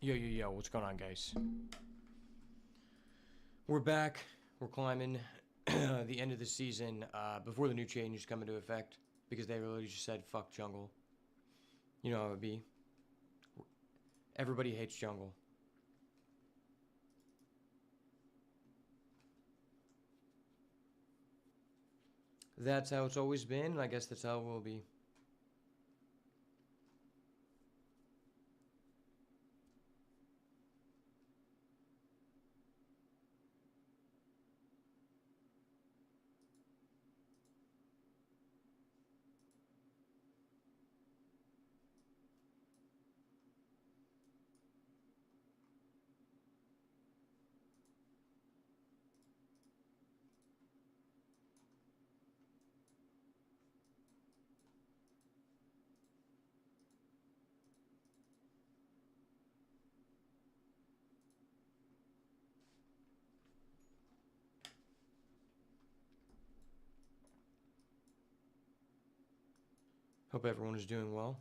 Yo, yo, yo, what's going on, guys? We're back. We're climbing the end of the season before the new changes come into effect because they really just said fuck jungle. You know how it would be. Everybody hates jungle. That's how it's always been, and I guess that's how it will be. Hope everyone is doing well.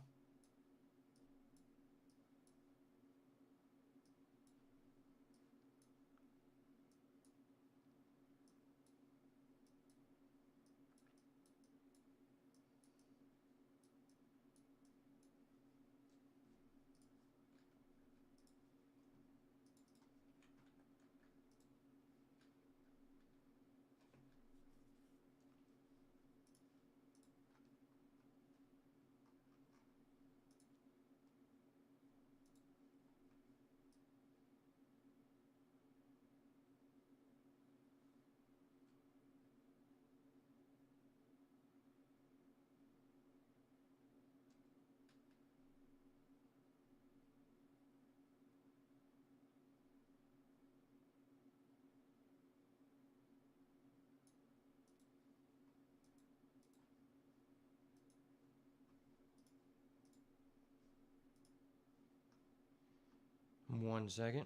One second.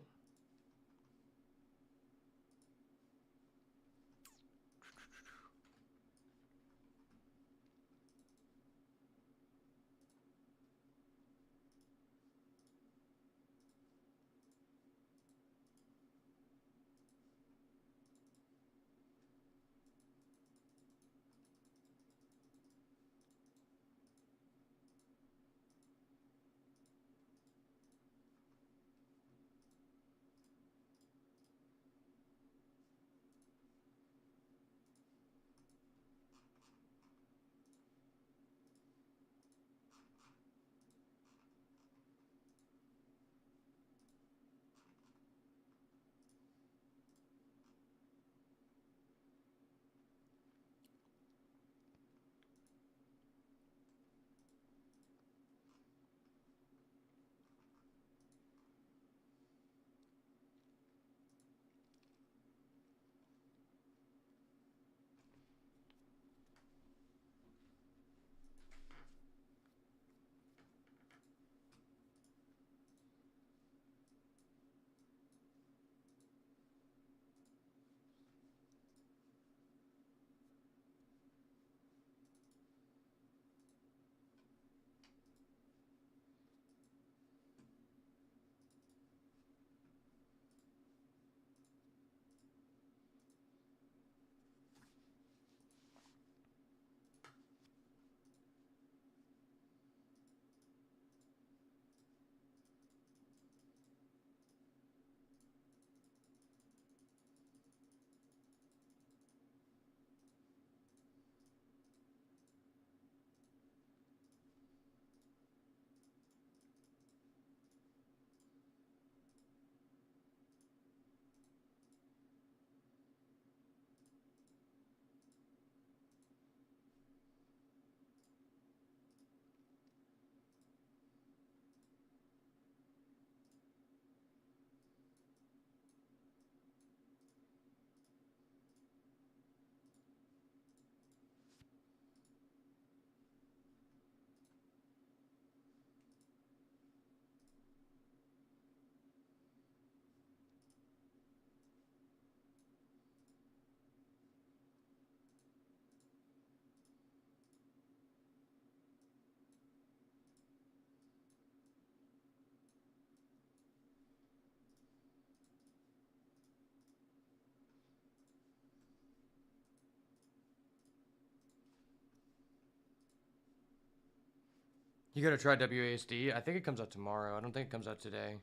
You gotta try WASD. I think it comes out tomorrow. I don't think it comes out today.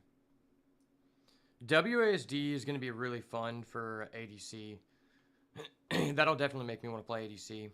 WASD is gonna be really fun for ADC. That'll definitely make me want to play ADC.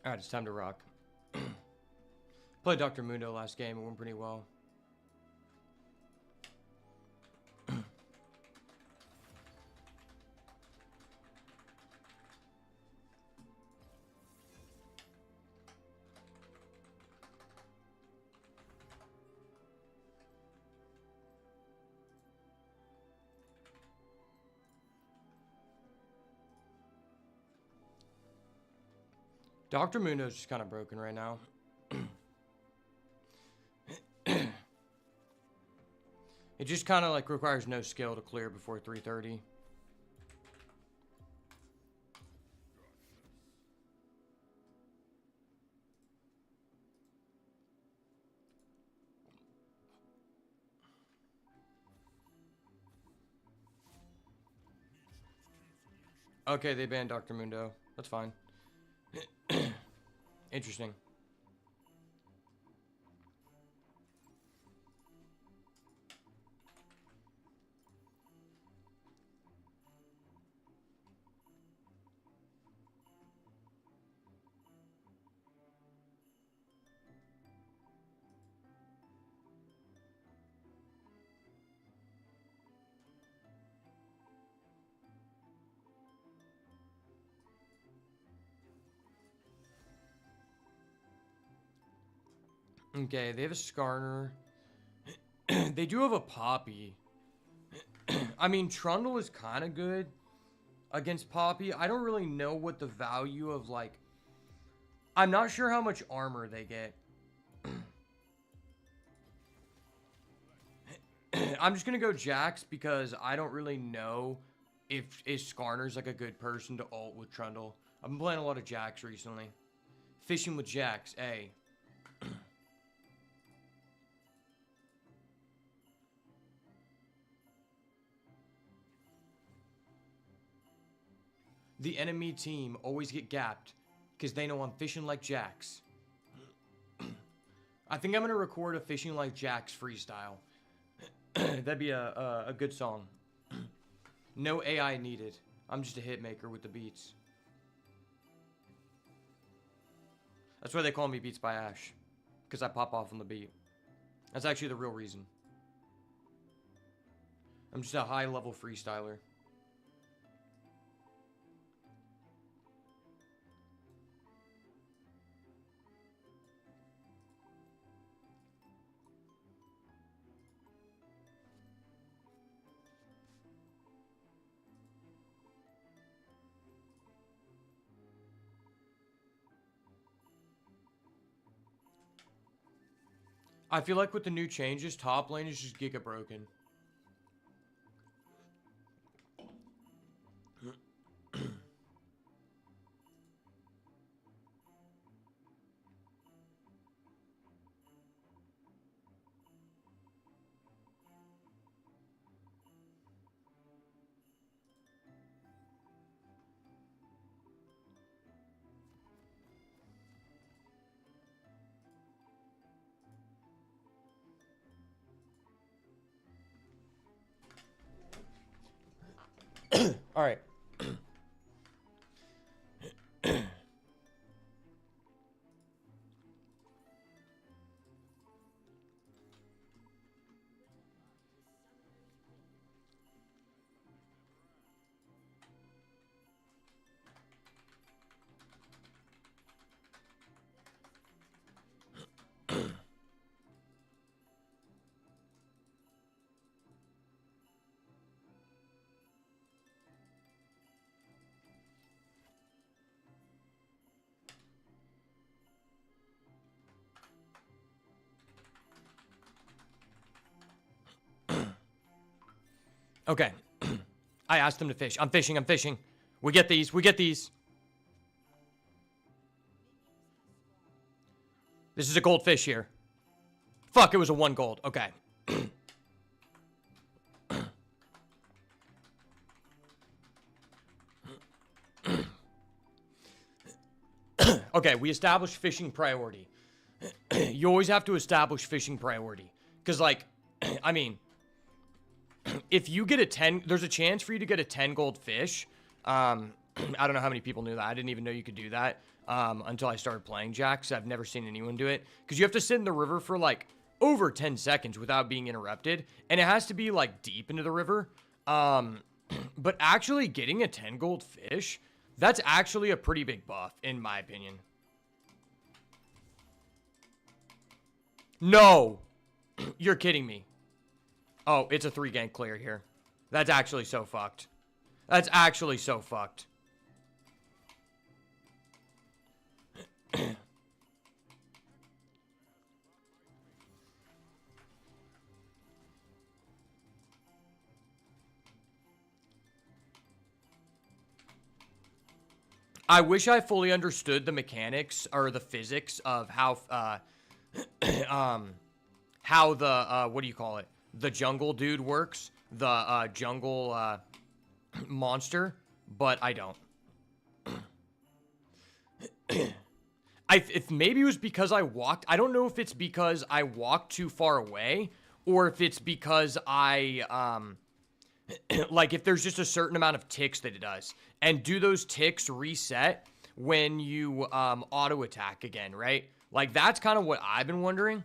All right, it's time to rock. Played Dr. Mundo last game. It went pretty well. Dr. Mundo's just kind of broken right now. It just kind of like requires no skill to clear before 3:30. Okay, they banned Dr. Mundo. That's fine. Interesting. Okay, they have a Skarner. They do have a Poppy. I mean, Trundle is kind of good against Poppy. I don't really know what the value of, like... I'm not sure how much armor they get. I'm just going to go Jax because I don't really know if Skarner's like a good person to ult with Trundle. I've been playing a lot of Jax recently. Fishing with Jax, A. The enemy team always get gapped because they know I'm fishing like Jax. I think I'm going to record a fishing like Jax freestyle. That'd be a good song. No AI needed. I'm just a hit maker with the beats. That's why they call me Beats by Ash. Because I pop off on the beat. That's actually the real reason. I'm just a high level freestyler. I feel like with the new changes, top lane is just giga broken. All right. Okay. I asked him to fish. I'm fishing. I'm fishing. We get these. We get these. This is a goldfish here. Fuck, it was a 1 gold. Okay. Okay, we established fishing priority. You always have to establish fishing priority. Because, like, I mean, if you get a 10, there's a chance for you to get a 10 gold fish. I don't know how many people knew that. I didn't even know you could do that until I started playing Jax. I've never seen anyone do it. Because you have to sit in the river for, like, over 10 seconds without being interrupted. And it has to be, like, deep into the river. But actually getting a 10 gold fish, that's actually a pretty big buff, in my opinion. No! You're kidding me. Oh, it's a 3 gank clear here. That's actually so fucked. That's actually so fucked. I wish I fully understood the mechanics or the physics of how the what do you call it? The jungle dude works, the jungle monster, but I don't. If maybe it was because I walked. I don't know if it's because I walked too far away or if it's because I like if there's just a certain amount of ticks that it does. And do those ticks reset when you auto attack again, right? Like that's kind of what I've been wondering.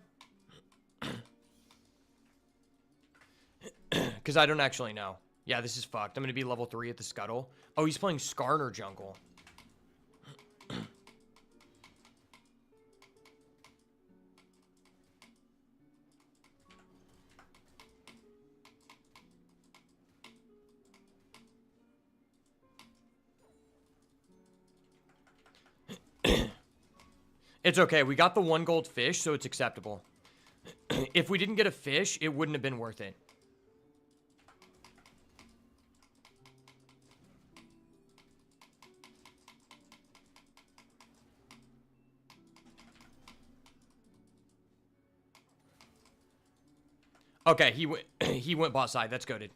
Because I don't actually know. Yeah, this is fucked. I'm going to be level 3 at the Scuttle. Oh, he's playing Skarner jungle. It's okay. We got the 1 gold fish, so it's acceptable. If we didn't get a fish, it wouldn't have been worth it. Okay, he went bot side. That's goated.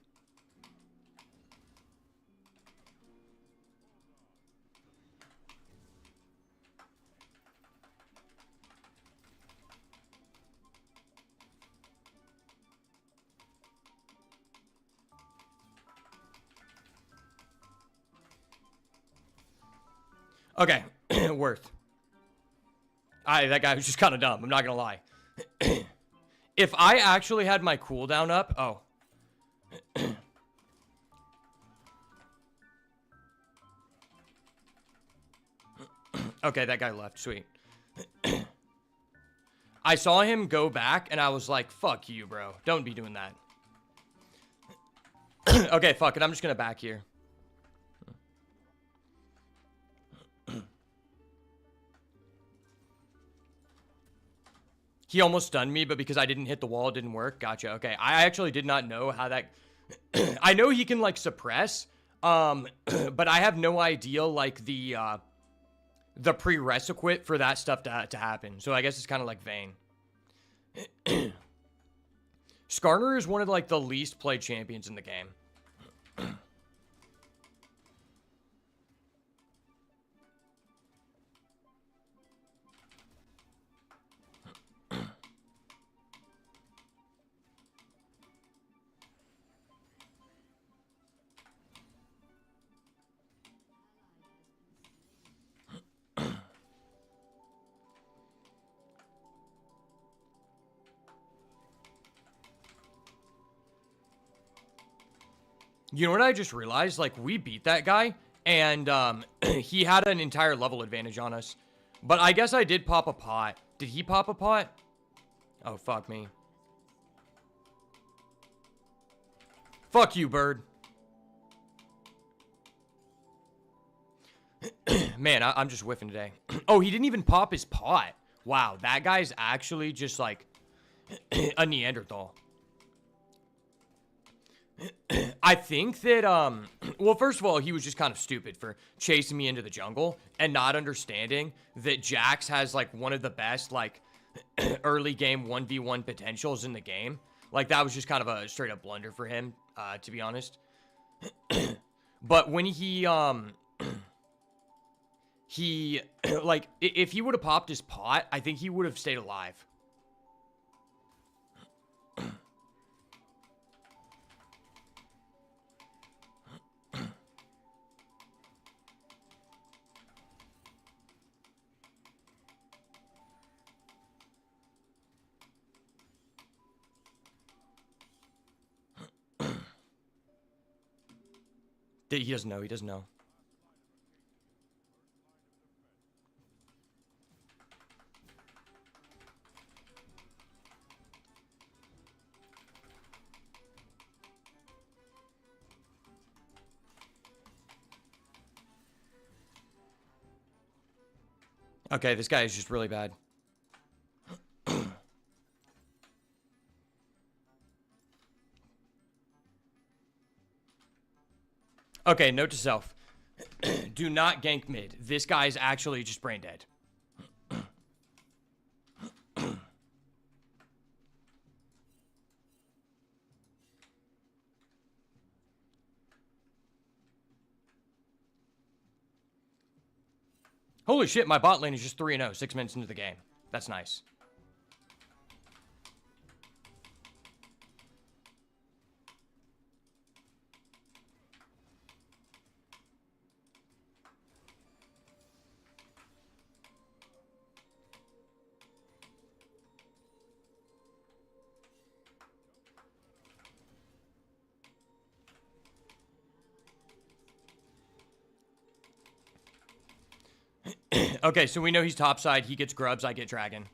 Okay, worth. That guy was just kind of dumb. I'm not gonna lie. If I actually had my cooldown up, oh. Okay, that guy left. Sweet. I saw him go back, and I was like, fuck you, bro. Don't be doing that. Okay, fuck it. I'm just gonna back here. He almost stunned me, but because I didn't hit the wall, it didn't work. Gotcha. Okay, I actually did not know how that... I know he can, like, suppress, but I have no idea, like, the prerequisite for that stuff to happen. So I guess it's kind of like Vayne. Skarner is one of, like, the least played champions in the game. You know what I just realized? Like, we beat that guy, and he had an entire level advantage on us. But I guess I did pop a pot. Did he pop a pot? Oh, fuck me. Fuck you, bird. Man, I'm just whiffing today. Oh, he didn't even pop his pot. Wow, that guy's actually just, like, a Neanderthal. I think that, well, first of all, he was just kind of stupid for chasing me into the jungle and not understanding that Jax has, like, one of the best, like, early game 1v1 potentials in the game. Like, that was just kind of a straight up blunder for him, to be honest. But when he, like, if he would have popped his pot, I think he would have stayed alive. He doesn't know. He doesn't know. Okay, this guy is just really bad. Okay, note to self. Do not gank mid. This guy's actually just brain dead. Holy shit, my bot lane is just 3-0, 6 minutes into the game. That's nice. Okay, so we know he's topside. He gets grubs, I get dragon.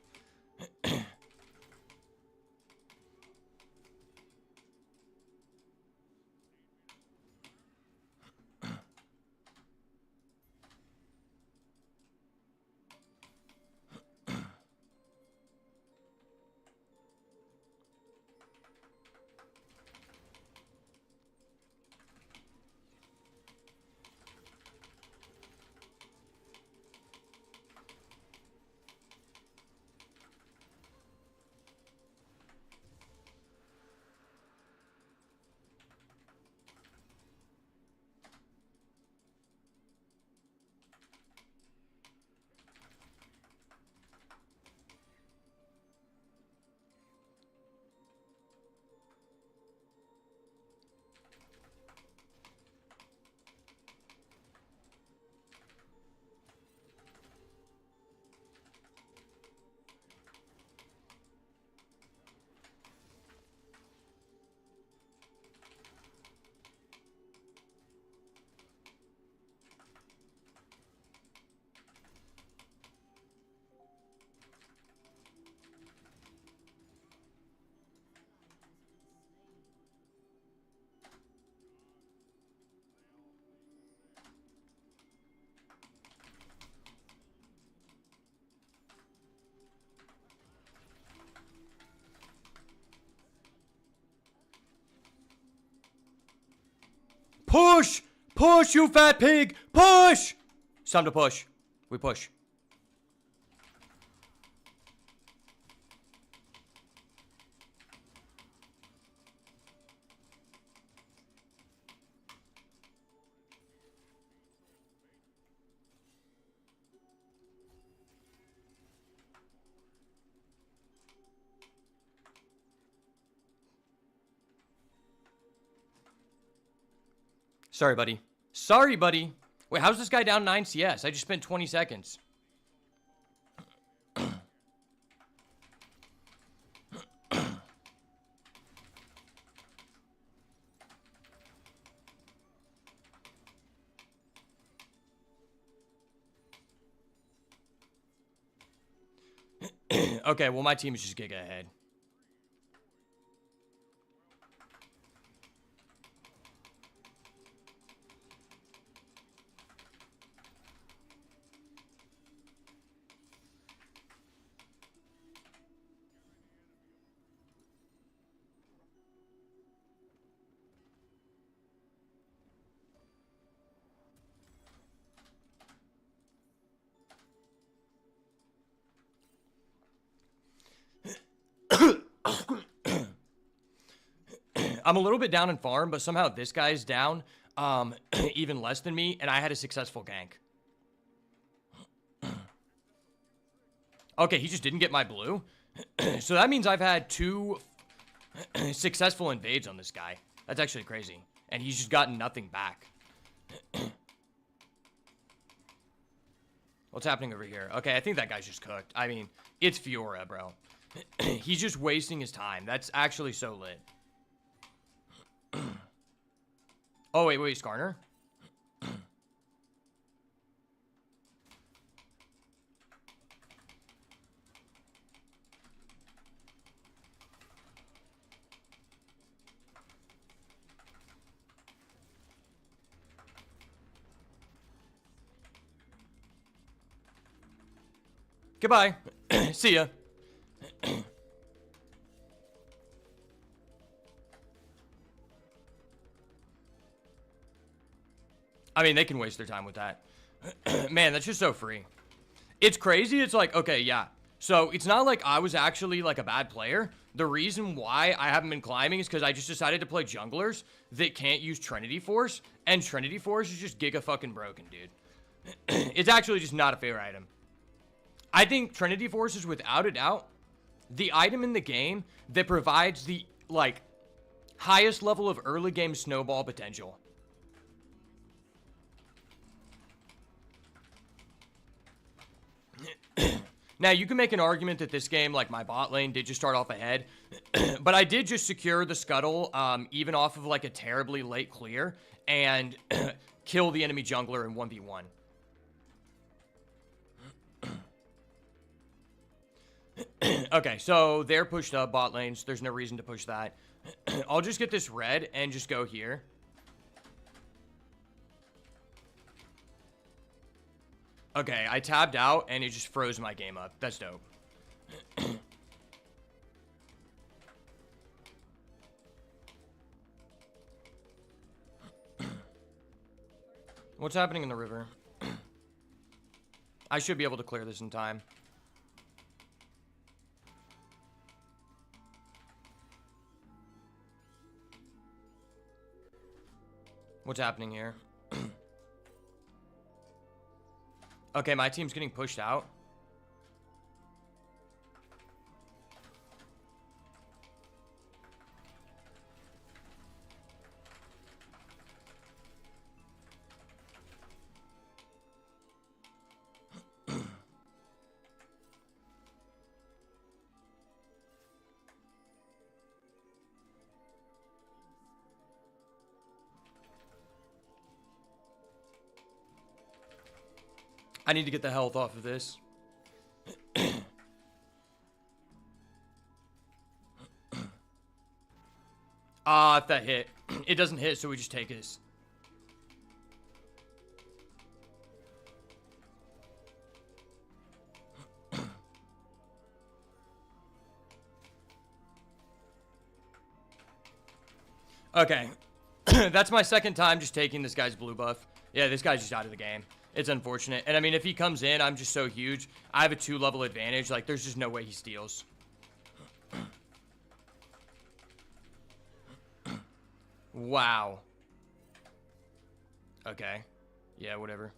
Push! Push, you fat pig! Push! It's time to push. We push. Sorry, buddy. Sorry, buddy. Wait, how's this guy down 9 CS? I just spent 20 seconds. Okay, well, my team is just giga ahead. I'm a little bit down in farm, but somehow this guy's down even less than me, and I had a successful gank. Okay, he just didn't get my blue. So that means I've had 2 successful invades on this guy. That's actually crazy. And he's just gotten nothing back. What's happening over here? Okay, I think that guy's just cooked. I mean, it's Fiora, bro. He's just wasting his time. That's actually so lit. Oh, wait, Skarner? Goodbye. See ya. I mean, they can waste their time with that. Man, that's just so free. It's crazy. It's like, okay, yeah. So it's not like I was actually like a bad player. The reason why I haven't been climbing is because I just decided to play junglers that can't use Trinity Force. And Trinity Force is just giga fucking broken, dude. It's actually just not a fair item. I think Trinity Force is without a doubt the item in the game that provides the, like, highest level of early game snowball potential. Now, you can make an argument that this game, like, my bot lane did just start off ahead. But I did just secure the scuttle, even off of, like, a terribly late clear. And kill the enemy jungler in 1v1. Okay, so they're pushed up bot lanes. There's no reason to push that. I'll just get this red and just go here. Okay, I tabbed out and it just froze my game up. That's dope. What's happening in the river? I should be able to clear this in time. What's happening here? Okay, my team's getting pushed out. I need to get the health off of this. If that hit. It doesn't hit, so we just take this. Okay. That's my second time just taking this guy's blue buff. Yeah, this guy's just out of the game. It's unfortunate. And I mean, if he comes in, I'm just so huge. I have a 2-level advantage. Like, there's just no way he steals. Wow. Okay. Yeah, whatever.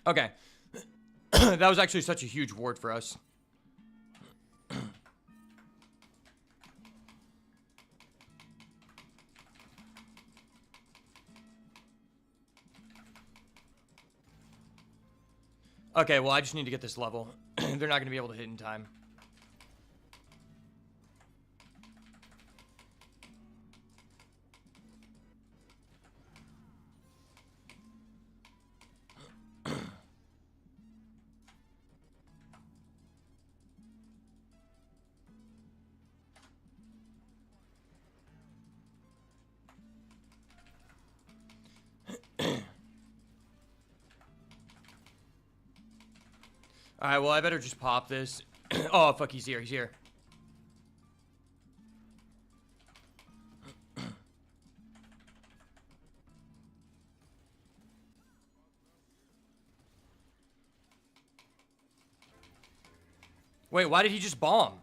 Okay. That was actually such a huge ward for us. Okay, well, I just need to get this level. They're not going to be able to hit in time. Alright, well, I better just pop this. Oh, fuck, he's here, he's here. Wait, why did he just bomb?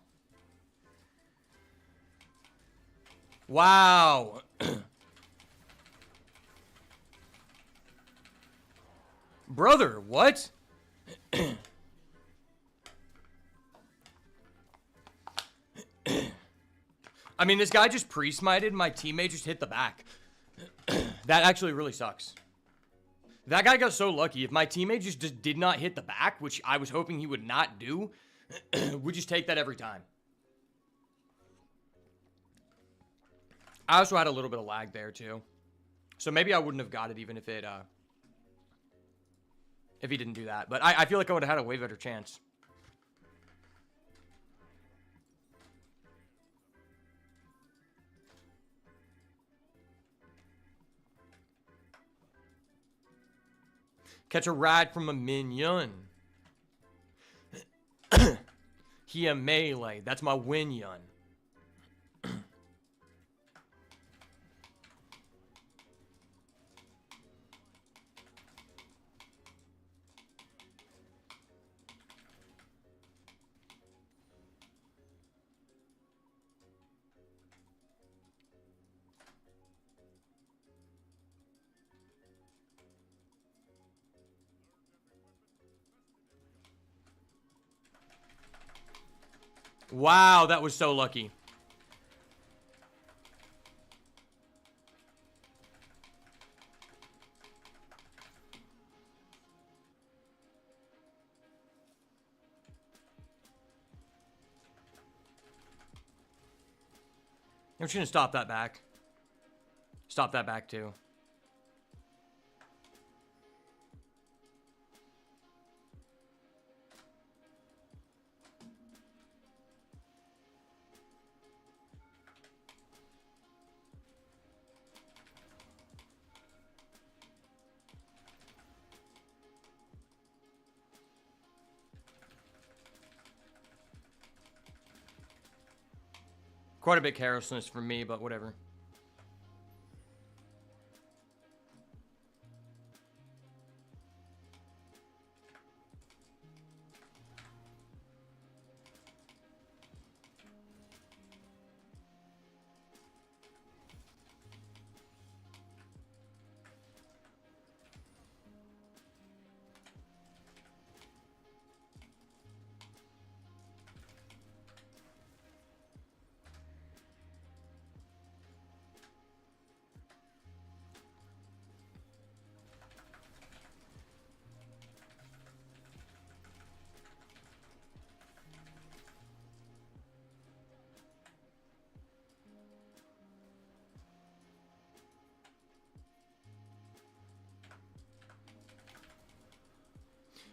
Wow. Brother, what? I mean, this guy just pre-smited. My teammate just hit the back. That actually really sucks. That guy got so lucky. If my teammate just did not hit the back, which I was hoping he would not do, we just take that every time. I also had a little bit of lag there too. So maybe I wouldn't have got it even if it, if he didn't do that. But I feel like I would have had a way better chance. Catch a ride from a minion. He a melee. That's my winion. Wow, that was so lucky. I'm just gonna stop that back. Stop that back too. Quite a bit carelessness from me, but whatever.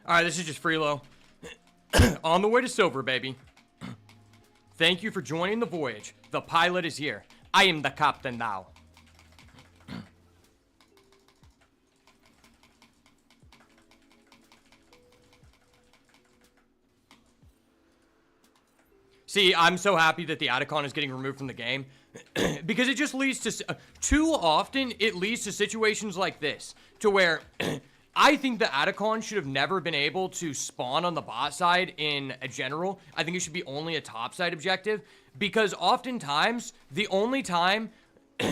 All right, this is just Freelo. On the way to silver, baby. Thank you for joining the voyage. The pilot is here. I am the captain now. See, I'm so happy that the Atacon is getting removed from the game. Because it just leads to... too often, it leads to situations like this. To where... I think the Atacon should have never been able to spawn on the bot side in a general. I think it should be only a top side objective. Because oftentimes, the only time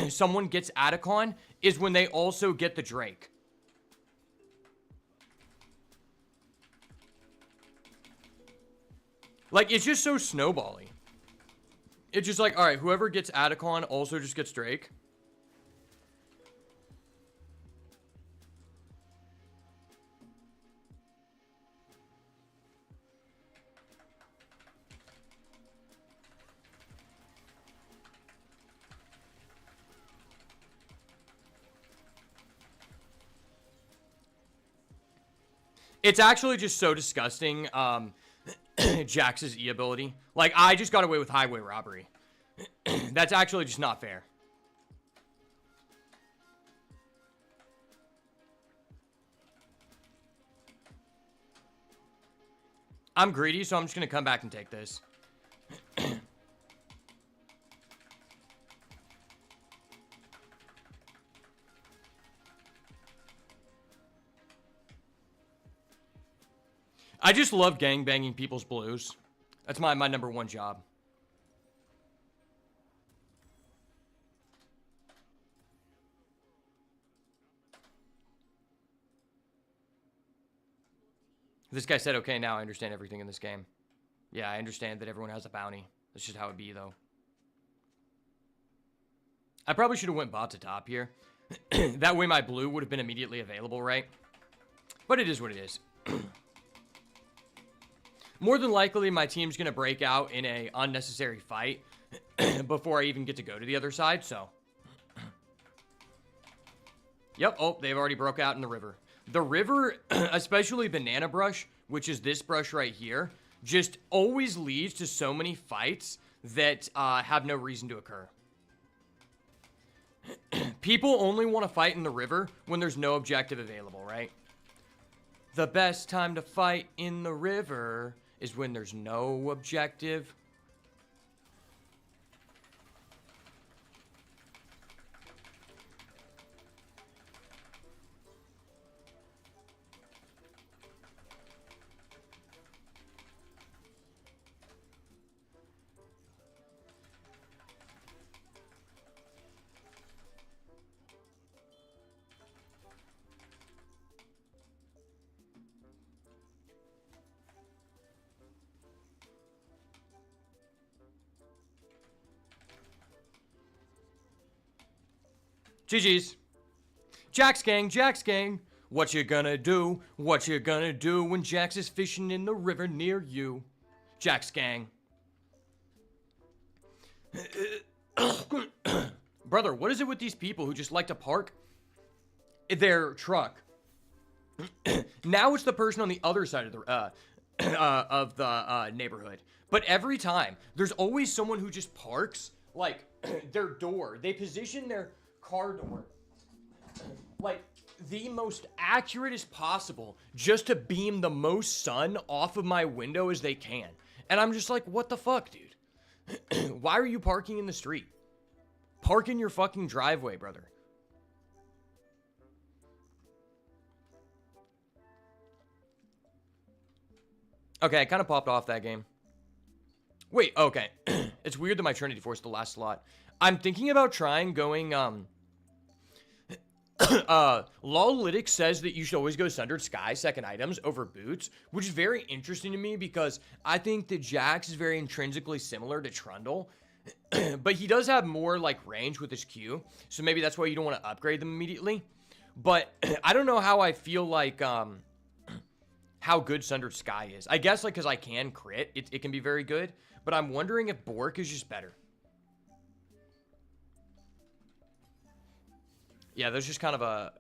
someone gets Atacon is when they also get the Drake. Like, it's just so snowbally. It's just like, alright, whoever gets Atacon also just gets Drake. It's actually just so disgusting, Jax's E ability. Like, I just got away with highway robbery. That's actually just not fair. I'm greedy, so I'm just gonna come back and take this. I just love gangbanging people's blues. That's my number one job. This guy said, okay, now I understand everything in this game. Yeah, I understand that everyone has a bounty. That's just how it be, though. I probably should have went bot to top here. That way my blue would have been immediately available, right? But it is what it is. More than likely, my team's going to break out in a unnecessary fight before I even get to go to the other side, so. Yep, oh, they've already broke out in the river. The river, especially Banana Brush, which is this brush right here, just always leads to so many fights that have no reason to occur. People only want to fight in the river when there's no objective available, right? The best time to fight in the river is when there's no objective. GG's. Jax gang, Jax gang. What you gonna do? What you gonna do when Jax is fishing in the river near you? Jax gang. Brother, what is it with these people who just like to park their truck? Now it's the person on the other side of the neighborhood. But every time, there's always someone who just parks, like, their door. They position their car door like the most accurate as possible just to beam the most sun off of my window as they can. And I'm just like, what the fuck, dude? Why are you parking in the street? Park in your fucking driveway, brother. Okay, I kind of popped off that game. Wait, okay. It's weird that my Trinity Force is the last slot. I'm thinking about trying going, Lollytics says that you should always go Sundered Sky second items over boots, which is very interesting to me because I think that Jax is very intrinsically similar to Trundle, but he does have more like range with his Q, so maybe that's why you don't want to upgrade them immediately. But I don't know how I feel like how good Sundered Sky is. I guess like because I can crit, it can be very good, but I'm wondering if Bork is just better. Yeah, there's just kind of a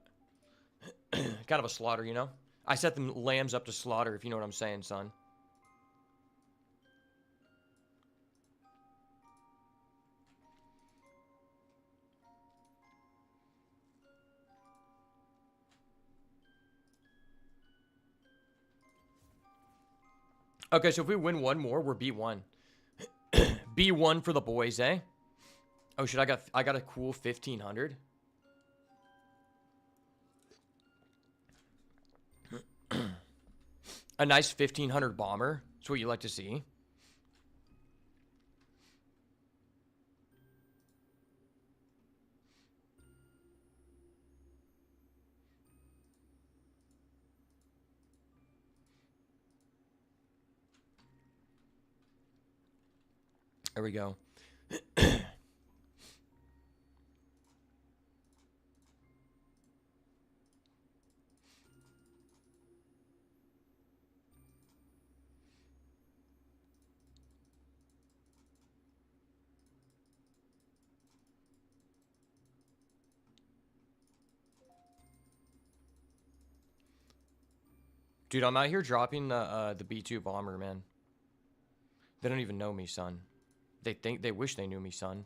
slaughter, you know? I set them lambs up to slaughter, if you know what I'm saying, son. Okay, so if we win one more, we're B1. B1 for the boys, eh? Oh shit, I got a cool 1500. A nice 1500 bomber. That's what you like to see. There we go. Dude, I'm out here dropping the B2 bomber, man. They don't even know me, son. They wish they knew me, son.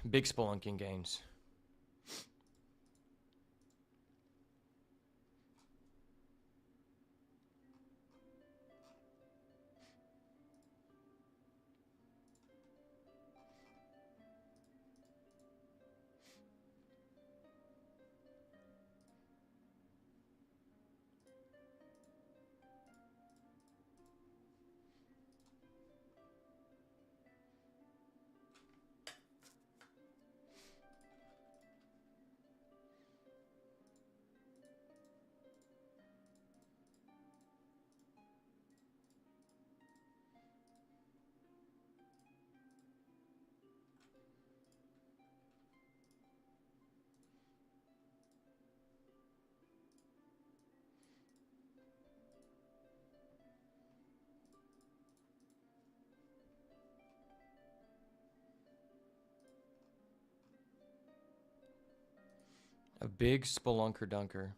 Big spelunking gains. Big Spelunker Dunker.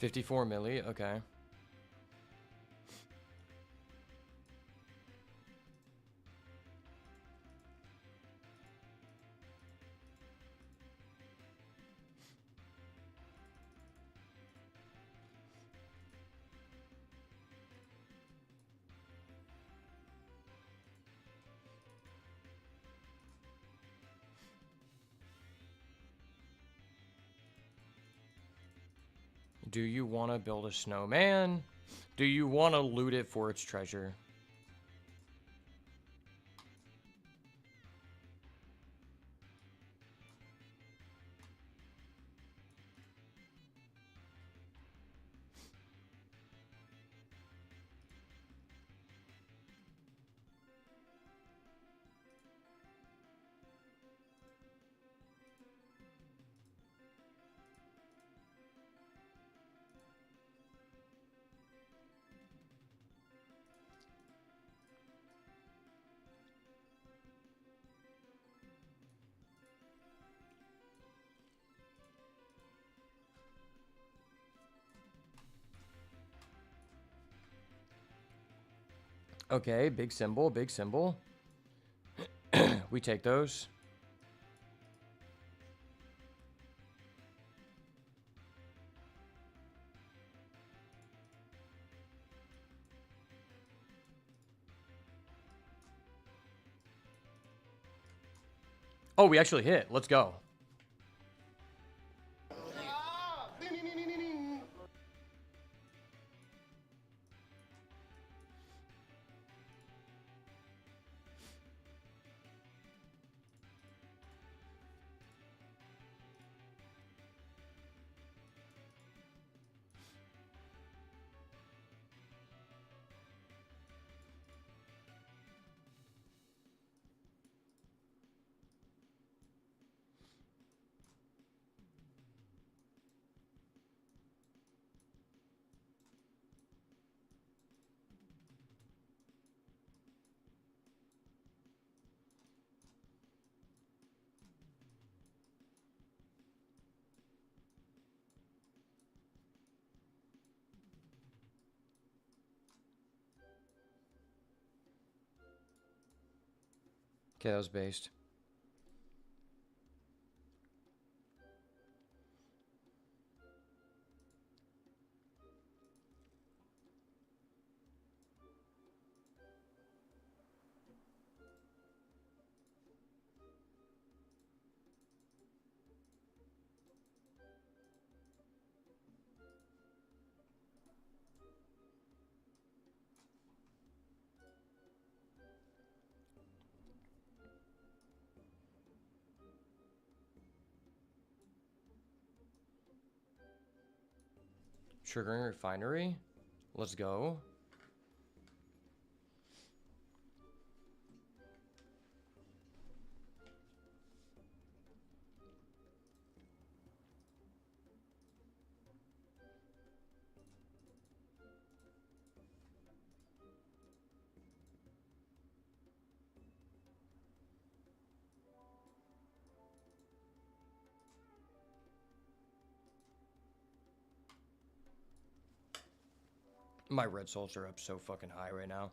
$54 milli, okay. Do you want to build a snowman? Do you want to loot it for its treasure? Okay, big symbol, big symbol. We take those. Oh, we actually hit. Let's go. Okay, that was based. Triggering refinery. Let's go. My red salts are up so fucking high right now.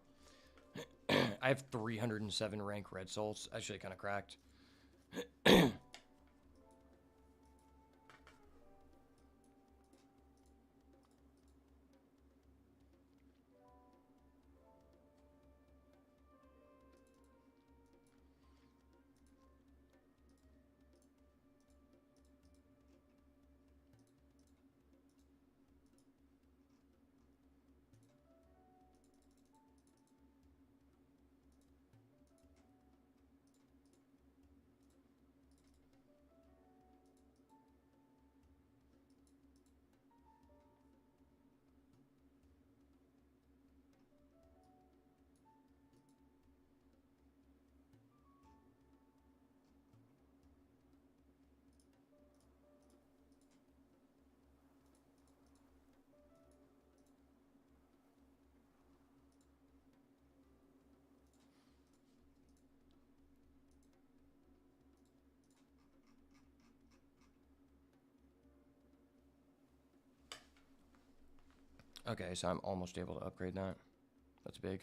I have 307 rank red salts. Actually, kind of cracked. Okay, so I'm almost able to upgrade that. That's big.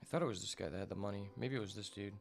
I thought it was this guy that had the money. Maybe it was this dude.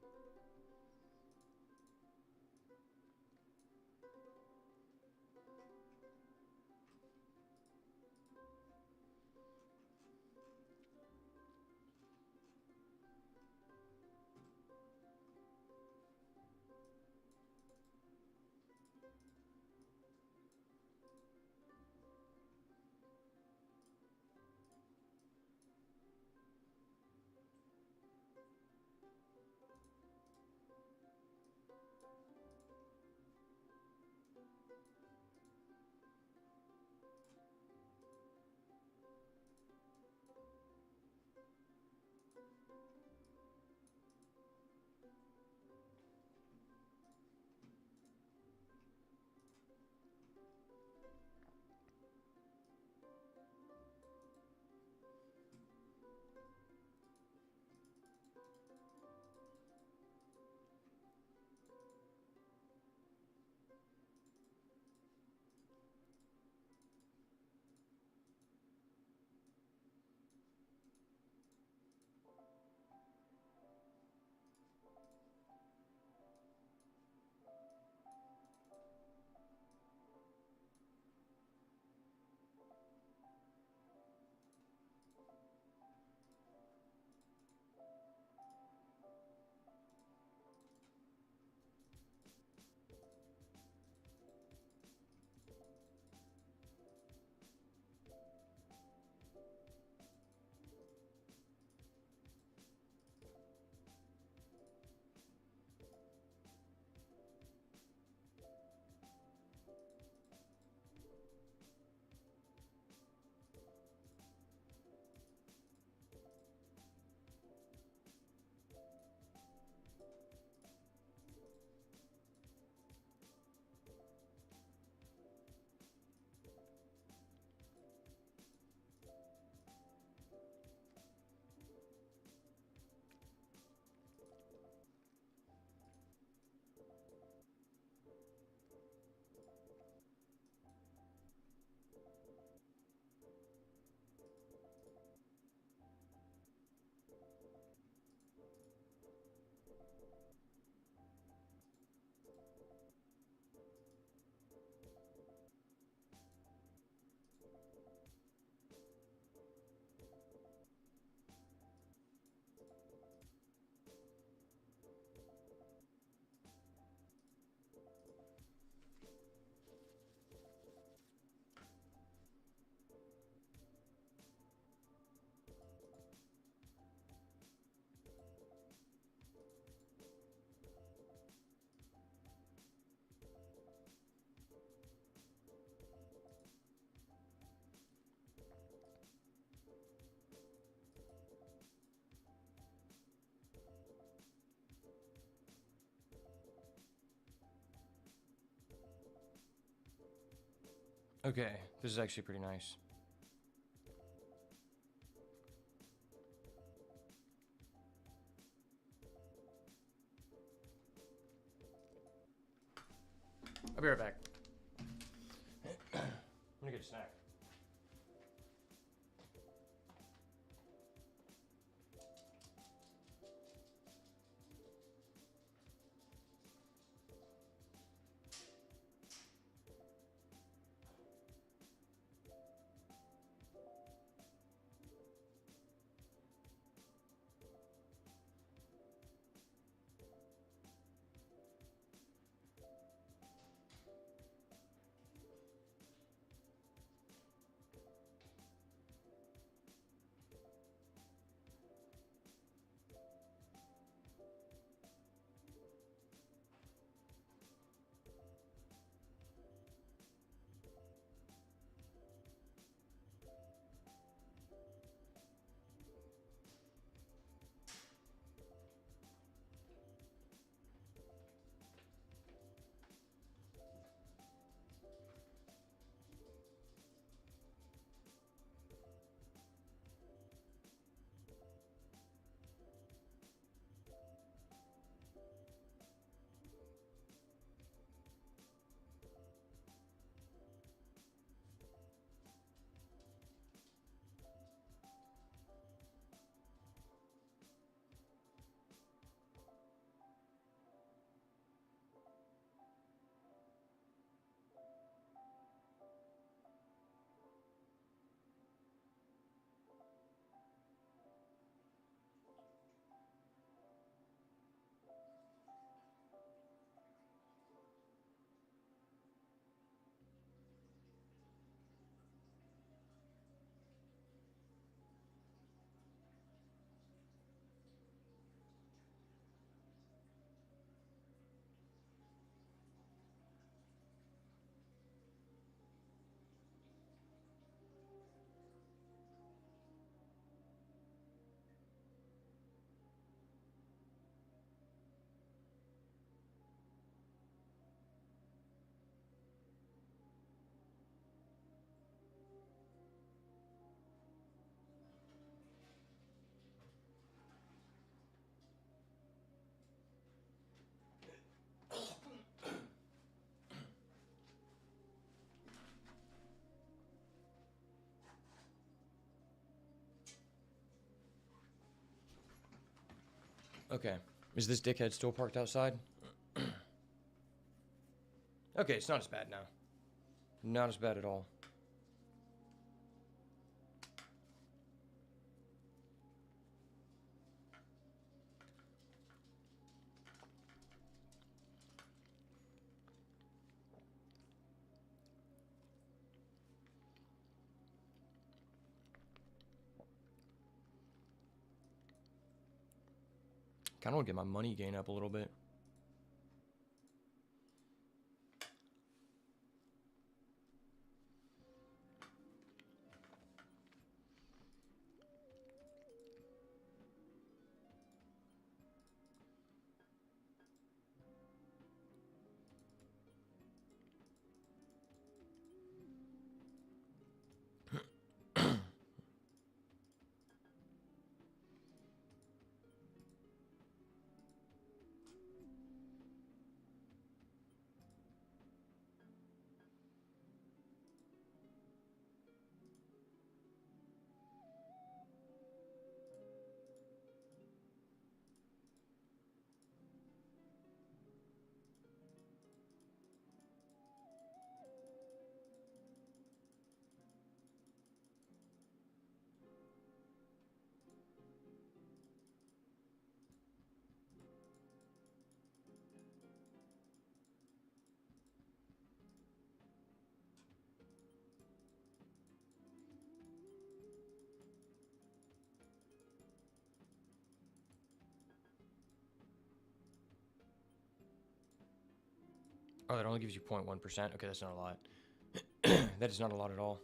Okay, this is actually pretty nice. I'll be right back. I'm gonna get a snack. Okay. Is this dickhead still parked outside? Okay, it's not as bad now. Not as bad at all. Kind of want to get my money gain up a little bit. Oh, that only gives you 0.1%. Okay, that's not a lot. That is not a lot at all.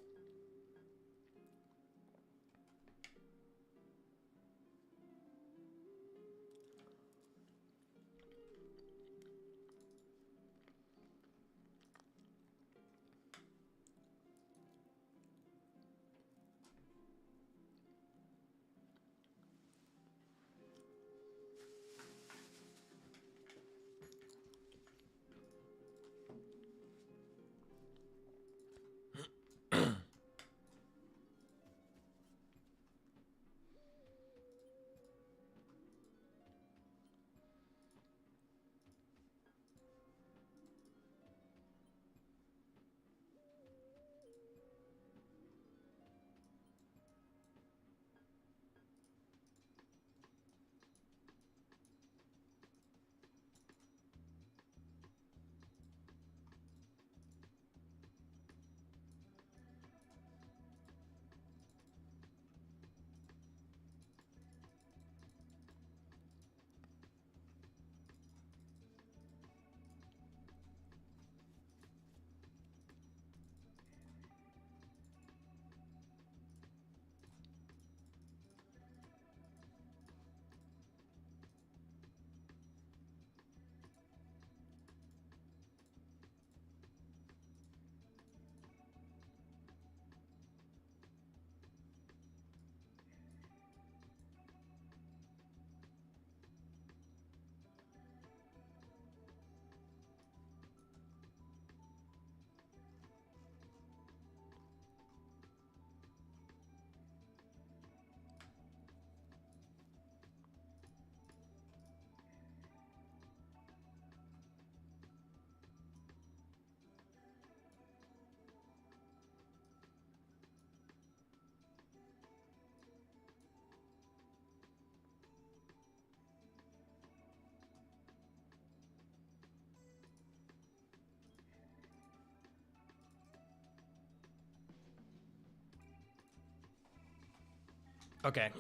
Okay.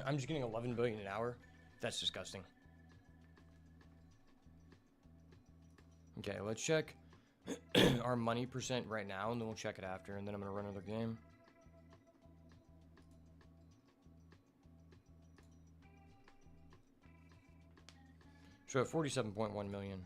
I'm just getting 11 billion an hour. That's disgusting. Okay, let's check our money percent right now, and then we'll check it after, and then I'm going to run another game. So at 47.1 million.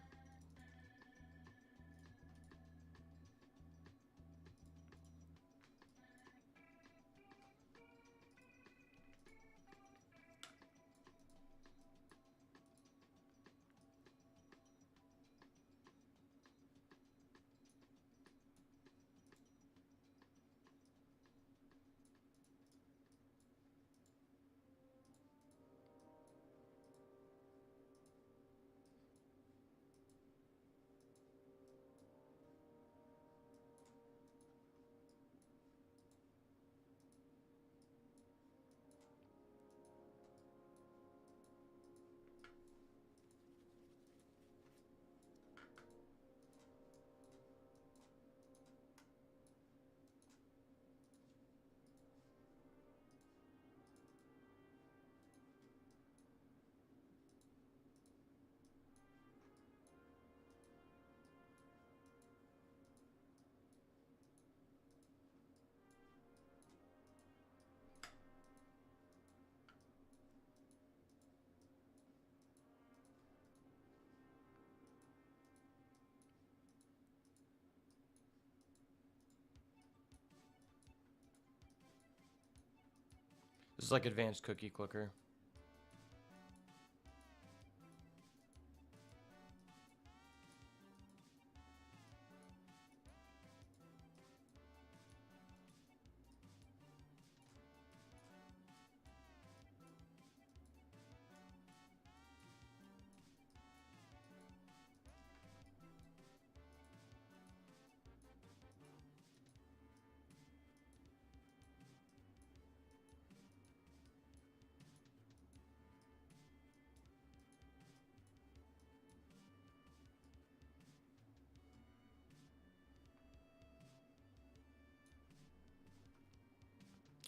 This is like advanced cookie clicker.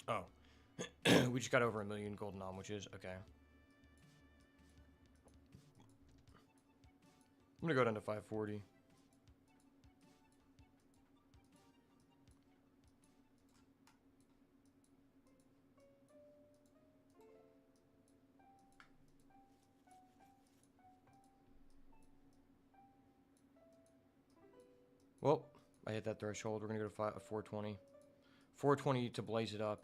Oh. We just got over 1 million golden omeletjes. Okay. I'm gonna go down to 540. Well, I hit that threshold. We're gonna go to 420. 420 to blaze it up.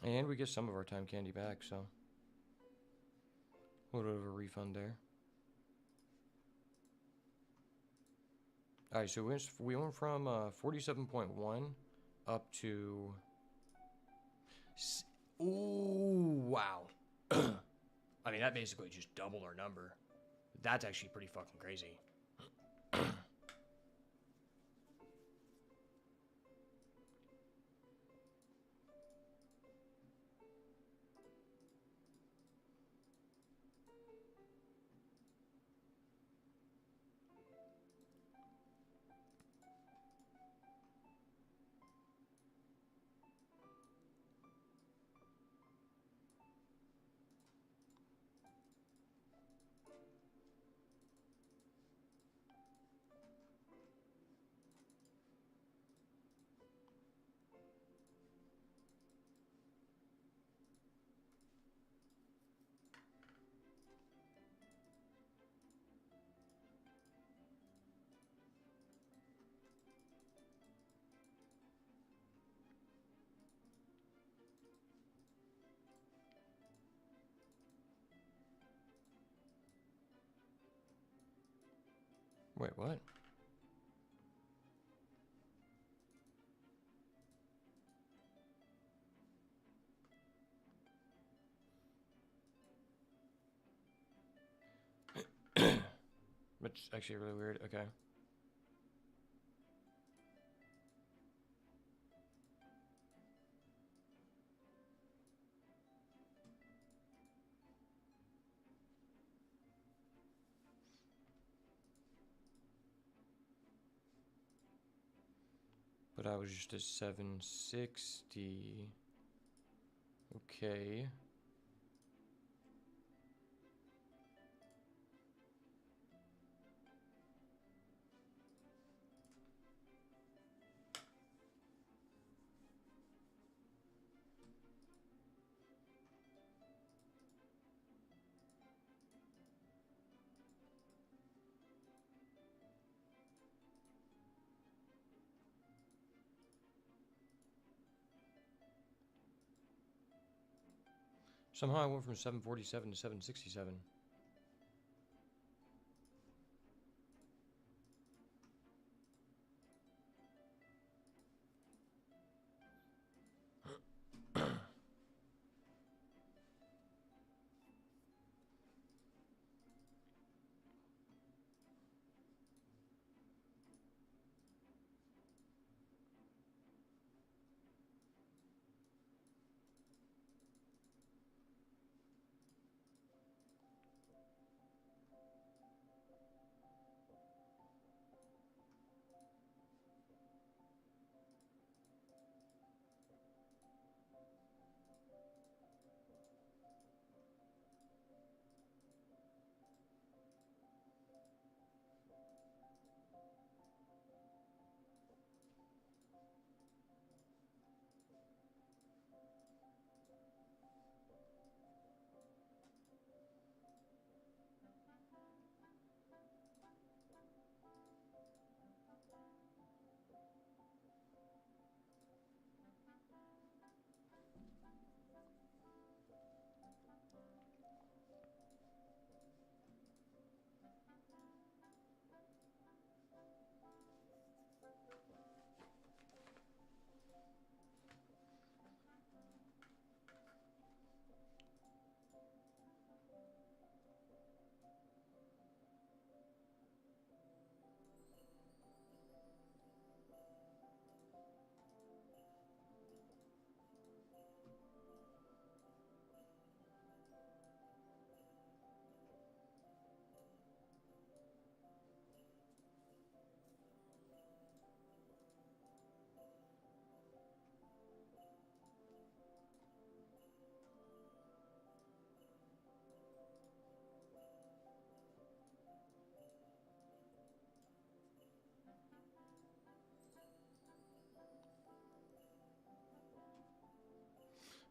And we get some of our time candy back, so a little bit of a refund there. All right, so we went from 47.1 up to. Ooh, wow. I mean, that basically just doubled our number. That's actually pretty fucking crazy. Wait, what? That's actually really weird. Okay. But I was just at 760. Okay. Somehow I went from 747 to 767.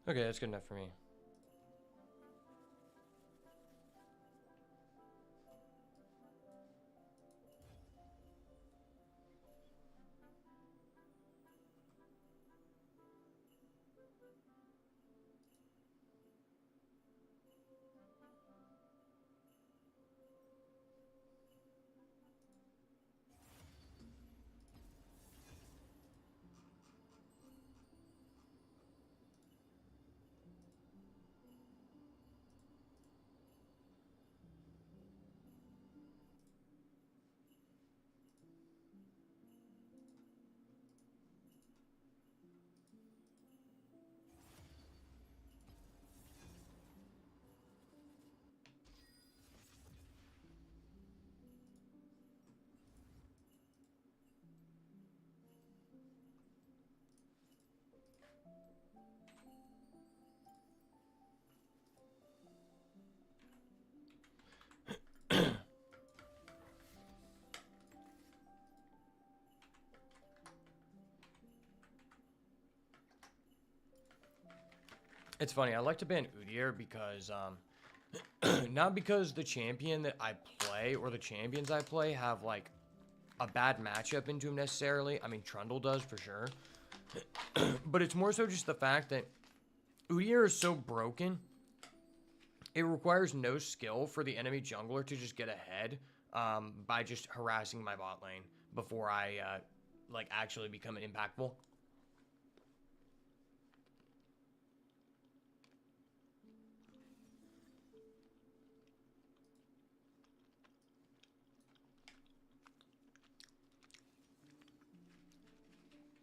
Okay, that's good enough for me. It's funny. I like to ban Udyr because, not because the champion that I play or the champions I play have, like, a bad matchup into him necessarily. I mean, Trundle does for sure. But it's more so just the fact that Udyr is so broken. It requires no skill for the enemy jungler to just get ahead by just harassing my bot lane before I, like, actually become impactful.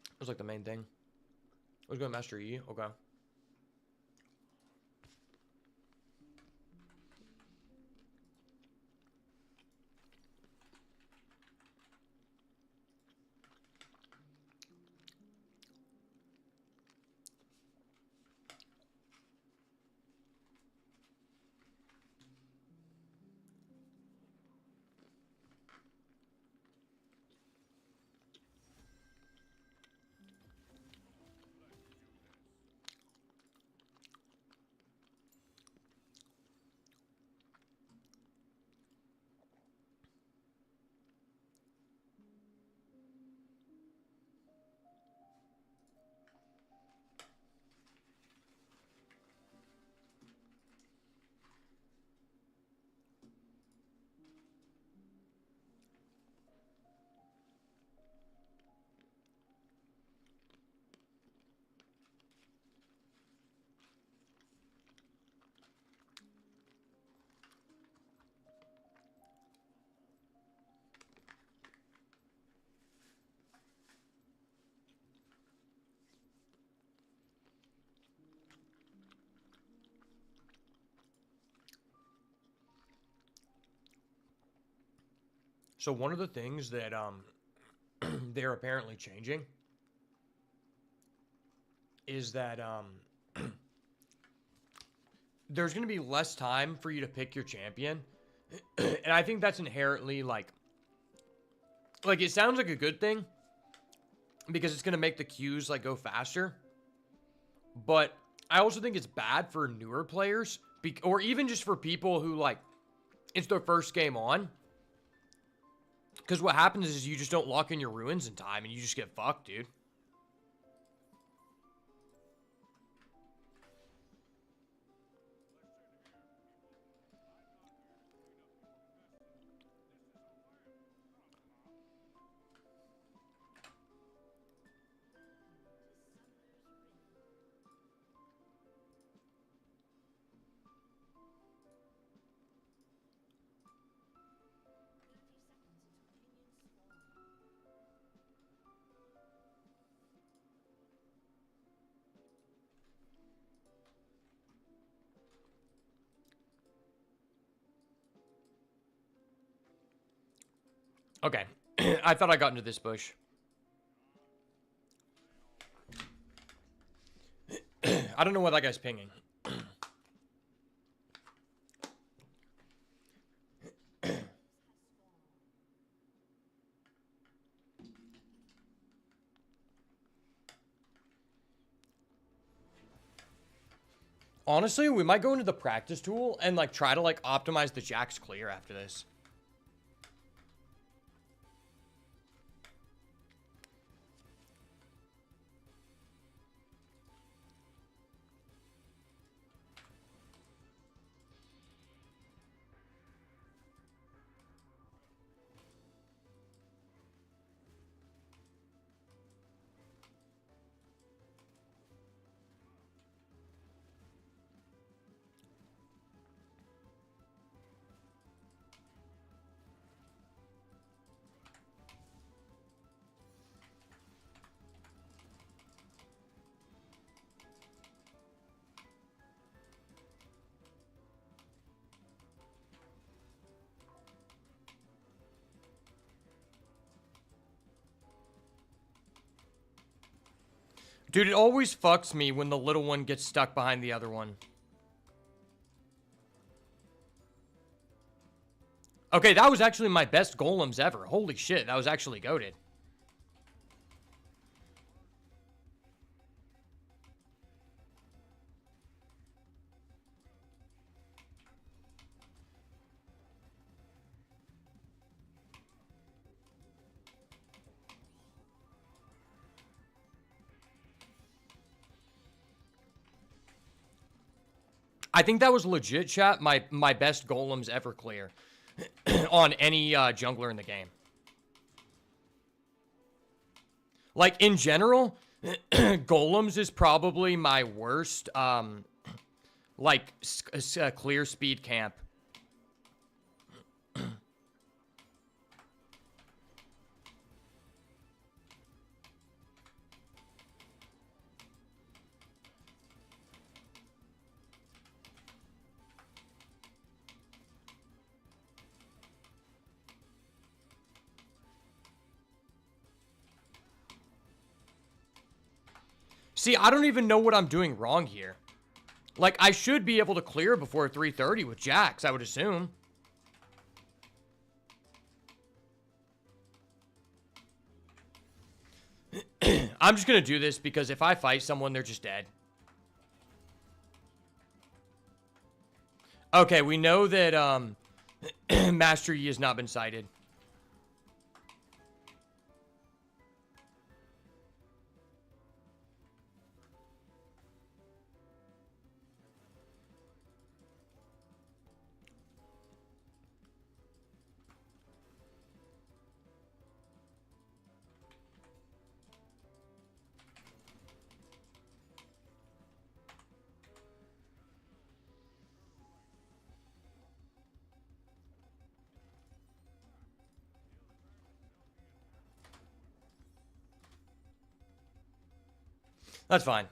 It was like the main thing. I was going Master E. Okay. So one of the things that they're apparently changing is that there's going to be less time for you to pick your champion. And I think that's inherently like it sounds like a good thing because it's going to make the queues like go faster. But I also think it's bad for newer players or even just for people who like it's their first game on. Because what happens is you just don't lock in your ruins in time and you just get fucked, dude. Okay. I thought I got into this bush. I don't know what that guy's pinging. Honestly, we might go into the practice tool and like try to like optimize the Jax clear after this. Dude, it always fucks me when the little one gets stuck behind the other one. Okay, that was actually my best golems ever. Holy shit, that was actually goated. I think that was legit, chat. My best golems ever clear on any jungler in the game. Like, in general, golems is probably my worst, like, clear speed camp. See, I don't even know what I'm doing wrong here. Like, I should be able to clear before 3:30 with Jax, I would assume. I'm just gonna do this because if I fight someone, they're just dead. Okay, we know that, Master Yi has not been sighted. That's fine.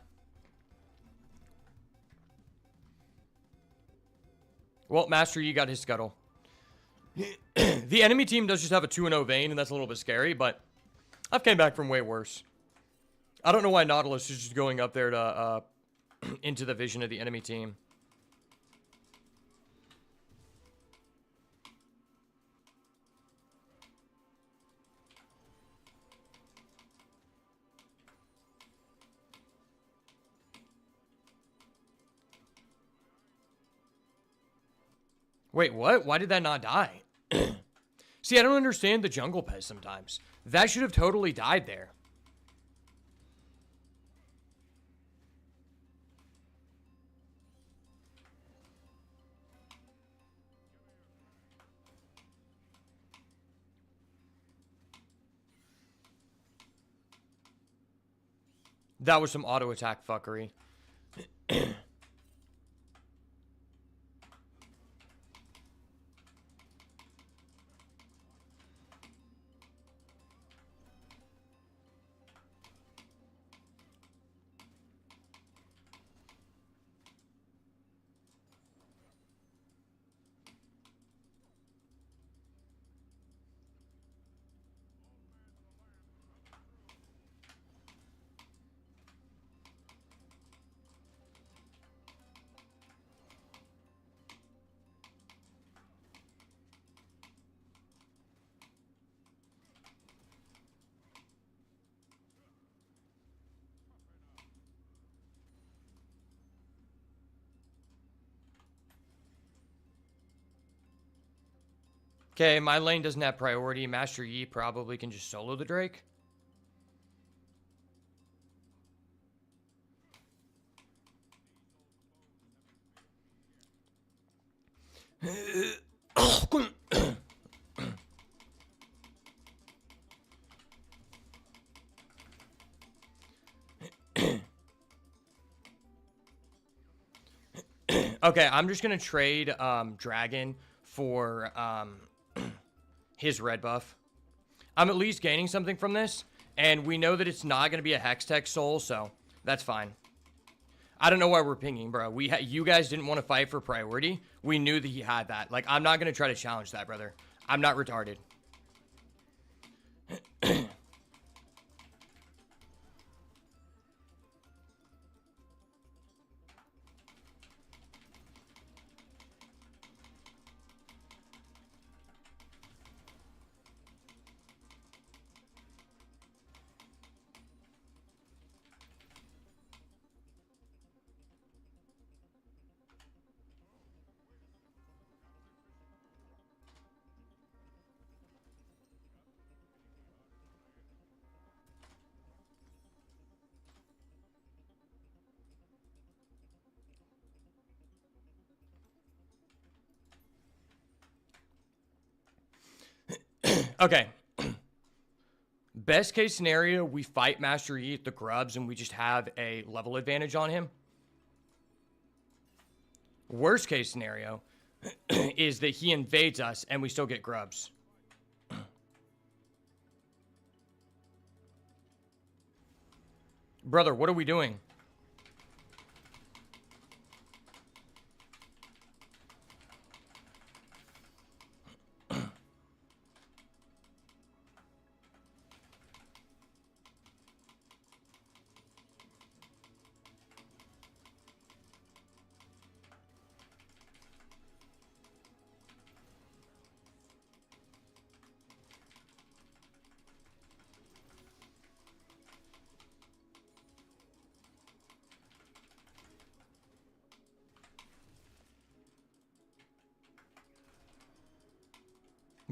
Well, Master Yi got his scuttle. The enemy team does just have a 2-0 Vayne, and that's a little bit scary, but I've came back from way worse. I don't know why Nautilus is just going up there to, into the vision of the enemy team. Wait, what? Why did that not die? See, I don't understand the jungle pez sometimes. That should have totally died there. That was some auto attack fuckery. Okay, my lane doesn't have priority. Master Yi probably can just solo the Drake. Okay, I'm just gonna trade Dragon for his red buff. I'm at least gaining something from this, and we know that it's not gonna be a Hextech soul, so that's fine. I don't know why we're pinging, bro. You guys didn't want to fight for priority. We knew that he had that. Like, I'm not gonna try to challenge that, brother. I'm not retarded. Okay. Best case scenario, we fight Master Yi at the grubs and we just have a level advantage on him. Worst case scenario is that he invades us and we still get grubs. Brother, what are we doing?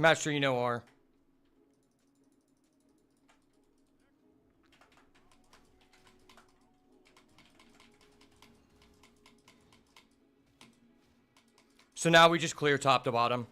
Master, you know R. So now we just clear top to bottom.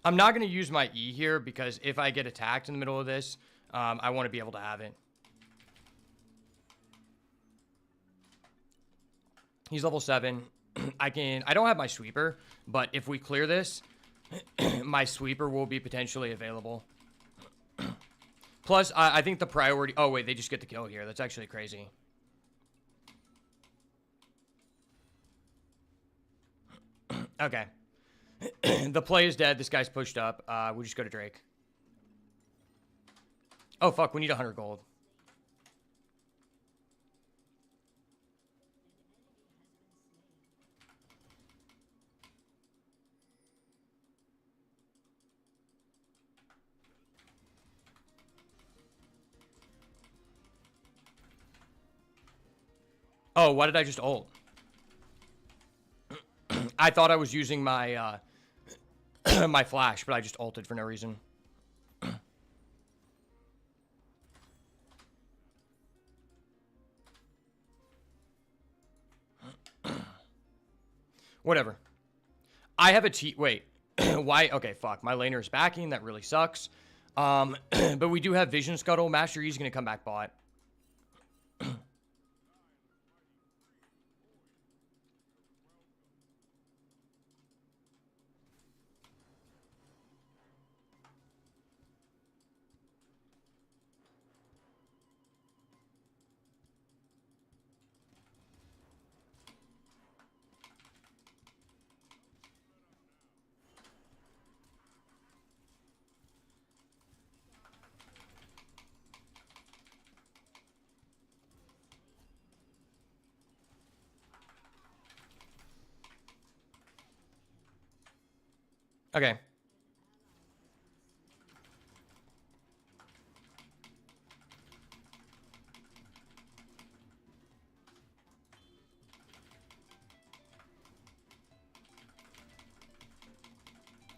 I'm not going to use my E here because if I get attacked in the middle of this, I want to be able to have it. He's level 7. I don't have my sweeper, but if we clear this, my sweeper will be potentially available. Plus, I think the priority... Oh, wait, they just get the kill here. That's actually crazy. Okay. The play is dead. This guy's pushed up. We just go to Drake. Oh, fuck. We need 100 gold. Oh, why did I just ult? I thought I was using my my flash, but I just ulted for no reason. Whatever. I have a T. Wait. Why? Okay, fuck. My laner is backing. That really sucks. But we do have Vision Scuttle. Master Yi's going to come back bot. Okay.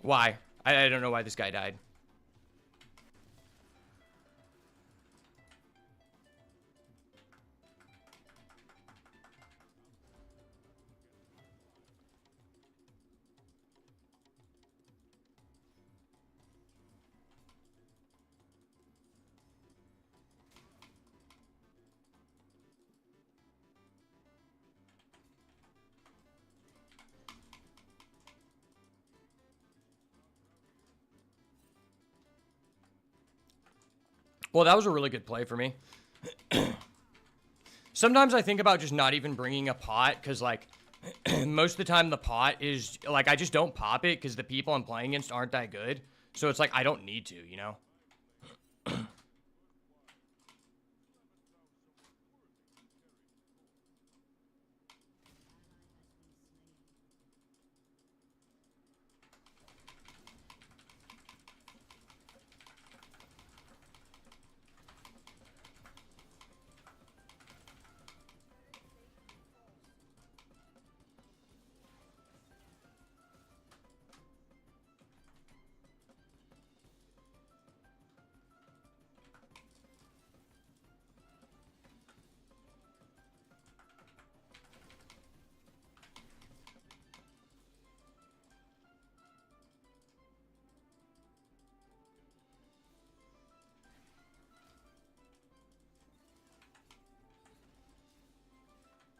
Why? I don't know why this guy died. Well, that was a really good play for me. Sometimes I think about just not even bringing a pot because, like, most of the time the pot is, like, I just don't pop it because the people I'm playing against aren't that good. So it's like, I don't need to, you know?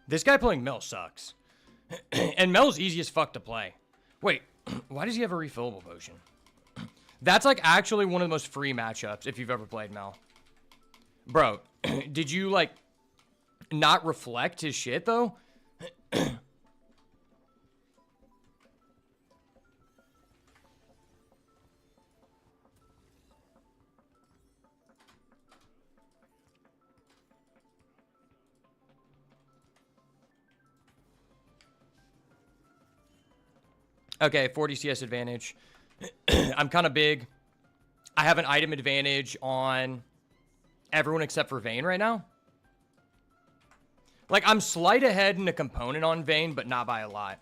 This guy playing Mel sucks. And Mel's easy as fuck to play. Wait, why does he have a refillable potion? That's like actually one of the most free matchups if you've ever played Mel. Bro, did you like not reflect his shit though? Okay, 40 CS advantage. I'm kind of big. I have an item advantage on everyone except for Vayne right now. Like, I'm slight ahead in a component on Vayne, but not by a lot.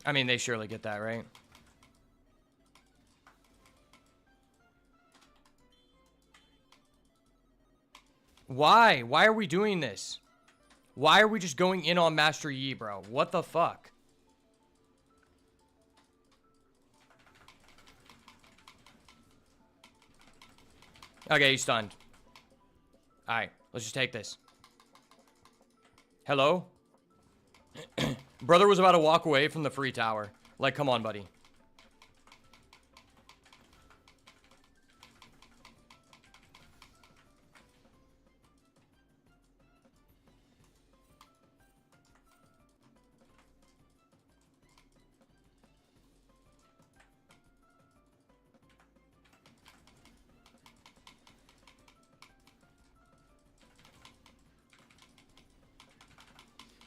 I mean, they surely get that, right? Why? Why are we doing this? Why are we just going in on Master Yi, bro? What the fuck? Okay, he's stunned. Alright, let's just take this. Hello? Brother was about to walk away from the free tower. Like, come on, buddy.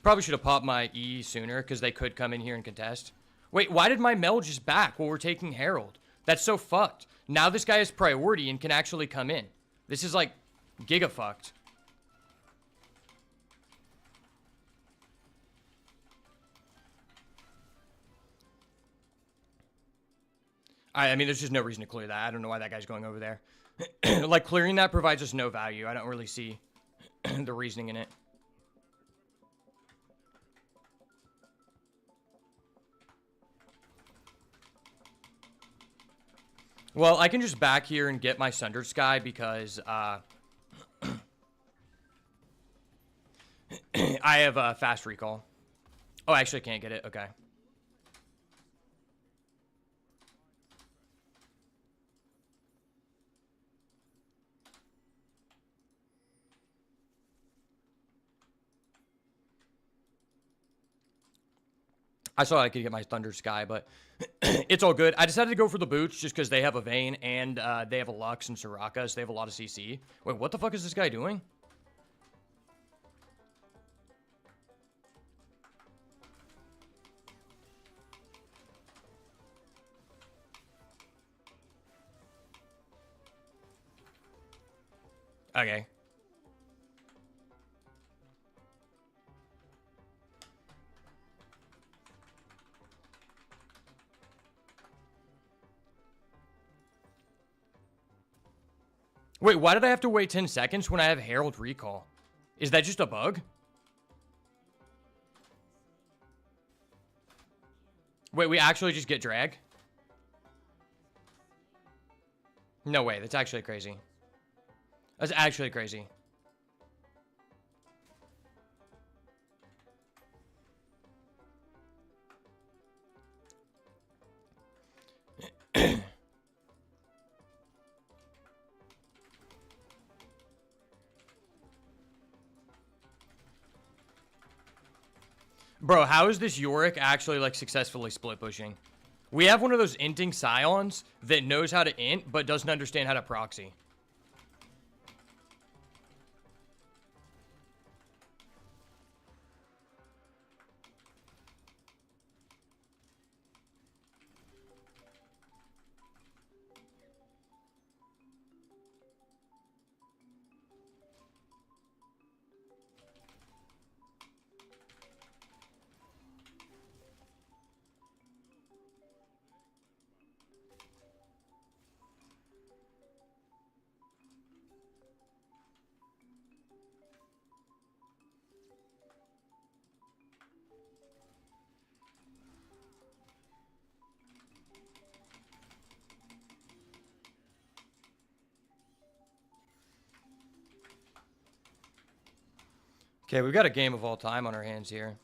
Probably should have popped my E sooner because they could come in here and contest. Wait, why did my Mel just back while we're taking Herald? That's so fucked. Now this guy has priority and can actually come in. This is like giga fucked. I mean, there's just no reason to clear that. I don't know why that guy's going over there. Like, clearing that provides us no value. I don't really see the reasoning in it. Well, I can just back here and get my Sunder Sky because I have a fast recall. Oh, I actually can't get it. Okay. I thought I could get my Thunder Sky, but it's all good. I decided to go for the boots just because they have a Vayne and they have a Lux and Soraka, so they have a lot of CC. Wait, what the fuck is this guy doing? Okay. Wait, why did I have to wait 10 seconds when I have Herald Recall? Is that just a bug? Wait, we actually just get drag? No way, that's actually crazy. That's actually crazy. Bro, how is this Yorick actually, like, successfully split pushing? We have one of those inting Scions that knows how to int, but doesn't understand how to proxy. Okay, we've got a game of all time on our hands here.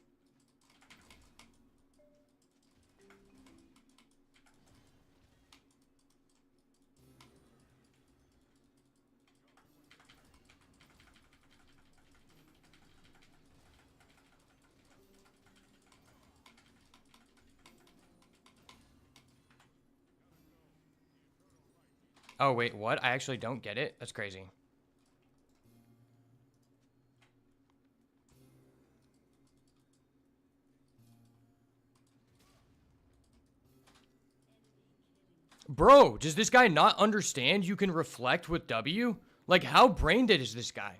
Oh, wait, what? I actually don't get it? That's crazy. Bro, does this guy not understand you can reflect with W? Like, how brain dead is this guy?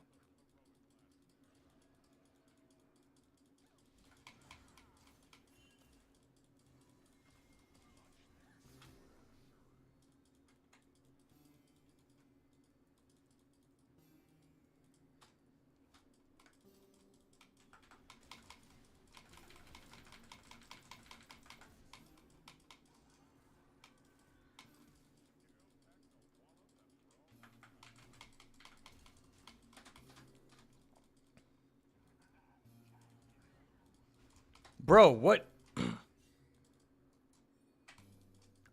Bro, what?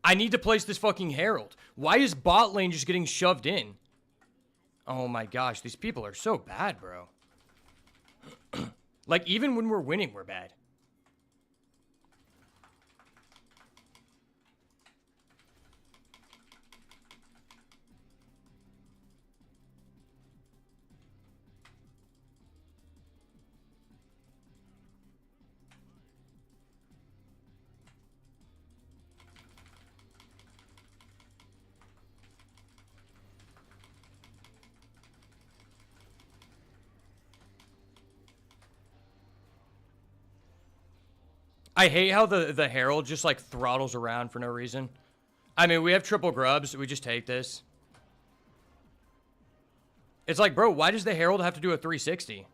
I need to place this fucking Herald. Why is bot lane just getting shoved in? Oh my gosh, these people are so bad, bro. Like, even when we're winning, we're bad. I hate how the Herald just, like, throttles around for no reason. I mean, we have triple grubs. We just take this. It's like, bro, why does the Herald have to do a 360?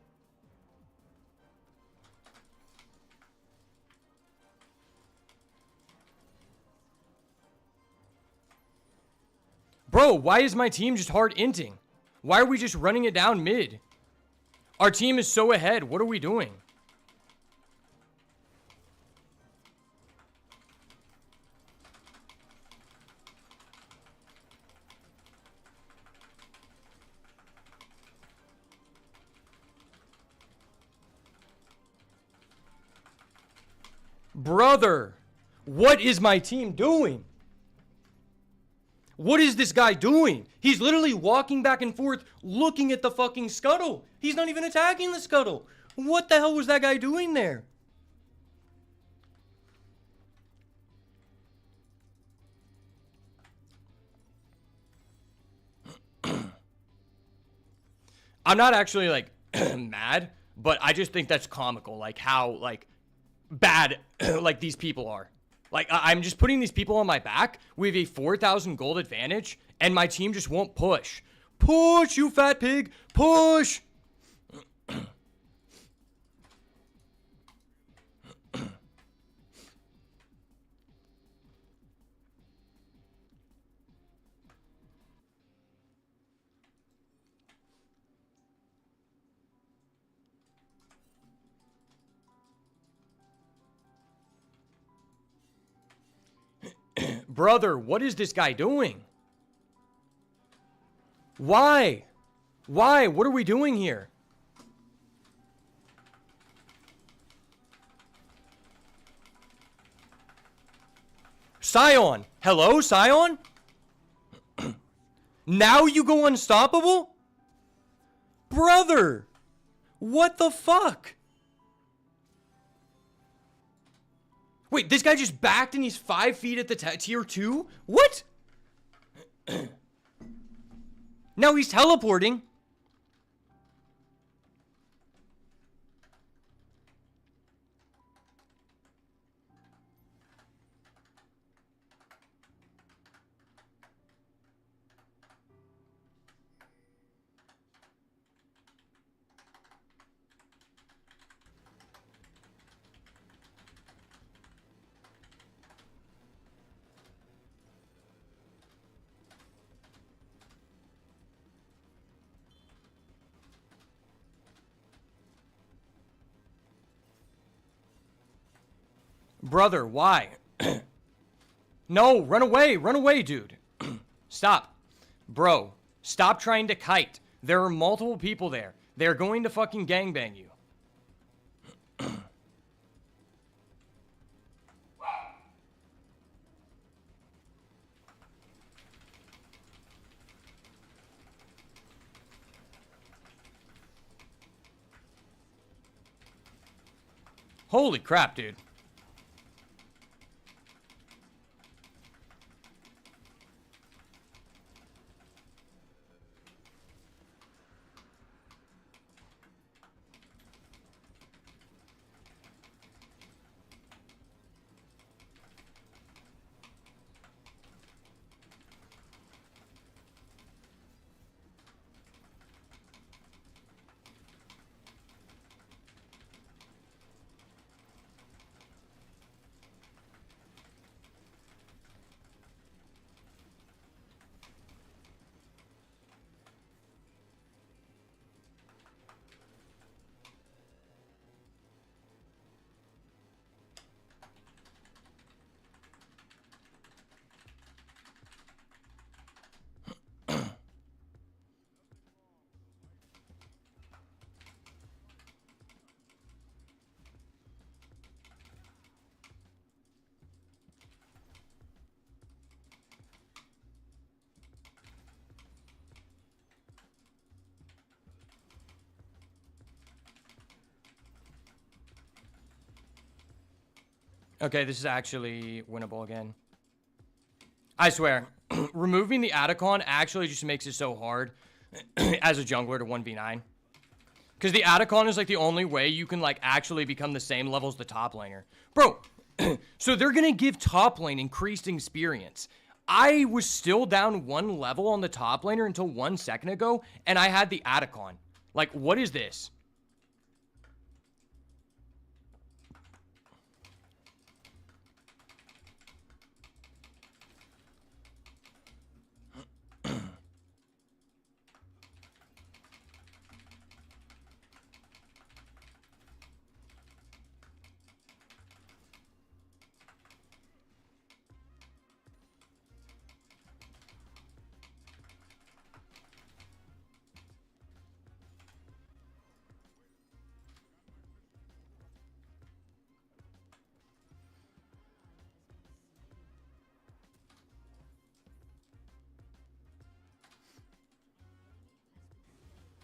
Bro, why is my team just hard inting? Why are we just running it down mid? Our team is so ahead. What are we doing? Brother, what is my team doing? What is this guy doing? He's literally walking back and forth looking at the fucking scuttle. He's not even attacking the scuttle. What the hell was that guy doing there? I'm not actually like mad, but I just think that's comical, like how like bad like these people are. Like, I'm just putting these people on my back. We have a 4,000 gold advantage, and my team just won't push. Push, you fat pig. Push. Brother, what is this guy doing? Why? Why? What are we doing here? Sion. Hello, Sion? Now you go unstoppable? Brother, what the fuck? Wait, this guy just backed and he's 5 feet at the tier 2? What? Now he's teleporting. Brother, why? No, run away, dude. Stop. Bro, stop trying to kite. There are multiple people there. They're going to fucking gangbang you. Holy crap, dude. Okay, this is actually winnable again. I swear, removing the Atacon actually just makes it so hard as a jungler to 1v9. Because the Atacon is like the only way you can like actually become the same level as the top laner. Bro, so they're going to give top lane increased experience. I was still down 1 level on the top laner until 1 second ago, and I had the Atacon. Like, what is this?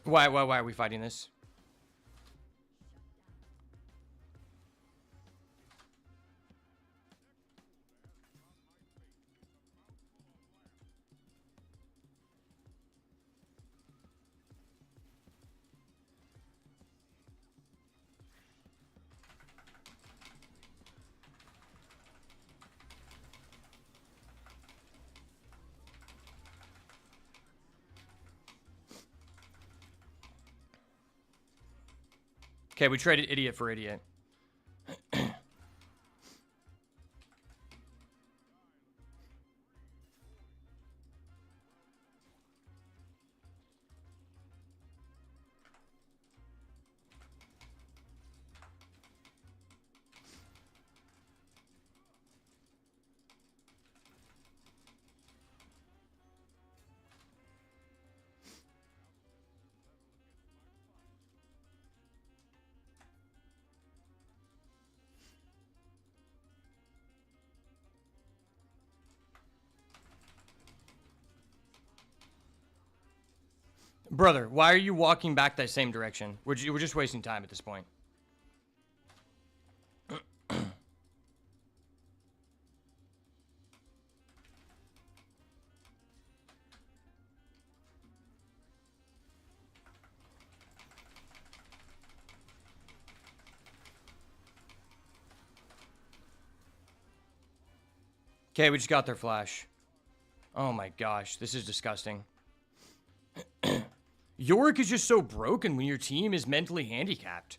Why are we fighting this? Okay, we traded idiot for idiot. Brother, why are you walking back that same direction? We're just wasting time at this point. Okay, we just got their flash. Oh my gosh, this is disgusting. Yorick is just so broken when your team is mentally handicapped.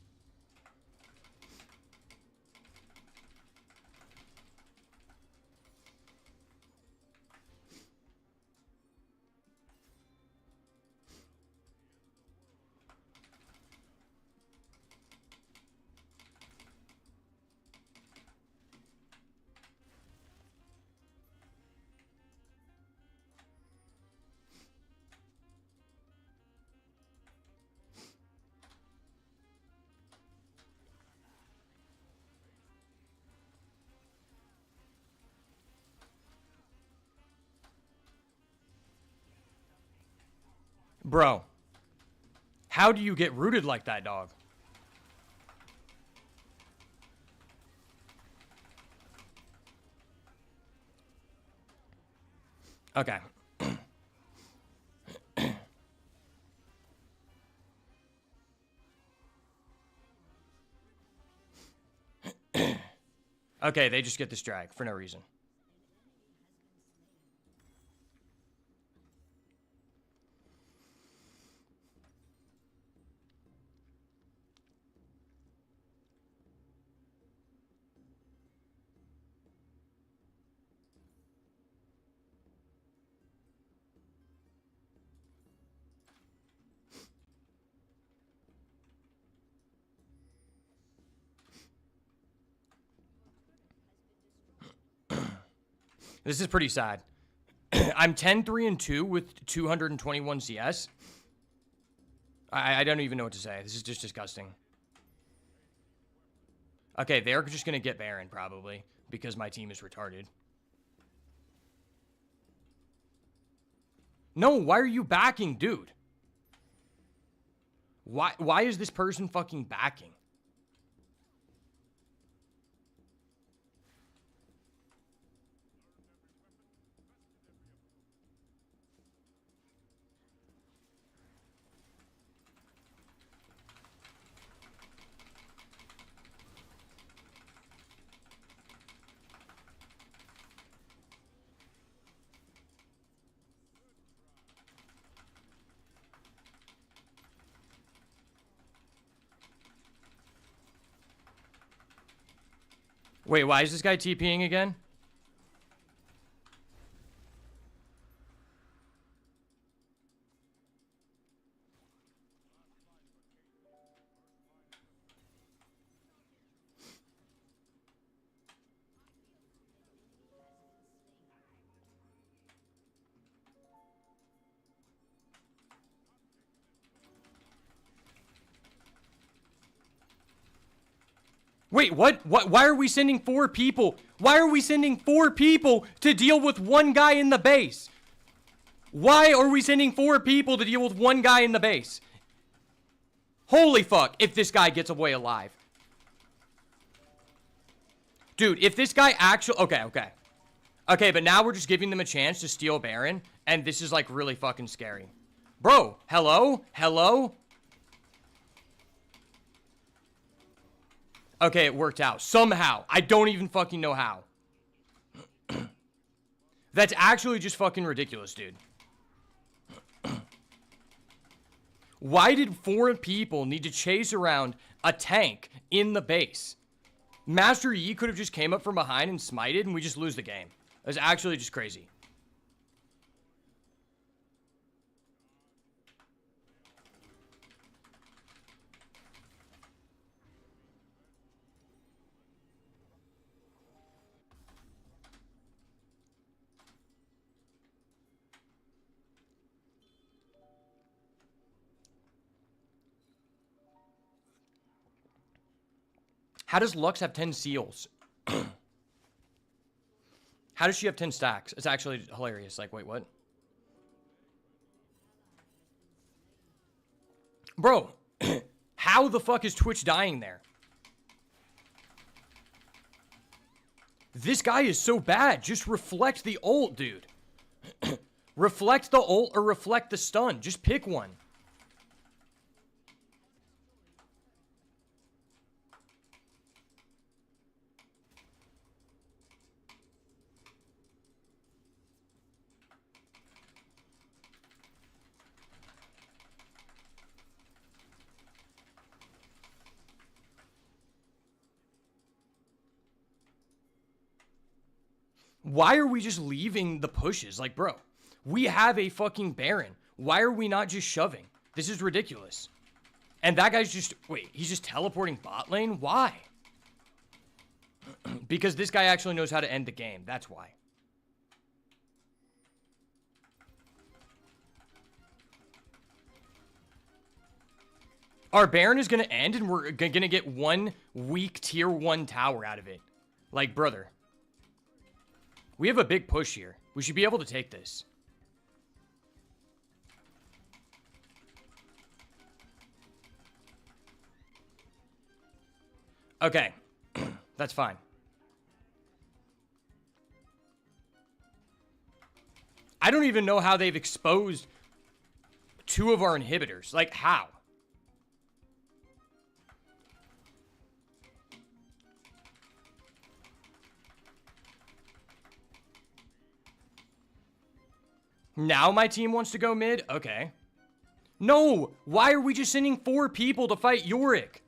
Bro, how do you get rooted like that, dog? Okay. Okay, they just get this drag for no reason. This is pretty sad. I'm 10-3-2 with 221 CS. I don't even know what to say. This is just disgusting. Okay, they're just going to get Baron, probably, because my team is retarded. No, why are you backing, dude? Why is this person fucking backing? Wait, why is this guy TPing again? Wait, what? Why are we sending 4 people? Why are we sending 4 people to deal with one guy in the base? Why are we sending 4 people to deal with one guy in the base? Holy fuck, if this guy gets away alive. Dude, if this guy actually... Okay. Okay, but now we're just giving them a chance to steal Baron, and this is, like, really fucking scary. Bro, hello? Hello? Okay, it worked out. Somehow. I don't even fucking know how. That's actually just fucking ridiculous, dude. Why did 4 people need to chase around a tank in the base? Master Yi could have just came up from behind and smited, and we just lose the game. That's actually just crazy. How does Lux have 10 seals? How does she have 10 stacks? It's actually hilarious. Like, wait, what? Bro, how the fuck is Twitch dying there? This guy is so bad. Just reflect the ult, dude. Reflect the ult or reflect the stun. Just pick one. Why are we just leaving the pushes? Like, bro, we have a fucking Baron. Why are we not just shoving? This is ridiculous. And that guy's just, wait, he's just teleporting bot lane? Why? Because this guy actually knows how to end the game. That's why. Our Baron is going to end and we're going to get one weak tier 1 tower out of it. Like, brother. We have a big push here. We should be able to take this. Okay. That's fine. I don't even know how they've exposed 2 of our inhibitors. Like, how? Now my team wants to go mid? Okay. No! Why are we just sending 4 people to fight Yorick?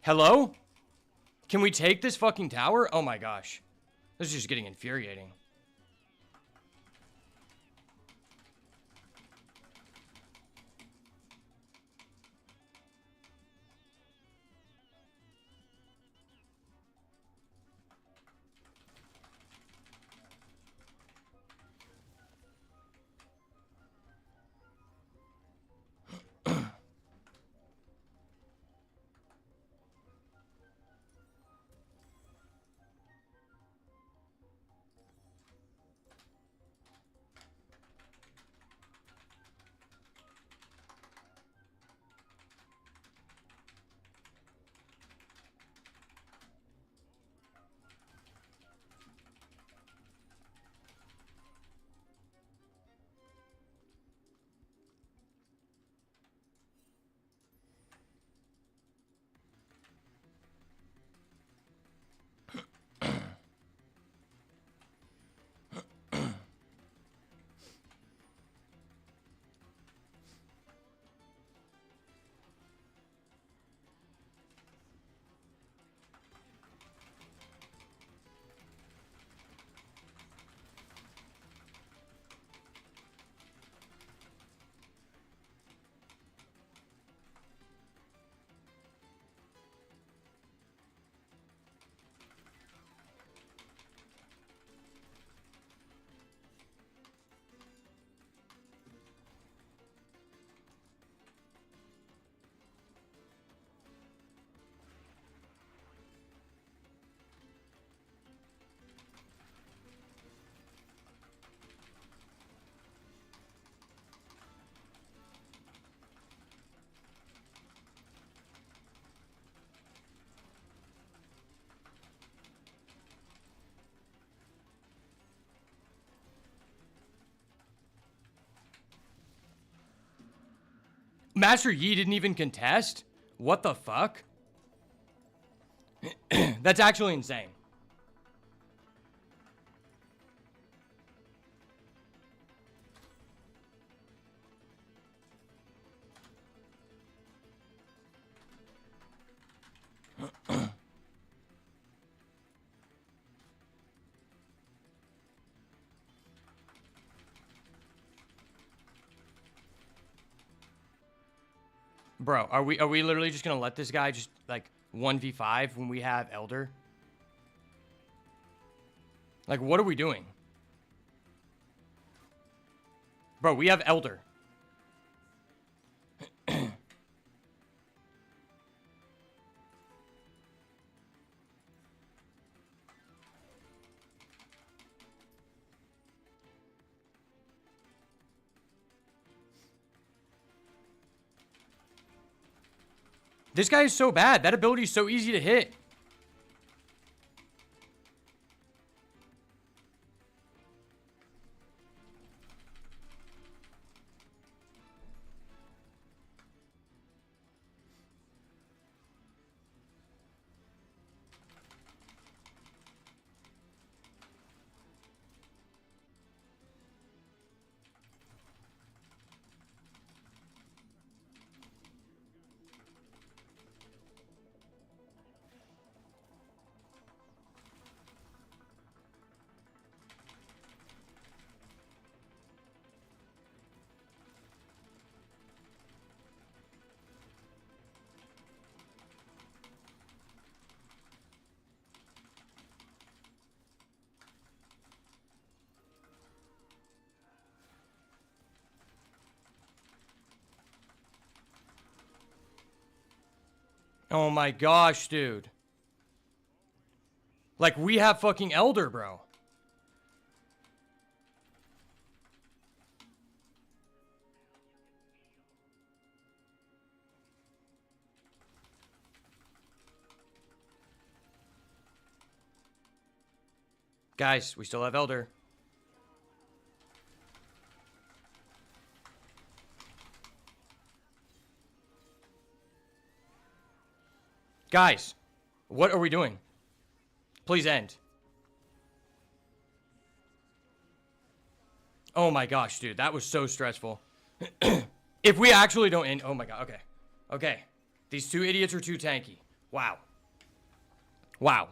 Hello? Can we take this fucking tower? Oh my gosh. This is just getting infuriating. Master Yi didn't even contest? What the fuck? That's actually insane. Bro, are we literally just gonna let this guy just like 1v5 when we have Elder? Like, what are we doing? Bro, we have Elder. This guy is so bad. That ability is so easy to hit. Oh my gosh, dude. Like, we have fucking Elder, bro. Guys, we still have Elder. Guys, what are we doing? Please end. Oh my gosh, dude. That was so stressful. If we actually don't end... Oh my god, okay. Okay. These two idiots are too tanky. Wow. Wow.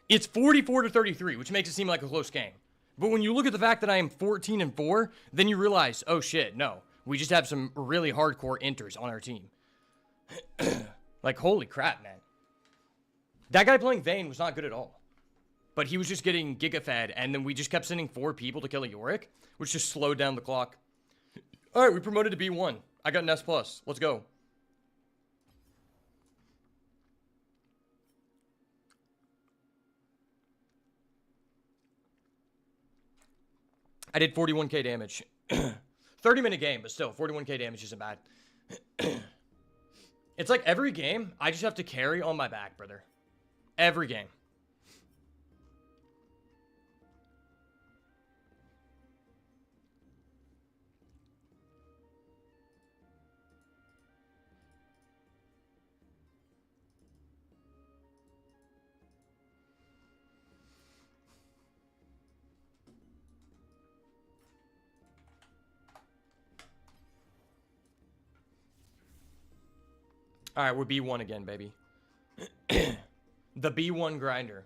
It's 44-33, which makes it seem like a close game. But when you look at the fact that I am 14-4, then you realize, oh shit, no. We just have some really hardcore enters on our team. Like, holy crap, man. That guy playing Vayne was not good at all. But he was just getting giga-fed, and then we just kept sending 4 people to kill a Yorick, which just slowed down the clock. Alright, we promoted to B1. I got an S+. Let's go. I did 41k damage. 30-minute game, but still, 41k damage isn't bad. It's like every game, I just have to carry on my back, brother. Every game. Alright, we're B1 again, baby. The B1 grinder.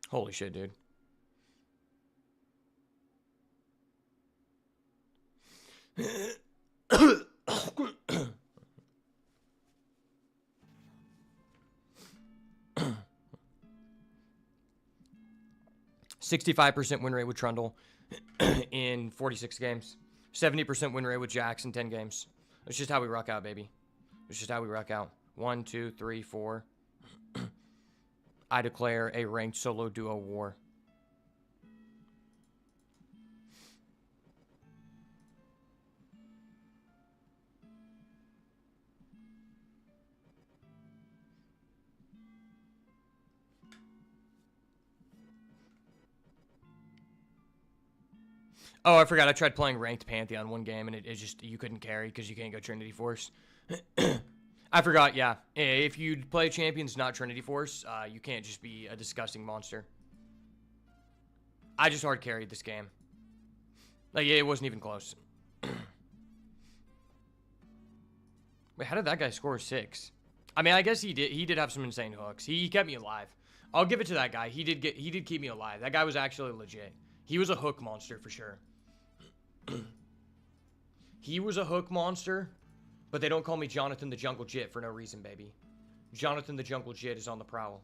Holy shit, dude. 65% win rate with Trundle in 46 games. 70% win rate with Jax in 10 games. It's just how we rock out, baby. It's just how we rock out. 1, 2, 3, 4. I declare a ranked solo duo war. Oh, I forgot. I tried playing ranked Pantheon one game, and it just, you couldn't carry because you can't go Trinity Force. I forgot, yeah. If you play champions not Trinity Force, you can't just be a disgusting monster. I just hard carried this game. Like, it wasn't even close. Wait, how did that guy score 6? I mean, I guess he did have some insane hooks. He kept me alive. I'll give it to that guy. He did keep me alive. That guy was actually legit. He was a hook monster for sure. He was a hook monster, but they don't call me Jonathan the Jungle Jit for no reason, baby. Jonathan the Jungle Jit is on the prowl.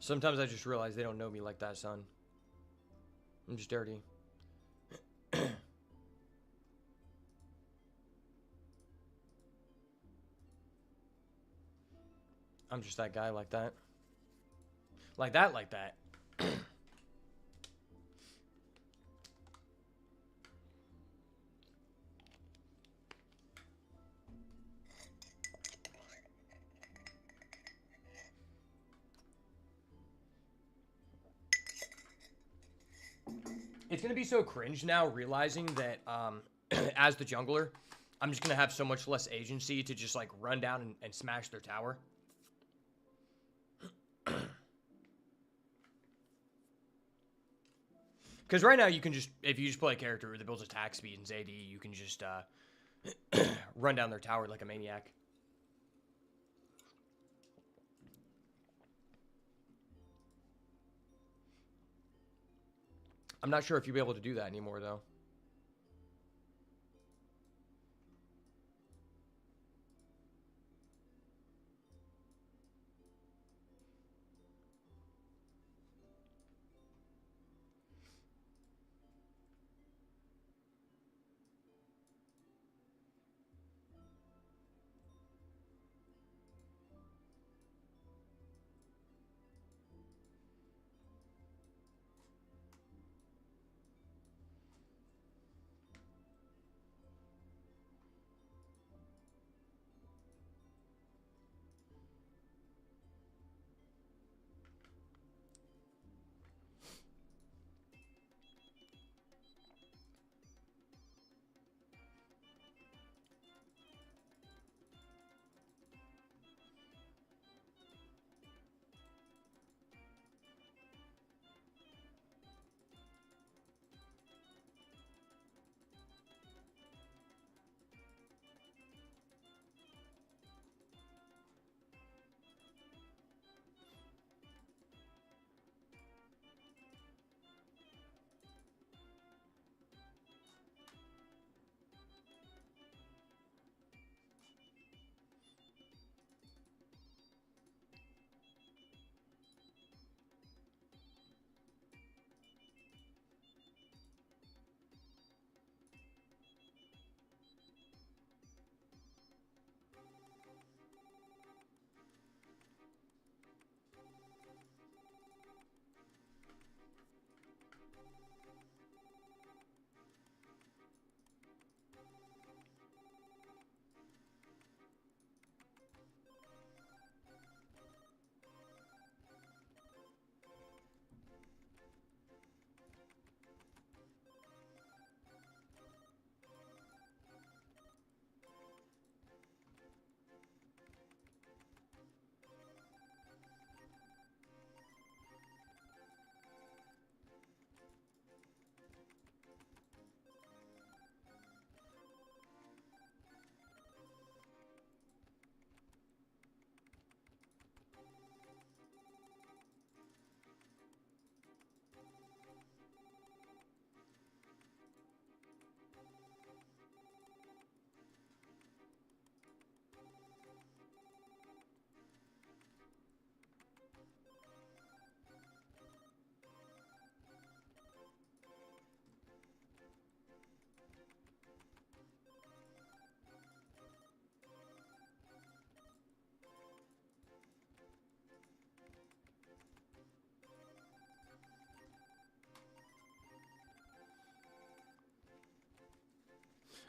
Sometimes I just realize they don't know me like that, son. I'm just dirty. I'm just that guy like that. Like that, like that. It's going to be so cringe now realizing that as the jungler, I'm just going to have so much less agency to just like run down and smash their tower. Because right now you can just, if you just play a character that builds attack speed and AD, you can just run down their tower like a maniac. I'm not sure if you'll be able to do that anymore, though.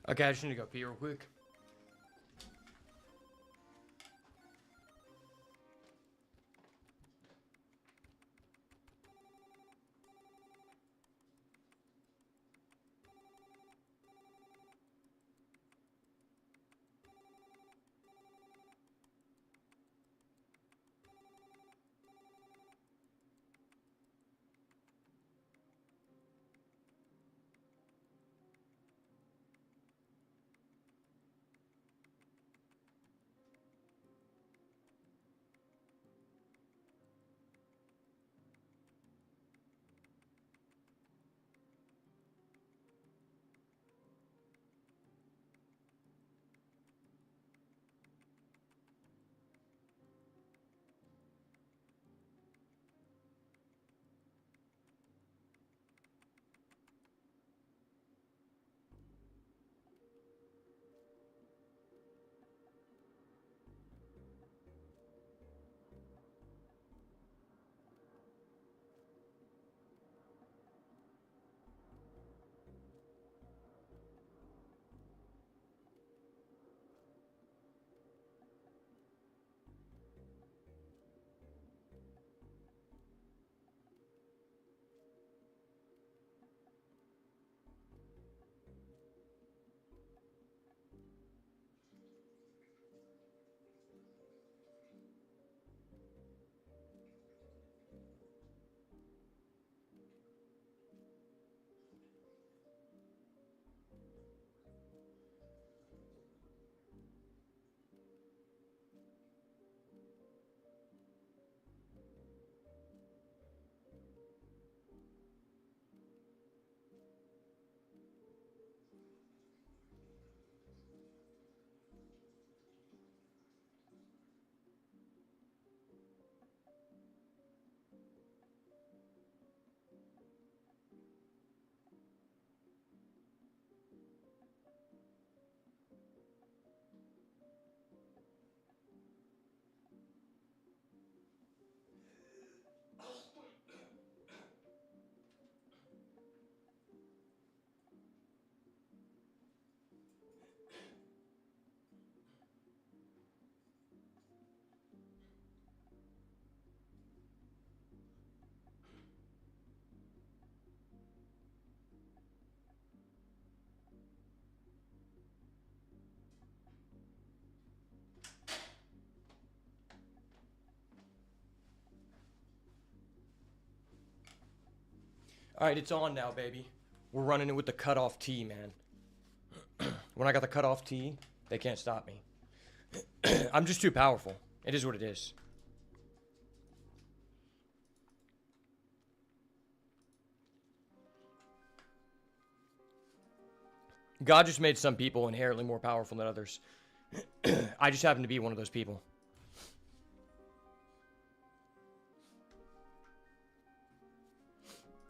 Okay, I just need to go pee real quick. All right, it's on now, baby. We're running it with the cutoff T, man. When I got the cutoff T, they can't stop me. I'm just too powerful. It is what it is. God just made some people inherently more powerful than others. I just happen to be one of those people.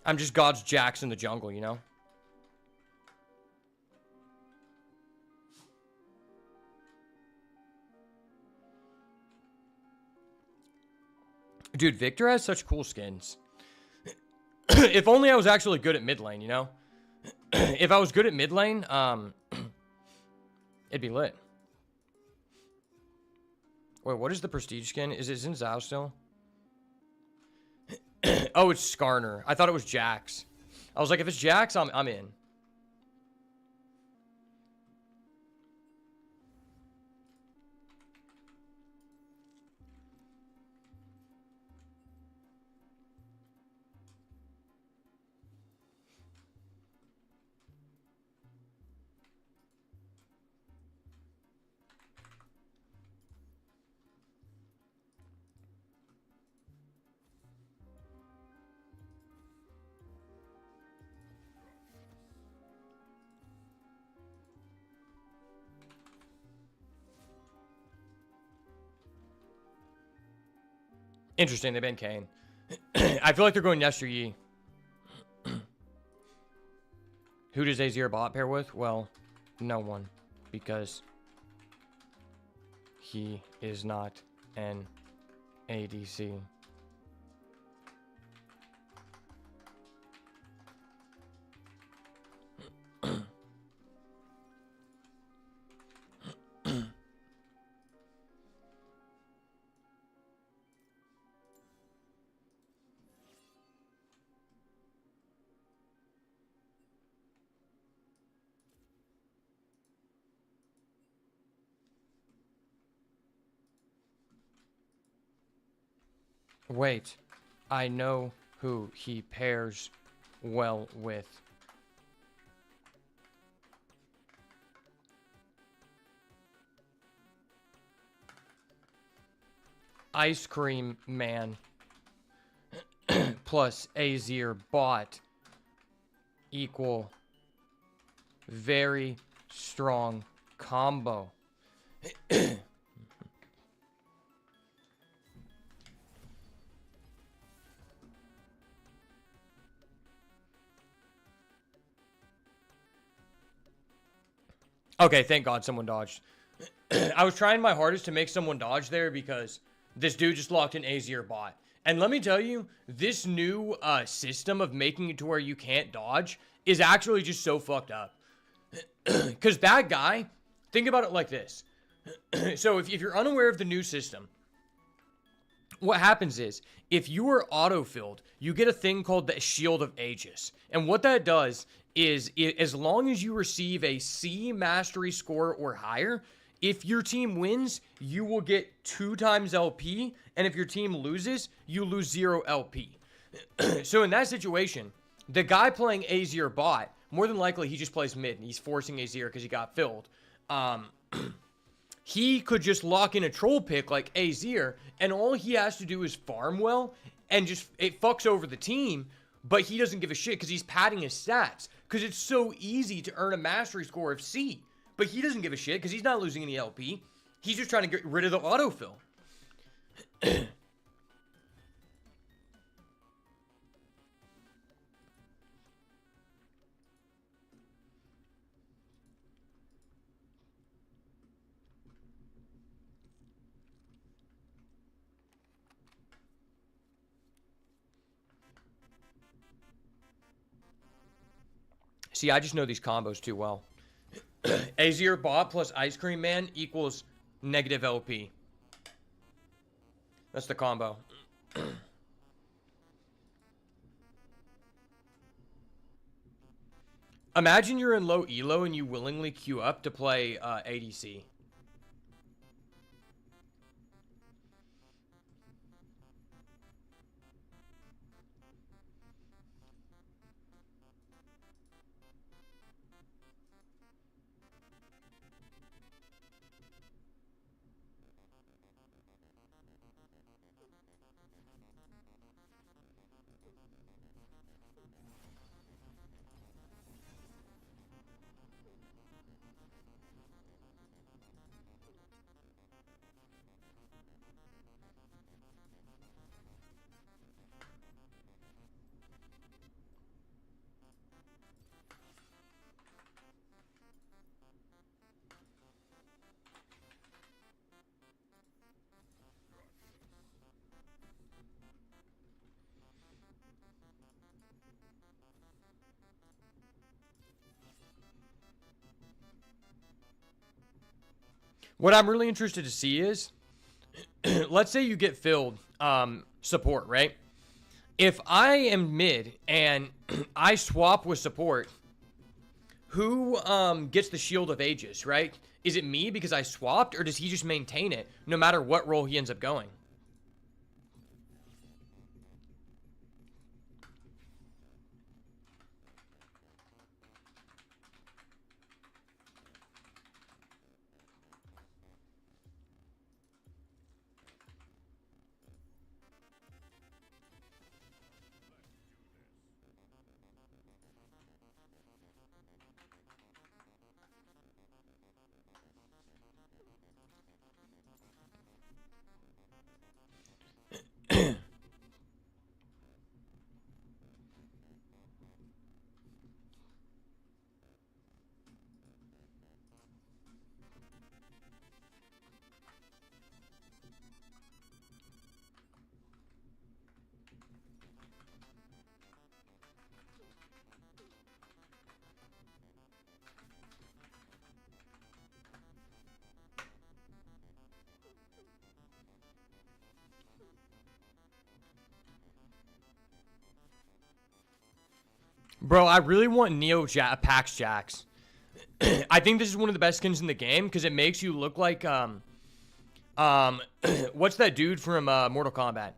I'm just God's Jax in the jungle, you know? Dude, Victor has such cool skins. If only I was actually good at mid lane, you know? If I was good at mid lane, it'd be lit. Wait, what is the prestige skin? Is it in Zao still? Oh, it's Skarner. I thought it was Jax. I was like, if it's Jax, I'm in. Interesting, they banned Kane. I feel like they're going Nestor Yi. Who does Azir bot pair with? Well, no one. Because he is not an ADC. Wait, I know who he pairs well with. Ice Cream Man plus Azir bot equal very strong combo. Okay, thank God someone dodged. I was trying my hardest to make someone dodge there because this dude just locked in Azir bot. And let me tell you, this new system of making it to where you can't dodge is actually just so fucked up. Because that guy, think about it like this. So if you're unaware of the new system, what happens is, if you are auto-filled, you get a thing called the Shield of Aegis. And what that does is, as long as you receive a C mastery score or higher, if your team wins, you will get 2 times LP, and if your team loses, you lose 0 LP. So in that situation, the guy playing Azir bot, more than likely he just plays mid, and he's forcing Azir because he got filled. He could just lock in a troll pick like Azir, and all he has to do is farm well, and just, it fucks over the team, but he doesn't give a shit because he's padding his stats, because it's so easy to earn a mastery score of C. But he doesn't give a shit because he's not losing any LP. He's just trying to get rid of the autofill. See, I just know these combos too well. Azir bot plus Ice Cream Man equals negative LP. That's the combo. Imagine you're in low elo and you willingly queue up to play ADC. What I'm really interested to see is, let's say you get filled support, right? If I am mid and I swap with support, who gets the Shield of Aegis, right? Is it me because I swapped, or does he just maintain it no matter what role he ends up going? Bro, I really want Neo Pax Jax. I think this is one of the best skins in the game because it makes you look like what's that dude from Mortal Kombat?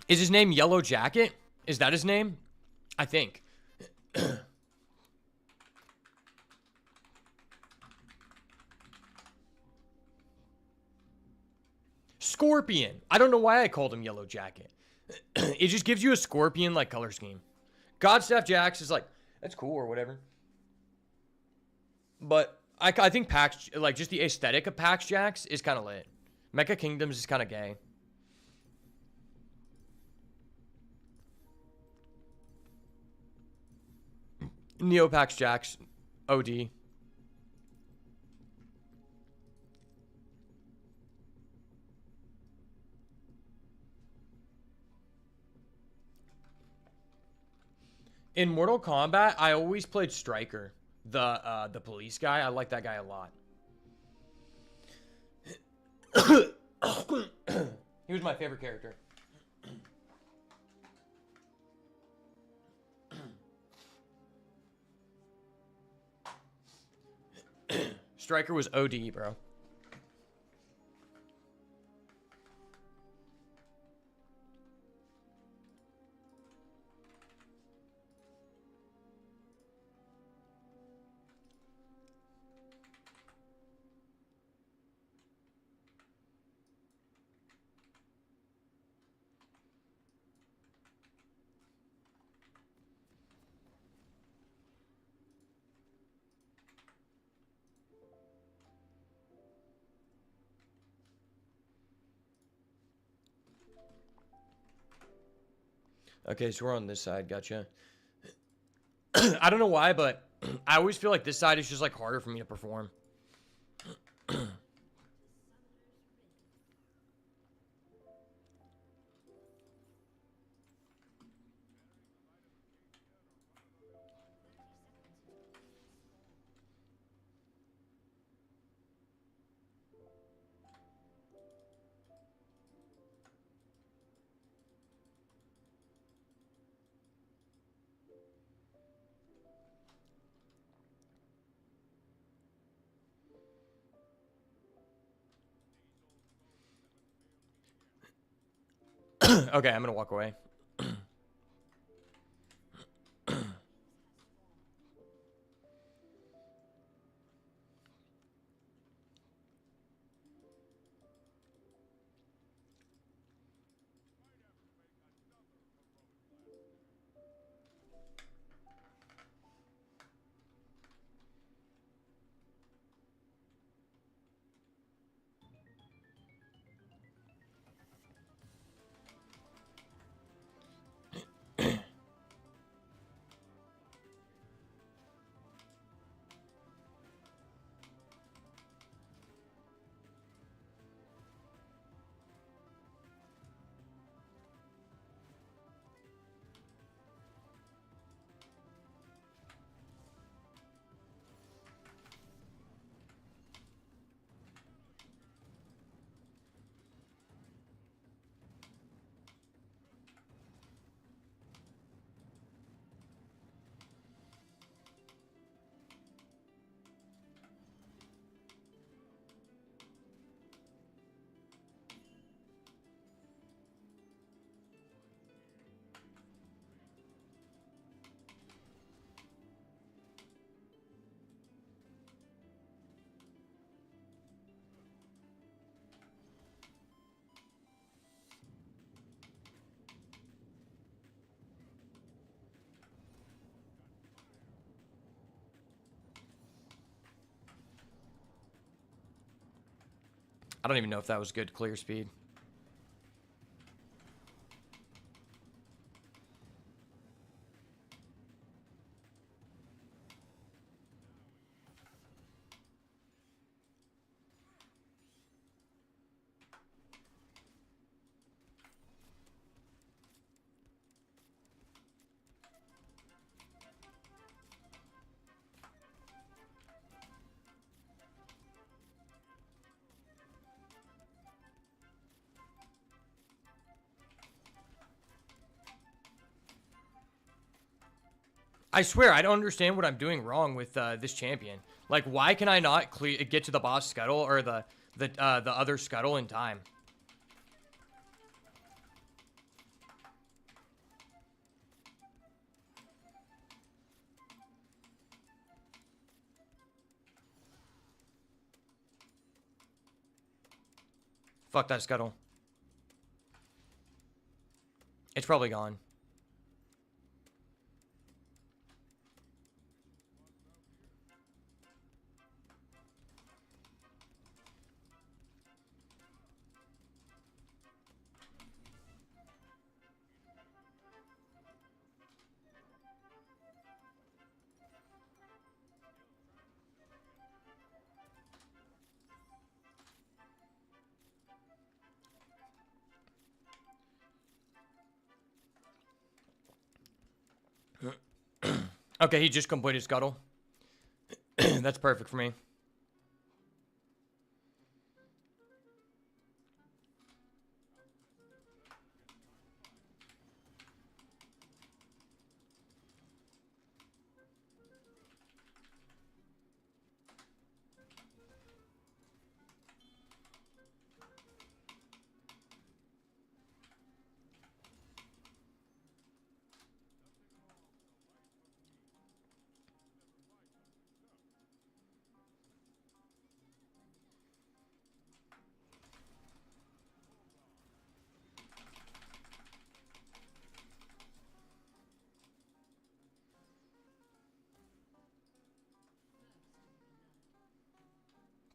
Is his name Yellow Jacket? Is that his name? I think. Scorpion. I don't know why I called him Yellow Jacket. It just gives you a scorpion like color scheme. Godstaff Jax is like, that's cool or whatever. But I think Pax, like just the aesthetic of Pax Jax is kind of lit. Mecha Kingdoms is kind of gay. Neopax Jax, OD. In Mortal Kombat, I always played Striker, the police guy. I like that guy a lot. He was my favorite character. Striker was OD, bro. Okay, so we're on this side. Gotcha. I don't know why, but I always feel like this side is just like harder for me to perform. Okay, I'm gonna walk away. I don't even know if that was good clear speed. I swear, I don't understand what I'm doing wrong with this champion. Like, why can I not get to the boss scuttle or the other scuttle in time? Fuck that scuttle. It's probably gone. Okay, he just completed scuttle. That's perfect for me.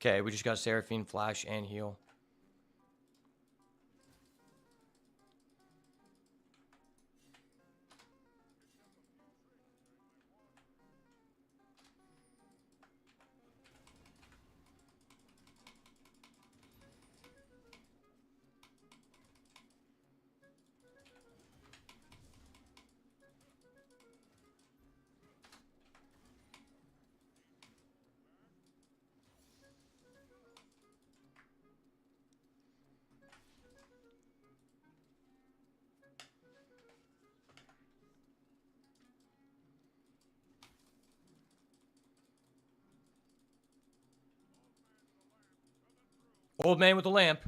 Okay, we just got Seraphine, Flash, and heal. Old man with the lamp.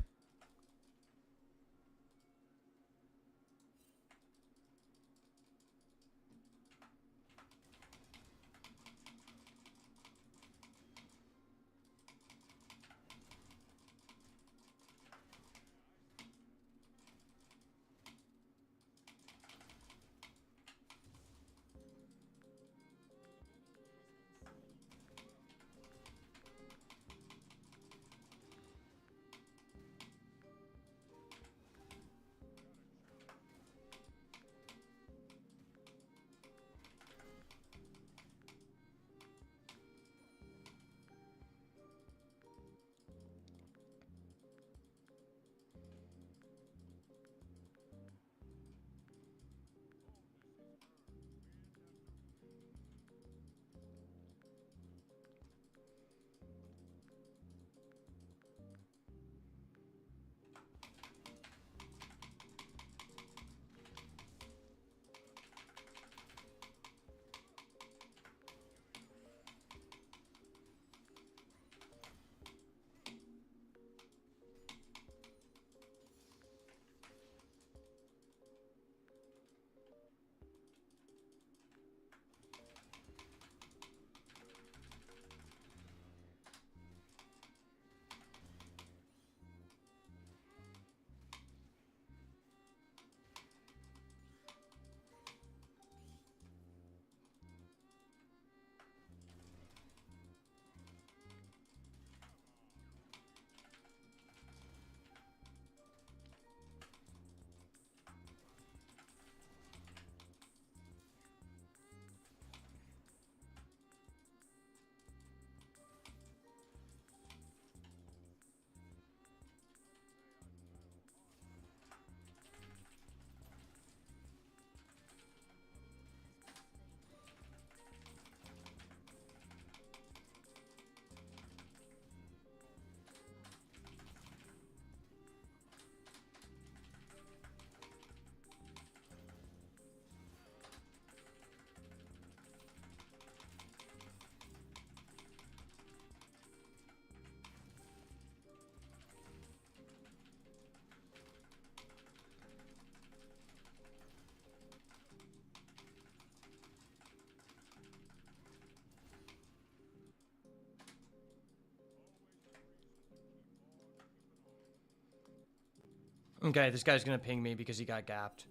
Okay, this guy's gonna ping me because he got gapped.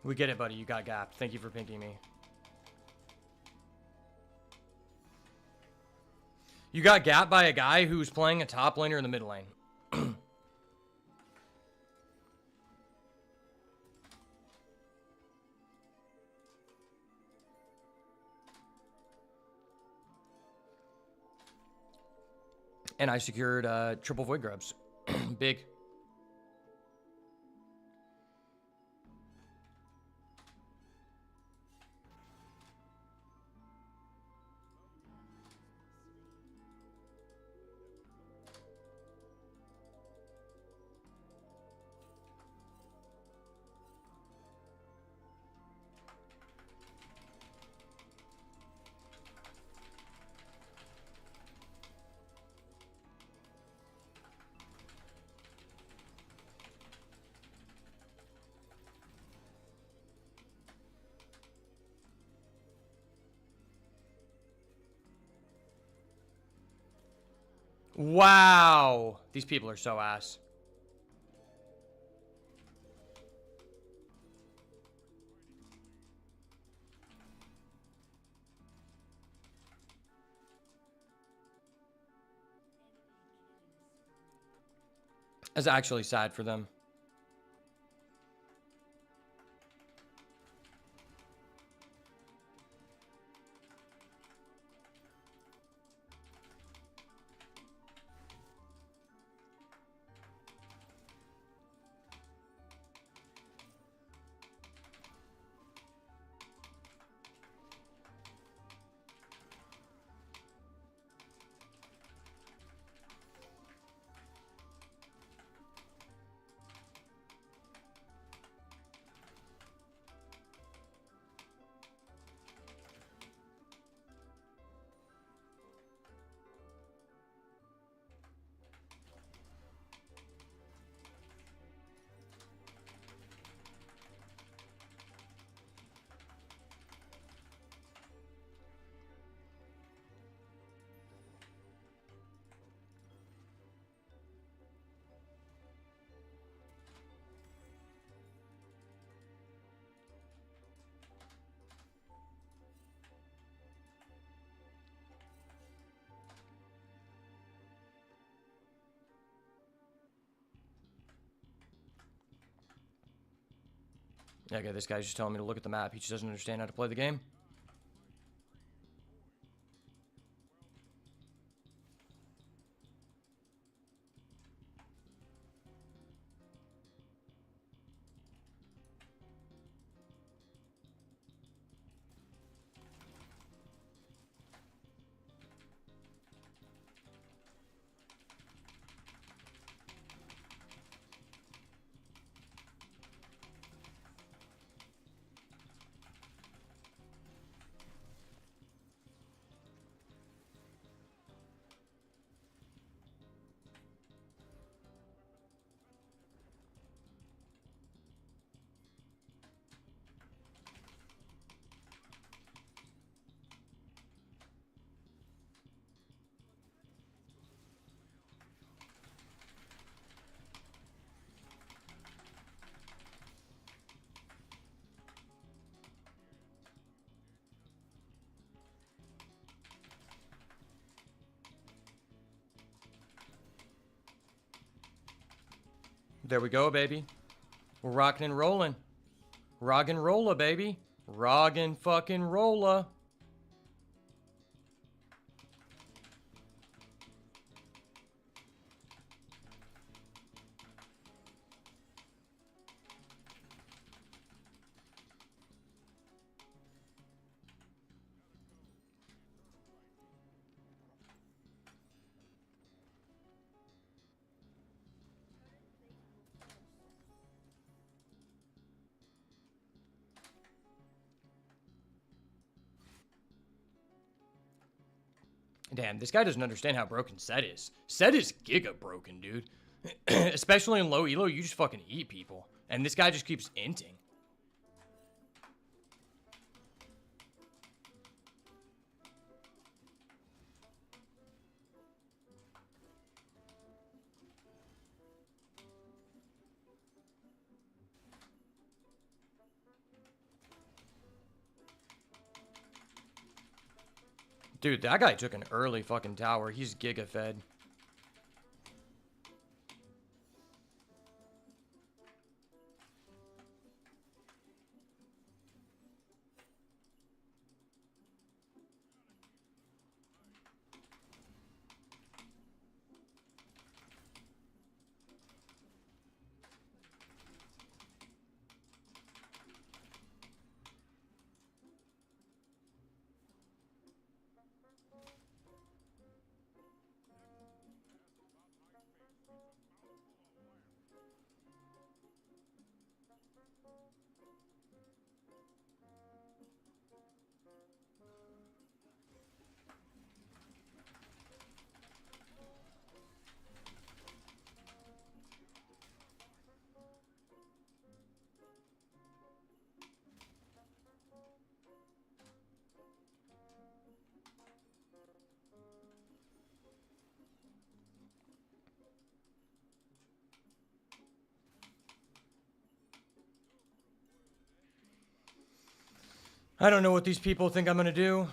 We get it, buddy. You got gapped. Thank you for pinging me. You got gapped by a guy who's playing a top laner in the mid lane. And I secured triple void grubs. Big. Wow. These people are so ass. It's actually sad for them. Okay, this guy's just telling me to look at the map. He just doesn't understand how to play the game. There we go, baby. We're rocking and rolling. Rock and rolla, baby. Rock and fucking rolla. Damn, this guy doesn't understand how broken Set is. Set is giga broken, dude. Especially in low elo, you just fucking eat people. And this guy just keeps inting. Dude, that guy took an early fucking tower. He's giga fed. I don't know what these people think I'm gonna do.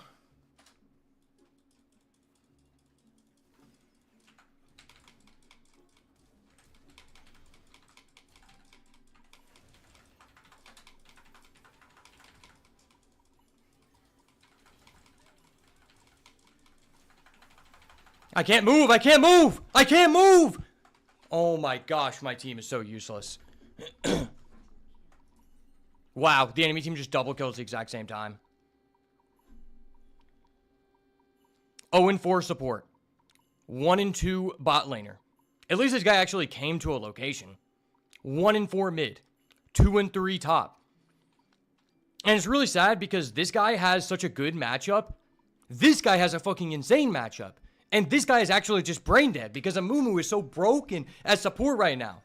I can't move! I can't move! I can't move! Oh my gosh, my team is so useless. Wow, the enemy team just double kills at the exact same time. 0-4 support. 1-2 bot laner. At least this guy actually came to a location. 1-4 mid. 2-3 top. And it's really sad because this guy has such a good matchup. This guy has a fucking insane matchup. And this guy is actually just brain dead because Amumu is so broken as support right now.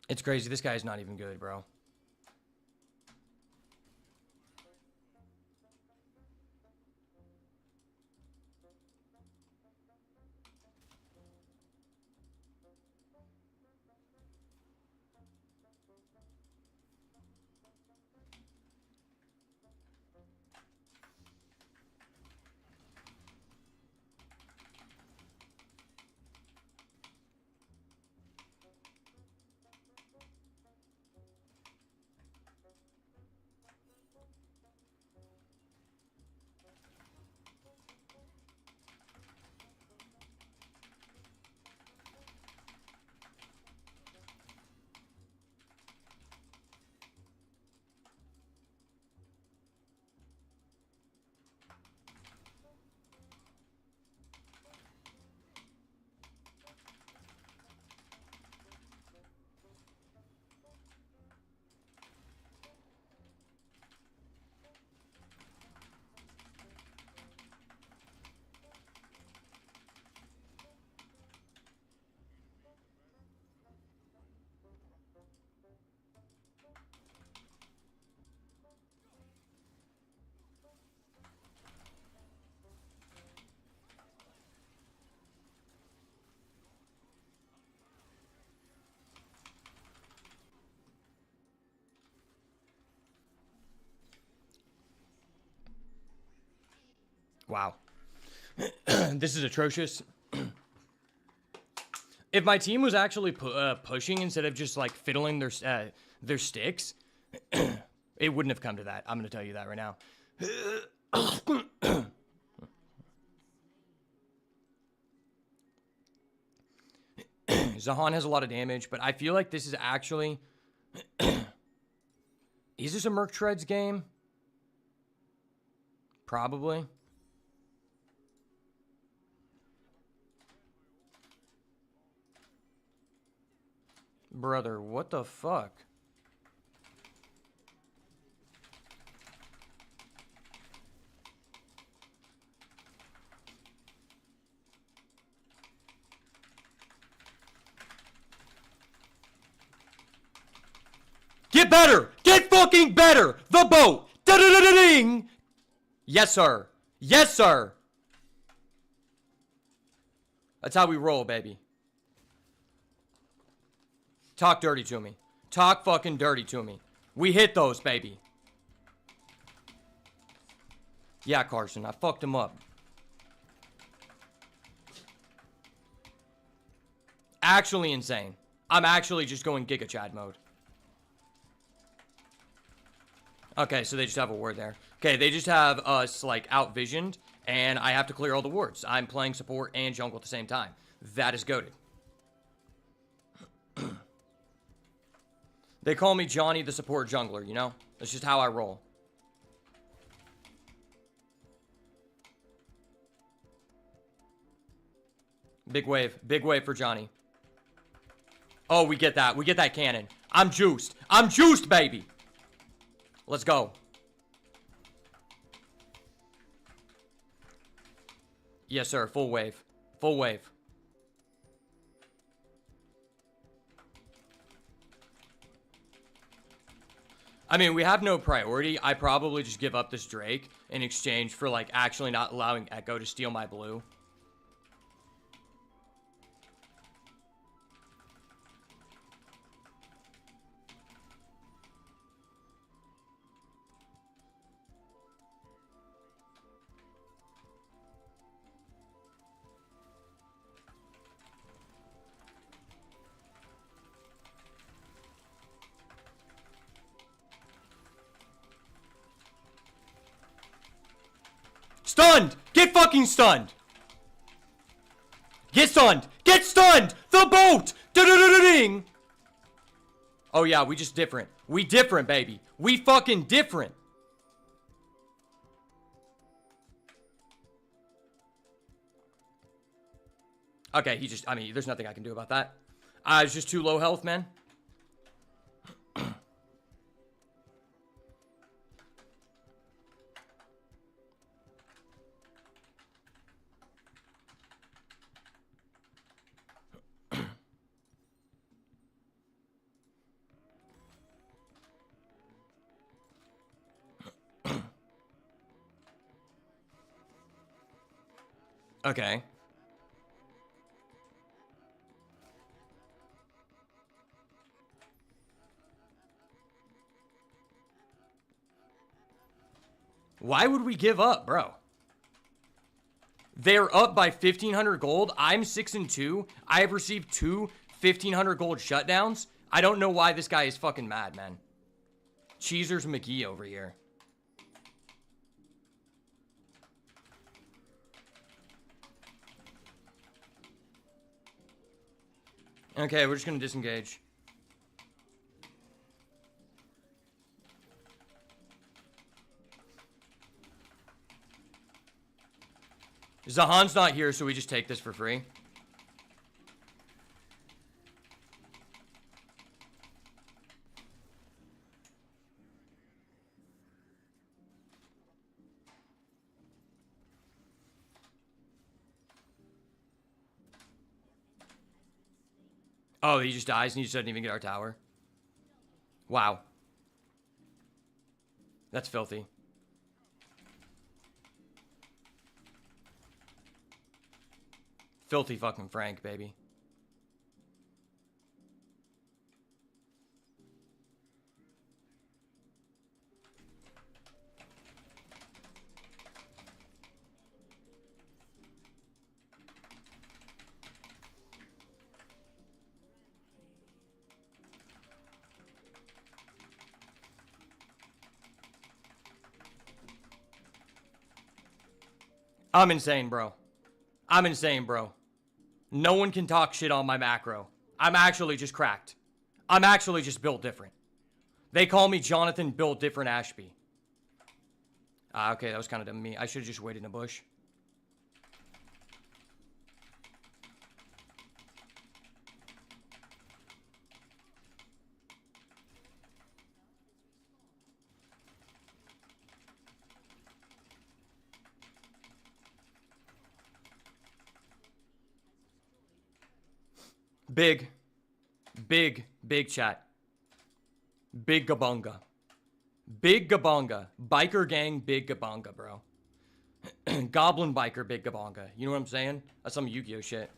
It's crazy. This guy's not even good, bro. Wow. This is atrocious. If my team was actually pushing instead of just like fiddling their sticks, it wouldn't have come to that. I'm gonna tell you that right now. Zahan has a lot of damage, but I feel like this is actually... Is this a Merc Treads game? Probably. Brother, what the fuck? Get better! Get fucking better! The boat! Da-da-da-da-ding! Yes, sir. Yes, sir. That's how we roll, baby. Talk dirty to me. Talk fucking dirty to me. We hit those, baby. Yeah, Carson, I fucked him up. Actually insane. I'm actually just going Giga Chad mode. Okay, so they just have a ward there. Okay, they just have us, like, out-visioned, and I have to clear all the wards. I'm playing support and jungle at the same time. That is goated. They call me Johnny the support jungler, you know? That's just how I roll. Big wave for Johnny. Oh, we get that. We get that cannon. I'm juiced. I'm juiced, baby. Let's go. Yes, sir. Full wave. Full wave. I mean, we have no priority. I probably just give up this Drake in exchange for, like, actually not allowing Echo to steal my blue. Stunned! Get fucking stunned! Get stunned! Get stunned! The boat! Da-da-da-da-ding! Oh yeah, we just different. We different, baby. We fucking different. Okay, he just, I mean, there's nothing I can do about that. It's just too low health, man. Okay. Why would we give up, bro? They're up by 1,500 gold. I'm 6-2. I have received two 1,500 gold shutdowns. I don't know why this guy is fucking mad, man. Cheezers McGee over here. Okay, we're just gonna disengage. Zahan's not here, so we just take this for free. Oh, he just dies and he just doesn't even get our tower. Wow. That's filthy. Filthy fucking Frank, baby. I'm insane, bro. I'm insane, bro. No one can talk shit on my macro. I'm actually just cracked. I'm actually just built different. They call me Jonathan Built Different Ashby. Okay, that was kind of dumb of me. I should have just waited in a bush. Big chat. Big Gabunga. Big Gabunga. Biker gang, big Gabunga, bro. Goblin biker, big Gabunga. You know what I'm saying? That's some Yu-Gi-Oh shit.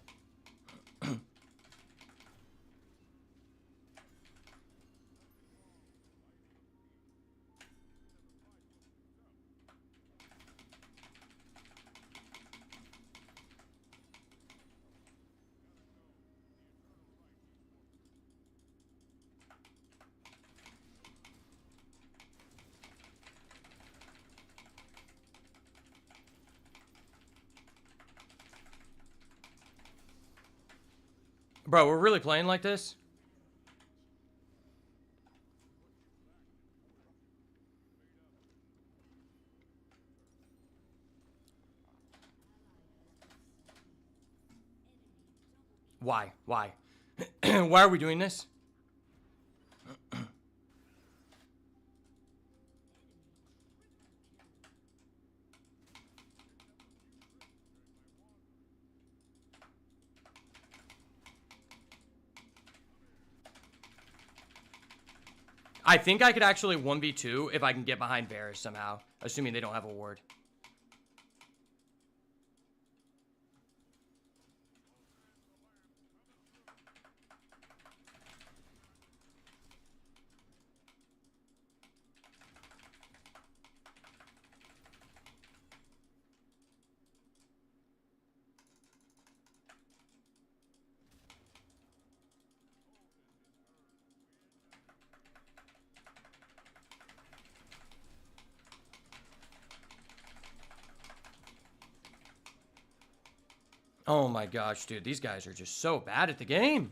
Bro, we're really playing like this? Why? Why? Why are we doing this? I think I could actually 1v2 if I can get behind Varus somehow, assuming they don't have a ward. Oh my gosh, dude. These guys are just so bad at the game.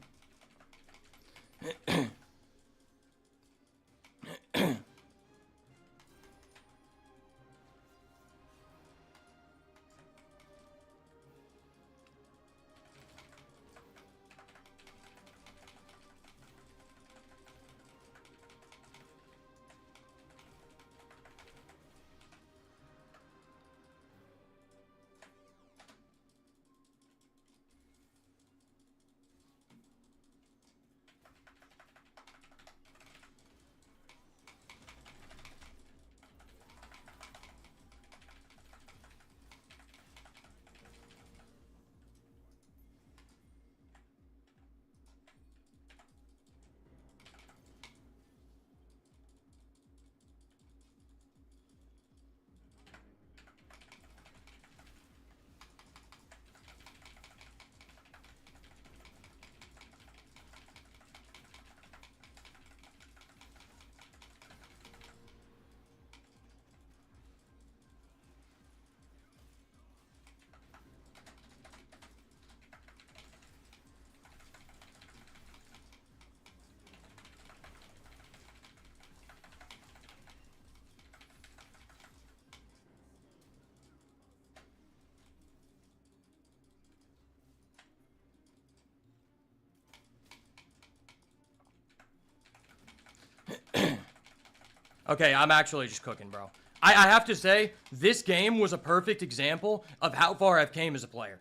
Okay, I'm actually just cooking, bro. I have to say, this game was a perfect example of how far I've came as a player.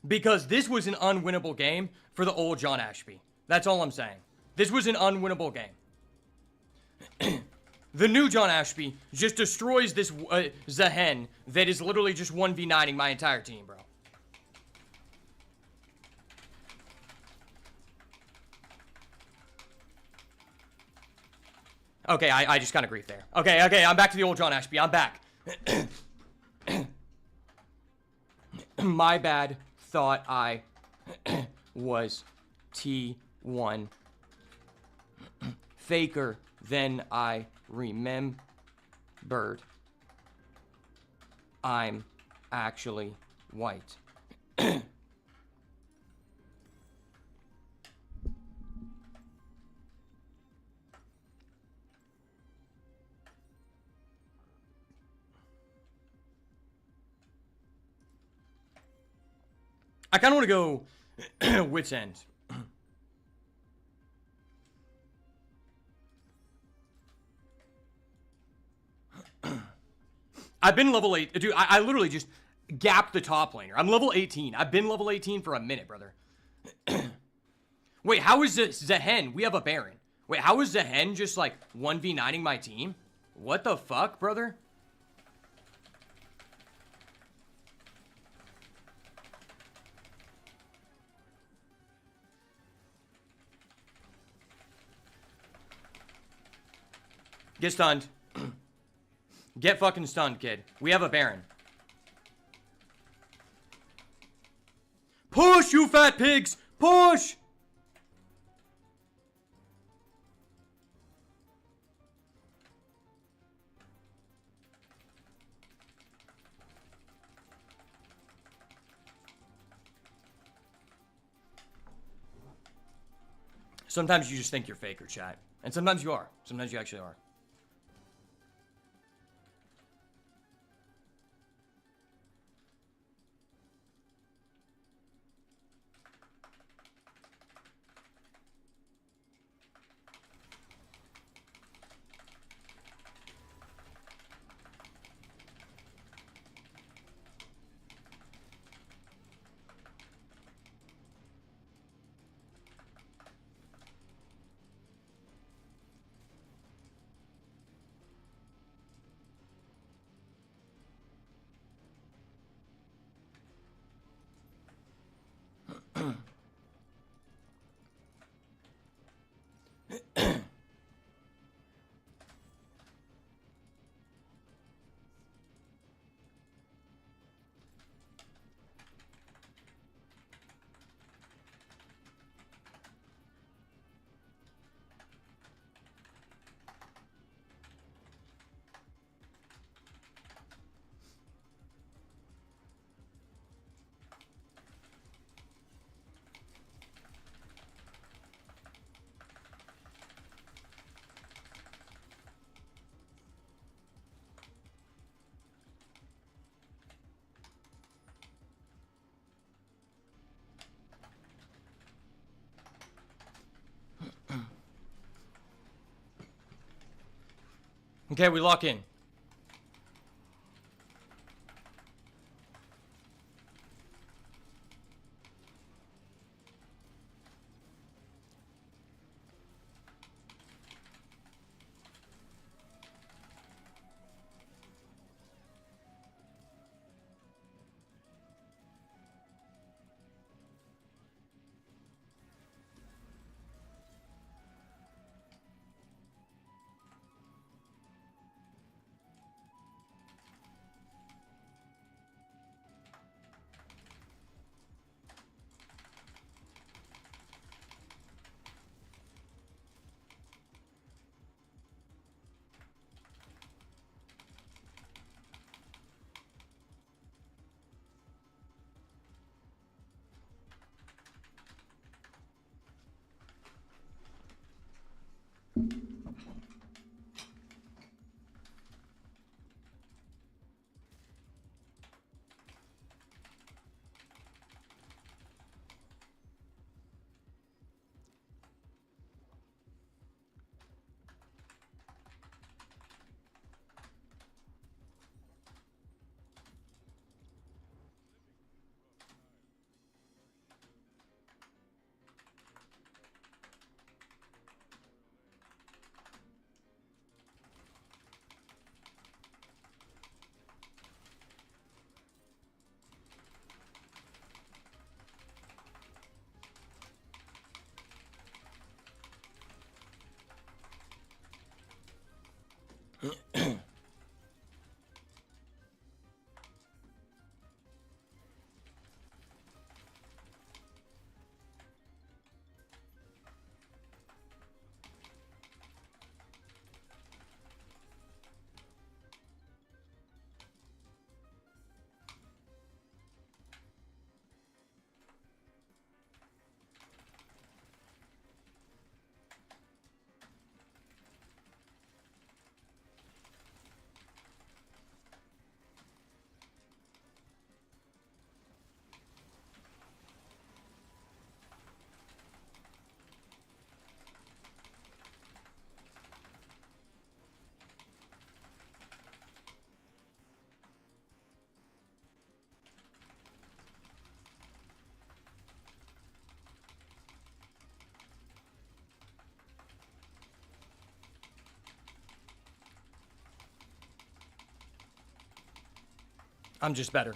Because this was an unwinnable game for the old John Ashby. That's all I'm saying. This was an unwinnable game. The new John Ashby just destroys this Zahen that is literally just 1v9ing my entire team, bro. Okay, I just kind of griefed there. Okay, I'm back to the old John Ashby. I'm back. My bad. Thought I was T1. Faker. Then I remembered I'm actually white. I kind of want to go wit's end. I've been level 8. Dude, I literally just gapped the top laner. I'm level 18. I've been level 18 for a minute, brother. Wait, how is this Zehen? We have a Baron. Wait, how is Zehen just like 1v9ing my team? What the fuck, brother? Get stunned. Get fucking stunned, kid. We have a Baron. Push, you fat pigs! Push! Sometimes you just think you're faker, chat. And sometimes you are. Sometimes you actually are. Okay, we lock in. I'm just better.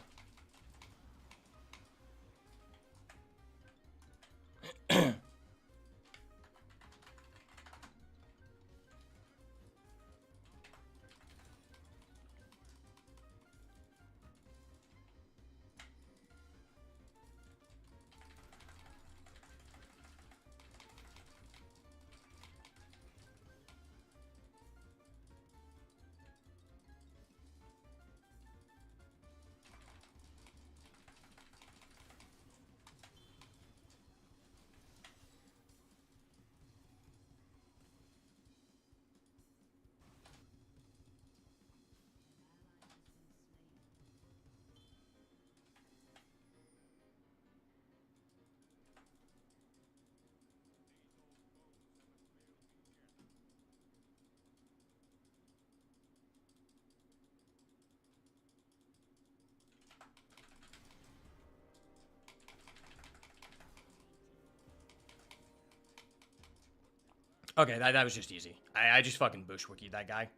Okay, that was just easy. I just fucking bushwookied that guy.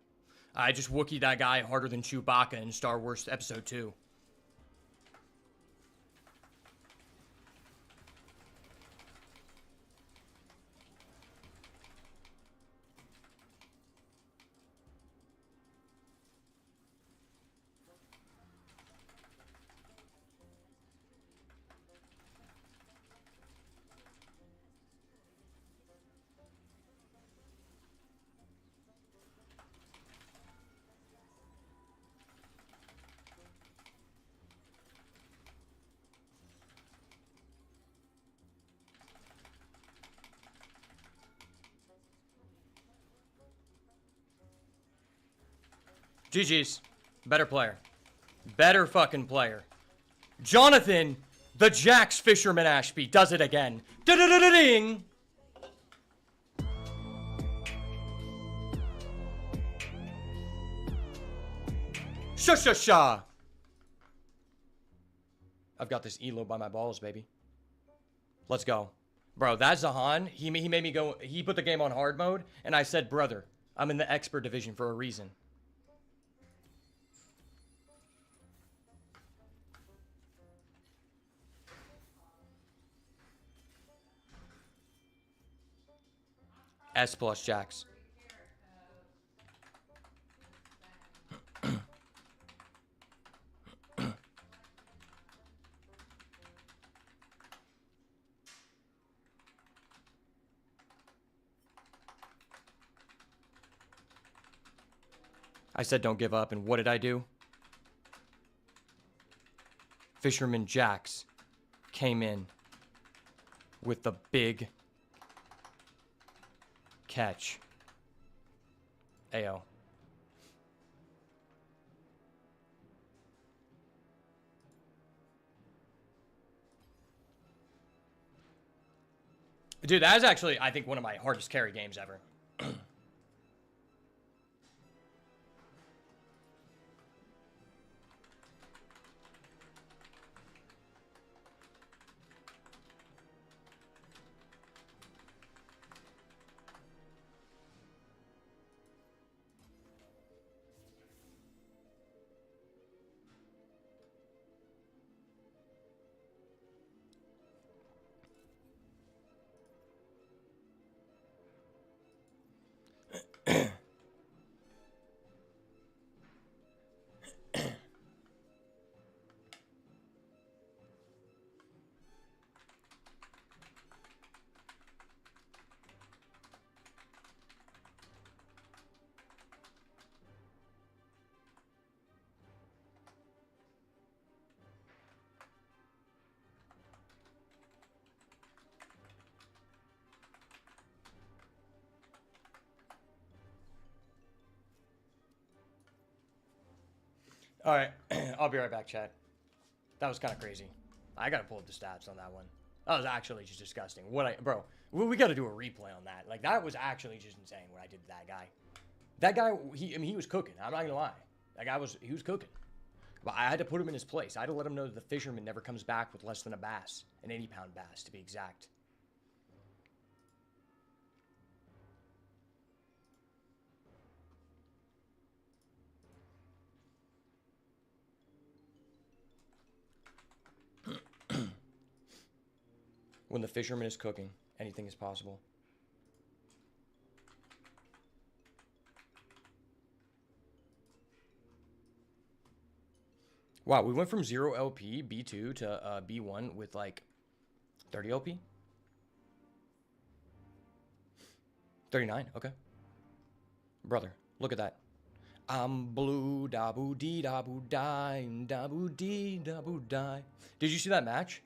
I just wookied that guy harder than Chewbacca in Star Wars Episode 2. GG's. Better player. Better fucking player. Jonathan, the Jax Fisherman Ashby, does it again. Da-da-da-da-ding! Sha-sha-sha! I've got this Elo by my balls, baby. Let's go. Bro, that Zahan, he made me go, he put the game on hard mode, and I said, brother, I'm in the expert division for a reason. S plus Jax. I said don't give up, and what did I do? Fisherman Jax came in with the big catch. Ayo. Dude, that is actually, I think, one of my hardest carry games ever. All right, I'll be right back, chat. That was kind of crazy. I gotta pull up the stats on that one. That was actually just disgusting. Bro, we gotta do a replay on that. Like, that was actually just insane what I did to that guy. That guy, he was cooking. I'm not gonna lie. That guy he was cooking. But I had to put him in his place. I had to let him know that the fisherman never comes back with less than a bass, an 80-pound bass to be exact. When the fisherman is cooking, anything is possible. Wow, we went from 0 LP, B2 to B1 with like 30 LP? 39, okay. Brother, look at that. I'm blue, da boo dee da boo die, da boo dee da boo die. Did you see that match?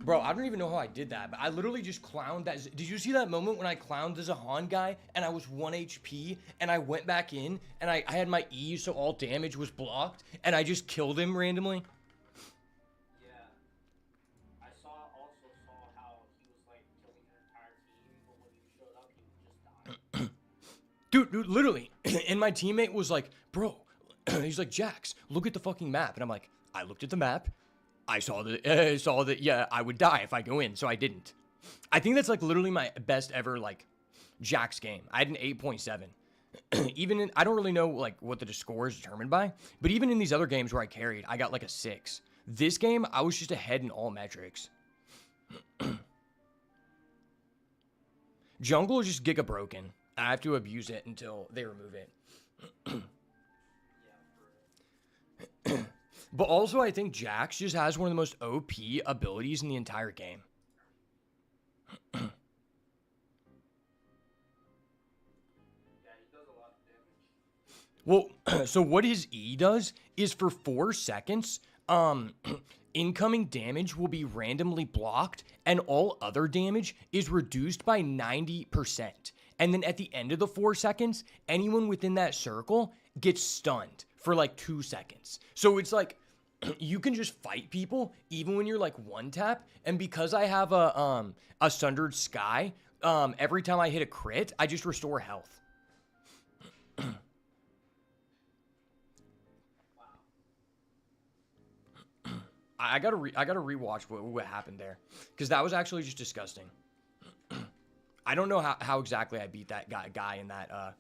Bro, I don't even know how I did that, but I literally just clowned that. Did you see that moment when I clowned the Zahan guy and I was 1 HP and I went back in and I had my E so all damage was blocked and I just killed him randomly? Yeah. I also saw how he was like killing your entire team, but when you showed up, he would just die. Dude, literally. And my teammate was like, bro, he's like, Jax, look at the fucking map. And I'm like, I looked at the map. I saw that, yeah, I would die if I go in, so I didn't. I think that's like literally my best ever like Jax game. I had an 8.7. Even in, I don't really know like what the score is determined by, but even in these other games where I carried, I got like a 6. This game, I was just ahead in all metrics. Jungle is just giga broken. I have to abuse it until they remove it. But also, I think Jax just has one of the most OP abilities in the entire game. Yeah, he does a lot of damage. Well, so what his E does is for 4 seconds, incoming damage will be randomly blocked and all other damage is reduced by 90%. And then at the end of the 4 seconds, anyone within that circle gets stunned for like 2 seconds. So it's like you can just fight people even when you're like one tap. And because I have a Sundered Sky, every time I hit a crit, I just restore health. I gotta rewatch what happened there, because that was actually just disgusting. I don't know how exactly I beat that guy in that.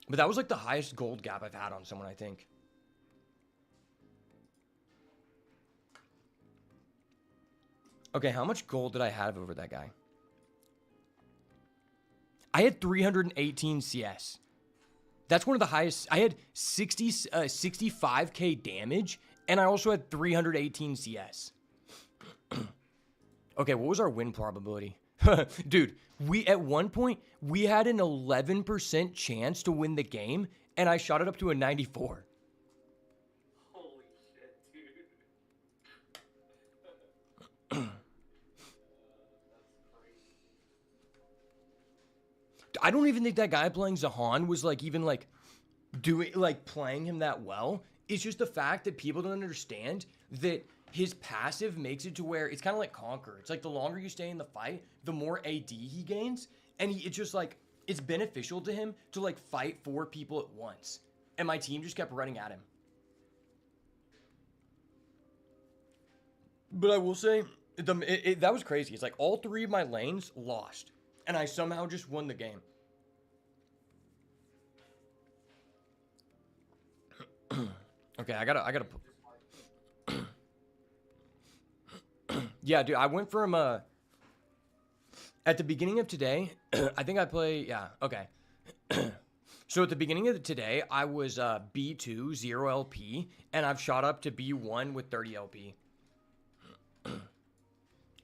But that was like the highest gold gap I've had on someone, I think. Okay, how much gold did I have over that guy? I had 318 CS. That's one of the highest. I had 65k damage, and I also had 318 CS. Okay, what was our win probability? Dude, at one point, we had an 11% chance to win the game, and I shot it up to a 94. Holy shit, dude. That's crazy. I don't even think that guy playing Zahan was like even like playing him that well. It's just the fact that people don't understand that his passive makes it to where it's kind of like Conquer. It's like the longer you stay in the fight, the more AD he gains. And it's just like, it's beneficial to him to like fight 4 people at once. And my team just kept running at him. But I will say, that was crazy. It's like all 3 of my lanes lost. And I somehow just won the game. Okay, I gotta. Yeah, dude, I went from at the beginning of today. I think I play. Yeah, okay. So at the beginning of today, I was B2 0 LP, and I've shot up to B1 with 30 LP.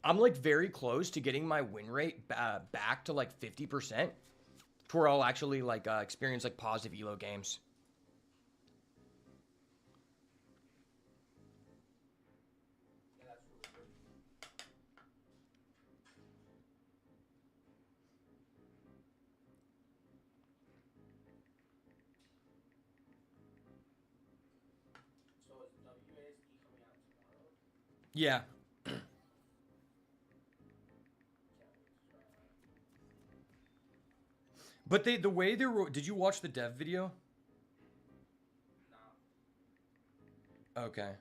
I'm like very close to getting my win rate back to like 50%, to where I'll actually like experience like positive elo games. So is WASD coming out tomorrow? Yeah. But the way they were, did you watch the dev video? No. Okay.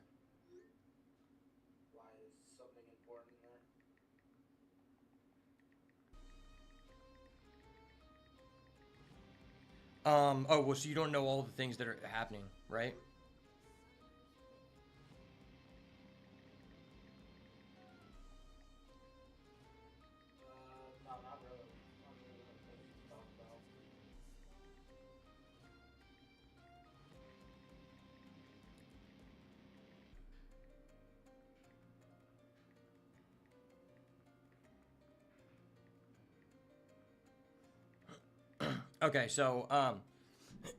Why is something important there? Oh, well, so you don't know all the things that are happening, right? Okay, so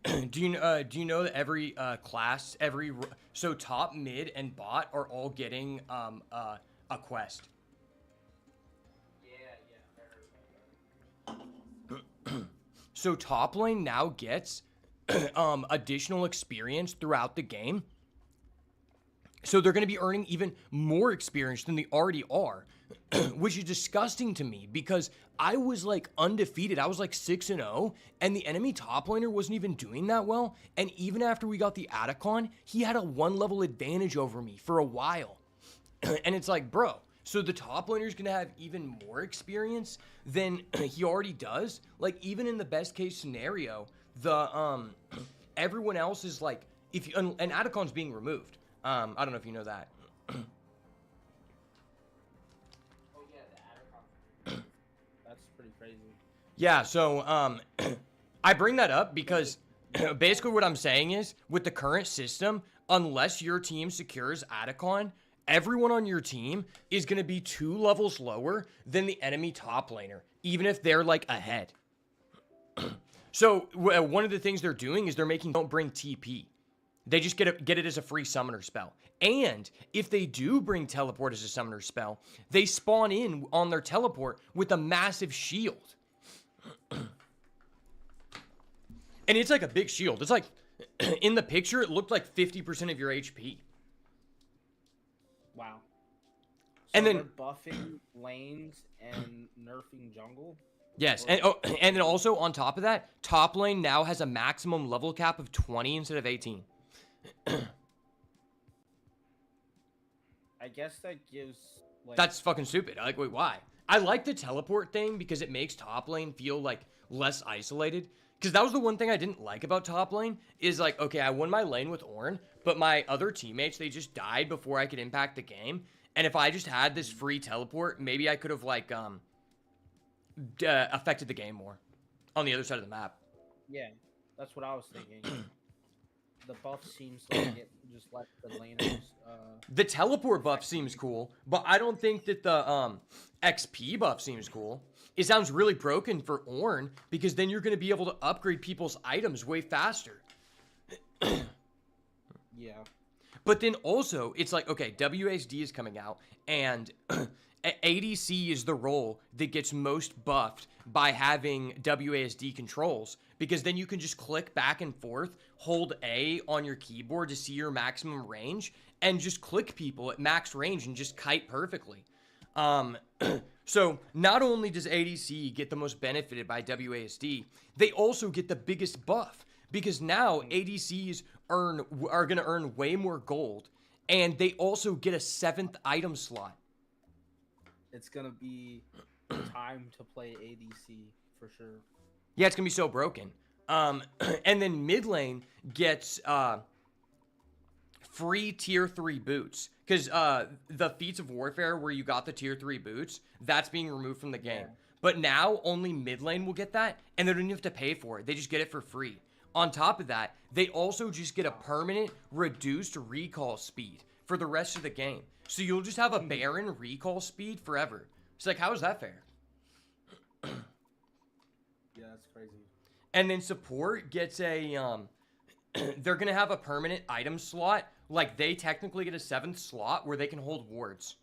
do you know that every class, so top, mid, and bot are all getting a quest. Yeah, I heard about that. So top lane now gets additional experience throughout the game. So they're going to be earning even more experience than they already are, which is disgusting to me because I was like undefeated. I was like 6-0, and the enemy top laner wasn't even doing that well. And even after we got the Atacon, he had a 1-level advantage over me for a while. And it's like, bro, so the top laner is going to have even more experience than he already does? Like, even in the best case scenario, the everyone else is like, if you, and Atacon's being removed. I don't know if you know that. Oh yeah, the Atacon. That's pretty crazy. Yeah, so I bring that up because basically what I'm saying is, with the current system, unless your team secures Atacon, everyone on your team is going to be 2 levels lower than the enemy top laner, even if they're like ahead. So one of the things they're doing is they're making don't bring TP. They just get it as a free summoner spell. And if they do bring teleport as a summoner spell, they spawn in on their teleport with a massive shield. And it's like a big shield. It's like, in the picture, it looked like 50% of your HP. Wow. So And then- they're buffing lanes and nerfing jungle. Yes, and then also on top of that, top lane now has a maximum level cap of 20 instead of 18. I guess that gives like That's fucking stupid. Like, wait, why? I like the teleport thing because it makes top lane feel like less isolated. Because that was the one thing I didn't like about top lane is like, okay, I won my lane with Ornn, but my other teammates, they just died before I could impact the game. And if I just had this free teleport, maybe I could have like affected the game more on the other side of the map. yeah, that's what I was thinking. The buff seems like it just let the laners. The teleport buff seems cool, but I don't think that the XP buff seems cool. It sounds really broken for Ornn because then you're going to be able to upgrade people's items way faster. Yeah. But then also, it's like, okay, WASD is coming out, and ADC is the role that gets most buffed by having WASD controls, because then you can just click back and forth, hold A on your keyboard to see your maximum range, and just click people at max range and just kite perfectly. So not only does ADC get the most benefited by WASD, they also get the biggest buff, because now ADCs are going to earn way more gold, and they also get a 7th item slot. It's gonna be time to play ADC for sure. Yeah, it's going to be so broken. And then mid lane gets free tier 3 boots, because the Feats of Warfare where you got the tier 3 boots, that's being removed from the game. Yeah. But now only mid lane will get that, and they don't even have to pay for it. They just get it for free. On top of that, they also just get a permanent reduced recall speed for the rest of the game. So you'll just have a Baron recall speed forever. It's like, how is that fair? Yeah, that's crazy. And then support gets a, they're going to have a permanent item slot. Like, they technically get a 7th slot where they can hold wards.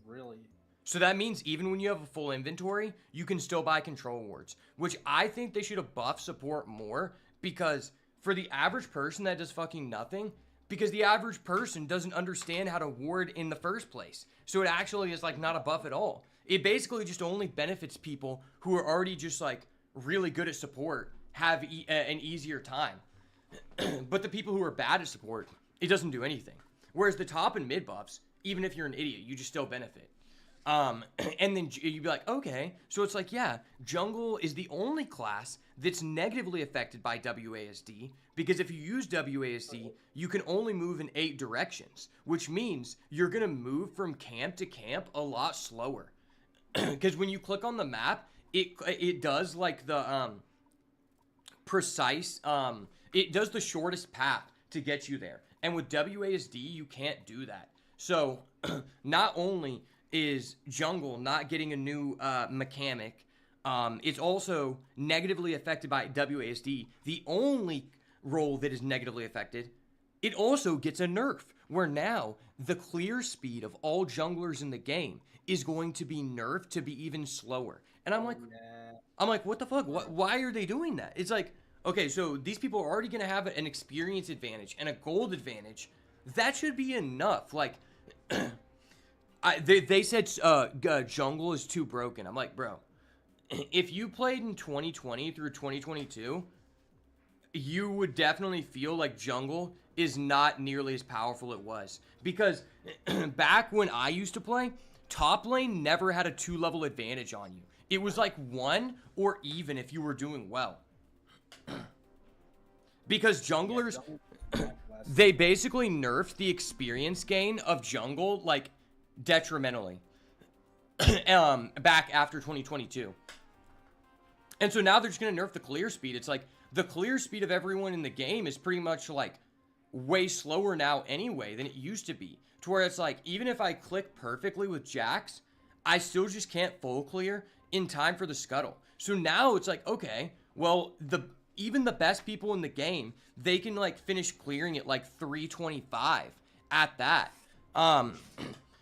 Really? So that means even when you have a full inventory, you can still buy control wards, which I think they should have buffed support more, because for the average person that does fucking nothing, because the average person doesn't understand how to ward in the first place. So it actually is like not a buff at all. It basically just only benefits people who are already just like really good at support, have an easier time. But the people who are bad at support, it doesn't do anything. Whereas the top and mid buffs, even if you're an idiot, you just still benefit. And then you'd be like, okay, so it's like, yeah, jungle is the only class that's negatively affected by WASD, because if you use WASD, you can only move in 8 directions, which means you're going to move from camp to camp a lot slower. Because when you click on the map, it does like the precise, it does the shortest path to get you there. And with WASD, you can't do that. So not only is jungle not getting a new mechanic. It's also negatively affected by WASD. The only role that is negatively affected, it also gets a nerf, where now the clear speed of all junglers in the game is going to be nerfed to be even slower. And I'm like, what the fuck? Why are they doing that? It's like, okay, so these people are already going to have an experience advantage and a gold advantage. That should be enough. Like, they said jungle is too broken. I'm like, bro, if you played in 2020 through 2022, you would definitely feel like jungle is not nearly as powerful it was. Because back when I used to play, top lane never had a 2-level advantage on you. It was like 1 or even if you were doing well. Because junglers, they basically nerfed the experience gain of jungle, like, detrimentally. Back after 2022. And so now they're just going to nerf the clear speed. It's like, the clear speed of everyone in the game is pretty much, like, way slower now anyway than it used to be. To where it's like, even if I click perfectly with Jax, I still just can't full clear in time for the scuttle. So now it's like, okay, well, even the best people in the game, they can, like, finish clearing at, like, 325 at that.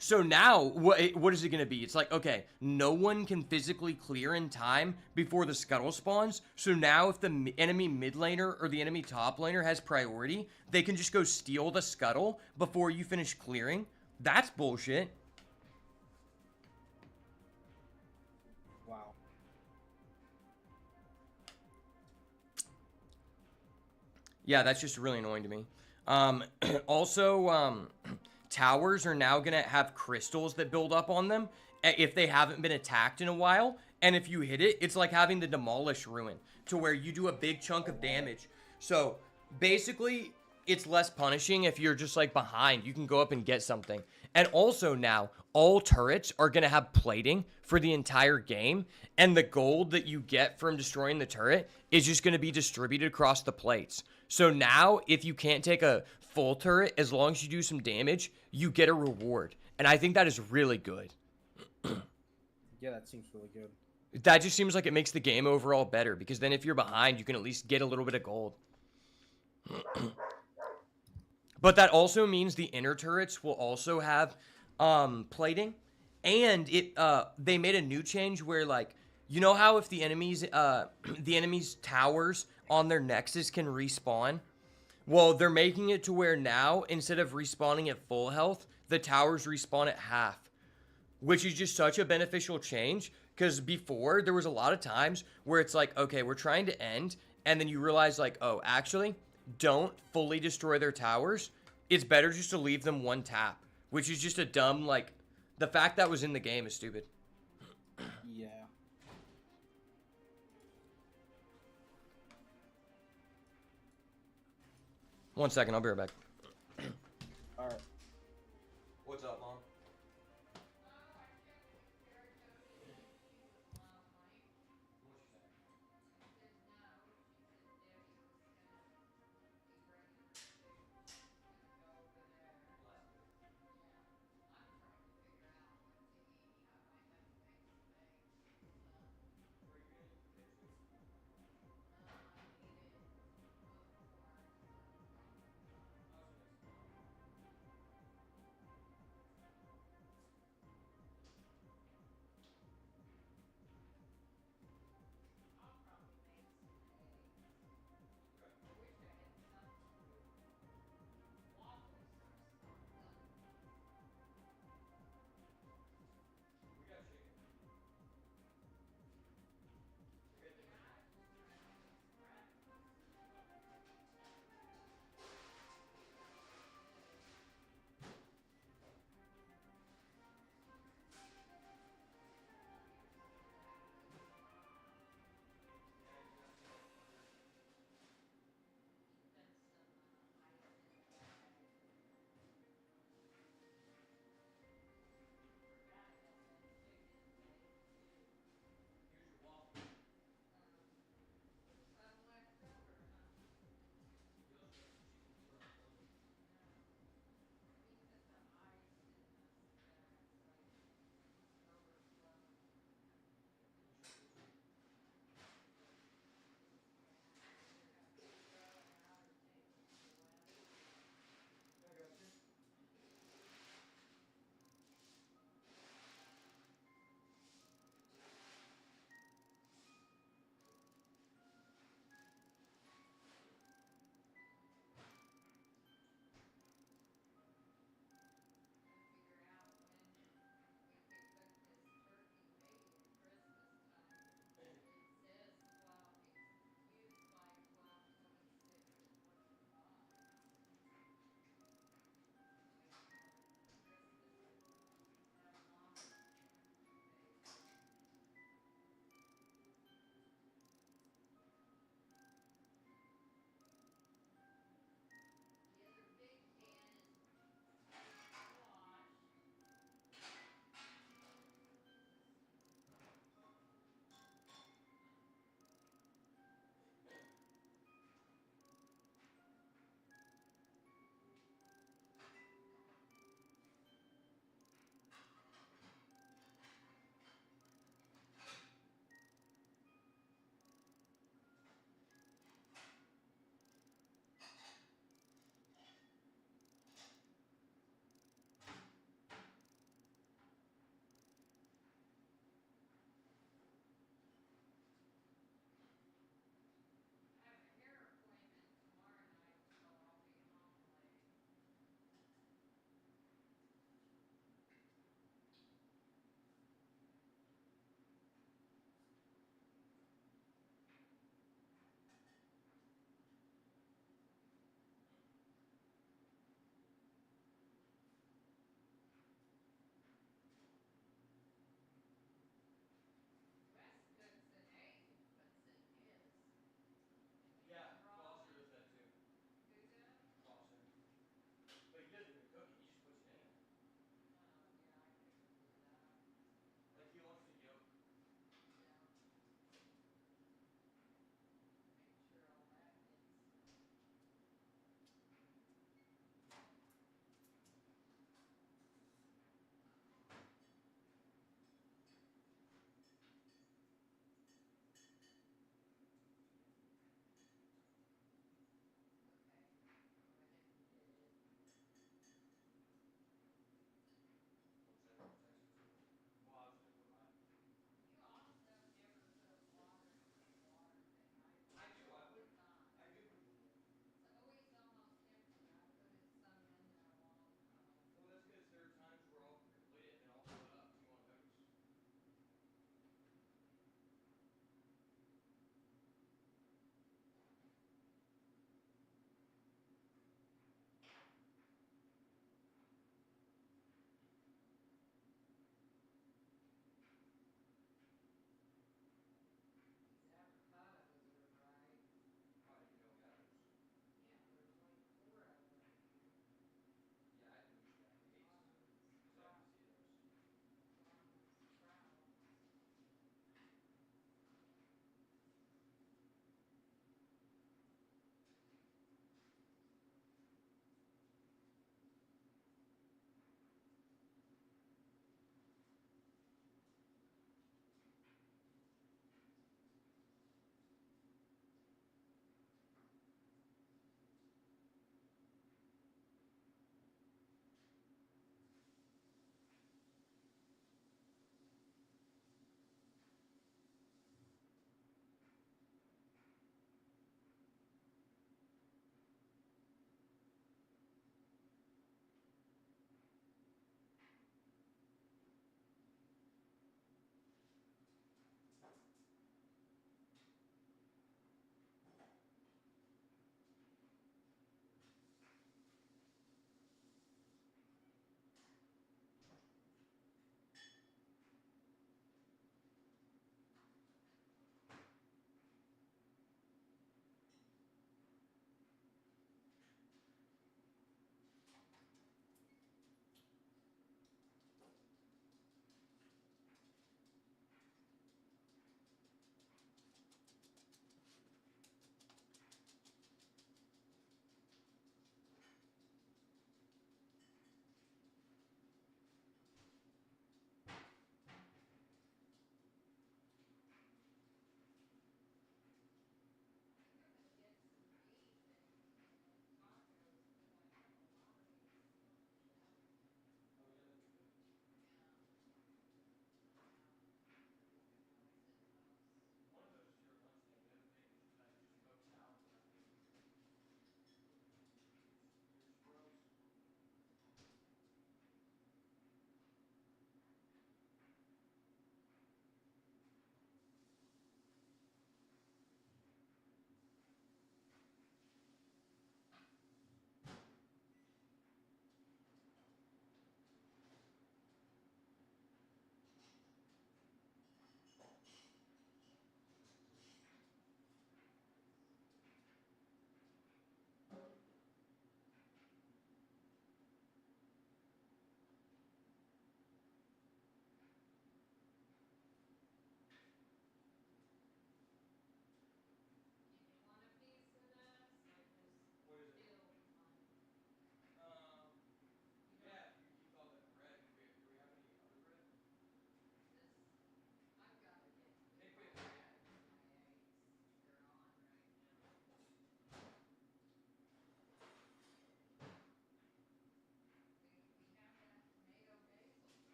So now, what is it going to be? It's like, okay, no one can physically clear in time before the scuttle spawns. So now if the enemy mid laner or the enemy top laner has priority, they can just go steal the scuttle before you finish clearing. That's bullshit. Wow. Yeah, that's just really annoying to me. Also, towers are now going to have crystals that build up on them if they haven't been attacked in a while. And if you hit it, it's like having the Demolish Ruin, to where you do a big chunk of damage. So basically, it's less punishing if you're just like behind. You can go up and get something. And also now, all turrets are going to have plating for the entire game. And the gold that you get from destroying the turret is just going to be distributed across the plates. So now, if you can't take a full turret, as long as you do some damage, you get a reward. And I think that is really good. Yeah, that seems really good. That just seems like it makes the game overall better, because then if you're behind, you can at least get a little bit of gold. But that also means the inner turrets will also have plating. And they made a new change where, like, you know how if the enemies towers on their nexus can respawn? Well, they're making it to where now, instead of respawning at full health, the towers respawn at half. Which is just such a beneficial change, because before, there was a lot of times where it's like, okay, we're trying to end, and then you realize, like, oh, actually, don't fully destroy their towers. It's better just to leave them one tap, which is just a dumb, like, the fact that was in the game is stupid. Yeah. One second, I'll be right back. All right. What's up, Mom?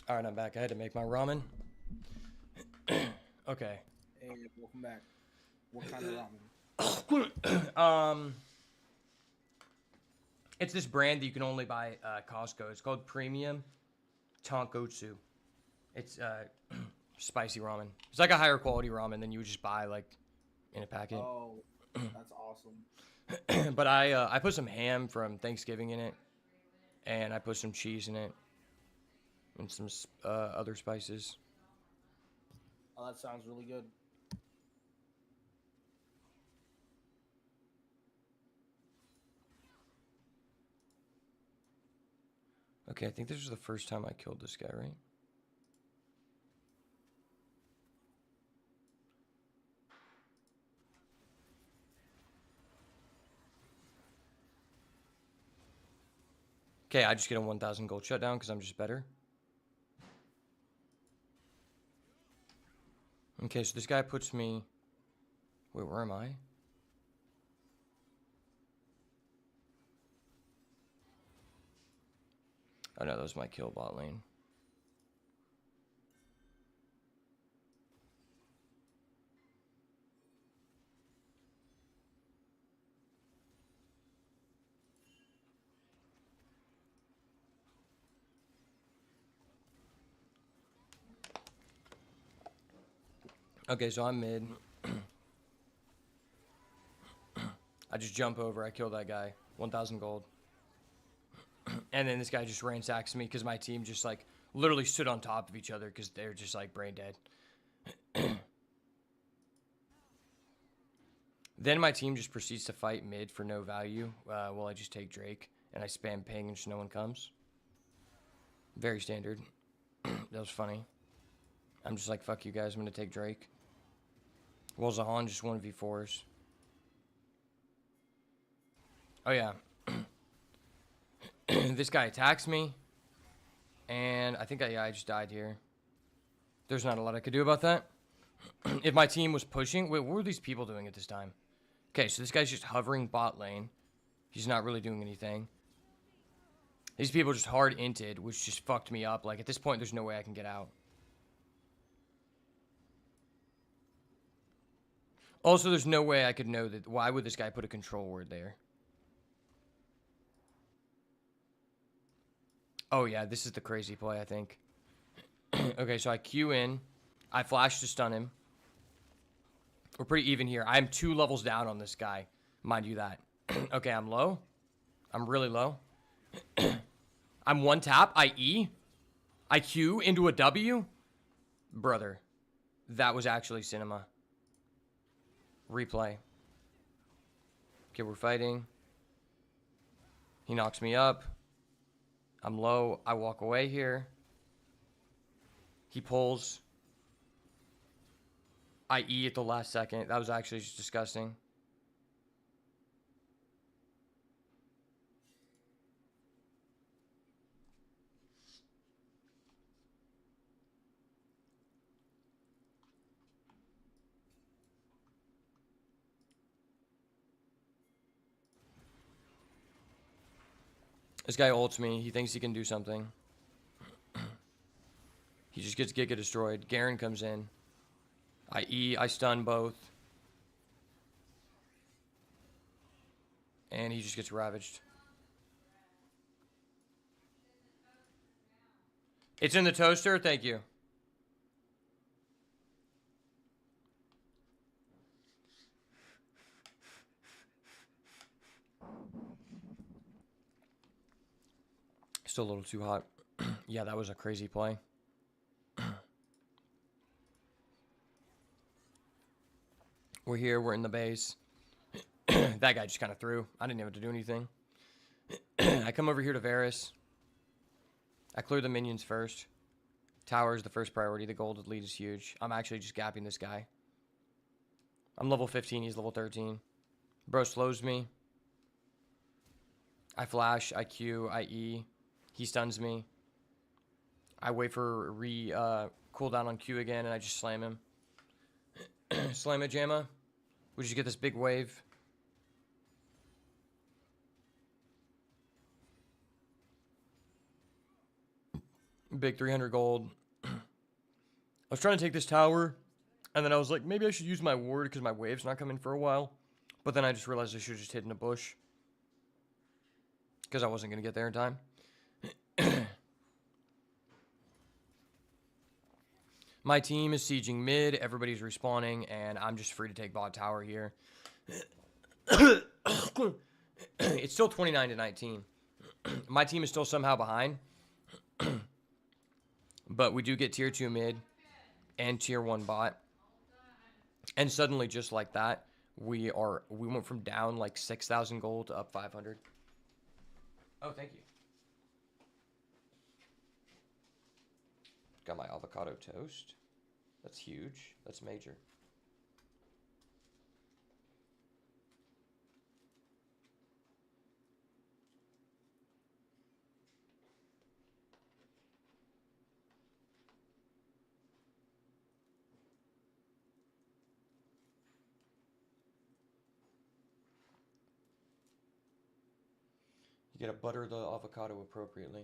All right, I'm back. I had to make my ramen. Okay. Hey, welcome back. What kind of ramen? It's this brand that you can only buy at Costco. It's called Premium Tonkotsu. It's spicy ramen. It's like a higher quality ramen than you would just buy like in a packet. Oh, that's awesome. But I put some ham from Thanksgiving in it, and I put some cheese in it, and some other spices. Oh, that sounds really good. Okay, I think this was the first time I killed this guy, right? Okay, I just get a 1,000 gold shutdown because I'm just better. Okay, so this guy puts me... Wait, where am I? Oh no, that was my kill bot lane. Okay, so I'm mid. I just jump over, I kill that guy. 1,000 gold. And then this guy just ransacks me because my team just like literally stood on top of each other because they're just like brain dead. Then my team just proceeds to fight mid for no value while I just take Drake and I spam ping and just no one comes. Very standard. That was funny. I'm just like, fuck you guys, I'm gonna take Drake. Well, Zahan just 1v4s. Oh yeah. This guy attacks me. And I think I just died here. There's not a lot I could do about that. If my team was pushing... Wait, what were these people doing at this time? Okay, so this guy's just hovering bot lane. He's not really doing anything. These people just hard inted, which just fucked me up. Like, at this point, there's no way I can get out. Also, there's no way I could know that... Why would this guy put a control word there? Oh, yeah, this is the crazy play, I think. Okay, so I Q in. I flash to stun him. We're pretty even here. I'm 2 levels down on this guy. Mind you that. Okay, I'm low. I'm really low. I'm 1 tap. I E. I Q into a W. Brother. That was actually cinema. Replay. Okay, we're fighting. He knocks me up. I'm low. I walk away here. He pulls. I E at the last second. That was actually just disgusting. This guy ults me. He thinks he can do something. He just gets Giga destroyed. Garen comes in. I E. I stun both. And he just gets ravaged. It's in the toaster. Thank you. Still a little too hot. Yeah, that was a crazy play. We're here. We're in the base. That guy just kind of threw. I didn't have to do anything. I come over here to Varus. I clear the minions first. Tower is the first priority. The gold lead is huge. I'm actually just gapping this guy. I'm level 15. He's level 13. Bro slows me. I flash. I Q. I E. He stuns me. I wait for cooldown on Q again, and I just slam him. Slam it, Jamma. We just get this big wave. Big 300 gold. I was trying to take this tower, and then I was like, maybe I should use my ward because my wave's not coming for a while. But then I just realized I should have just hidden a bush. Because I wasn't going to get there in time. My team is sieging mid, everybody's respawning, and I'm just free to take bot tower here. It's still 29 to 19. My team is still somehow behind. But we do get tier 2 mid and tier 1 bot. And suddenly, just like that, we went from down like 6,000 gold to up 500. Oh, thank you. Got my avocado toast. That's huge. That's major. You gotta butter the avocado appropriately.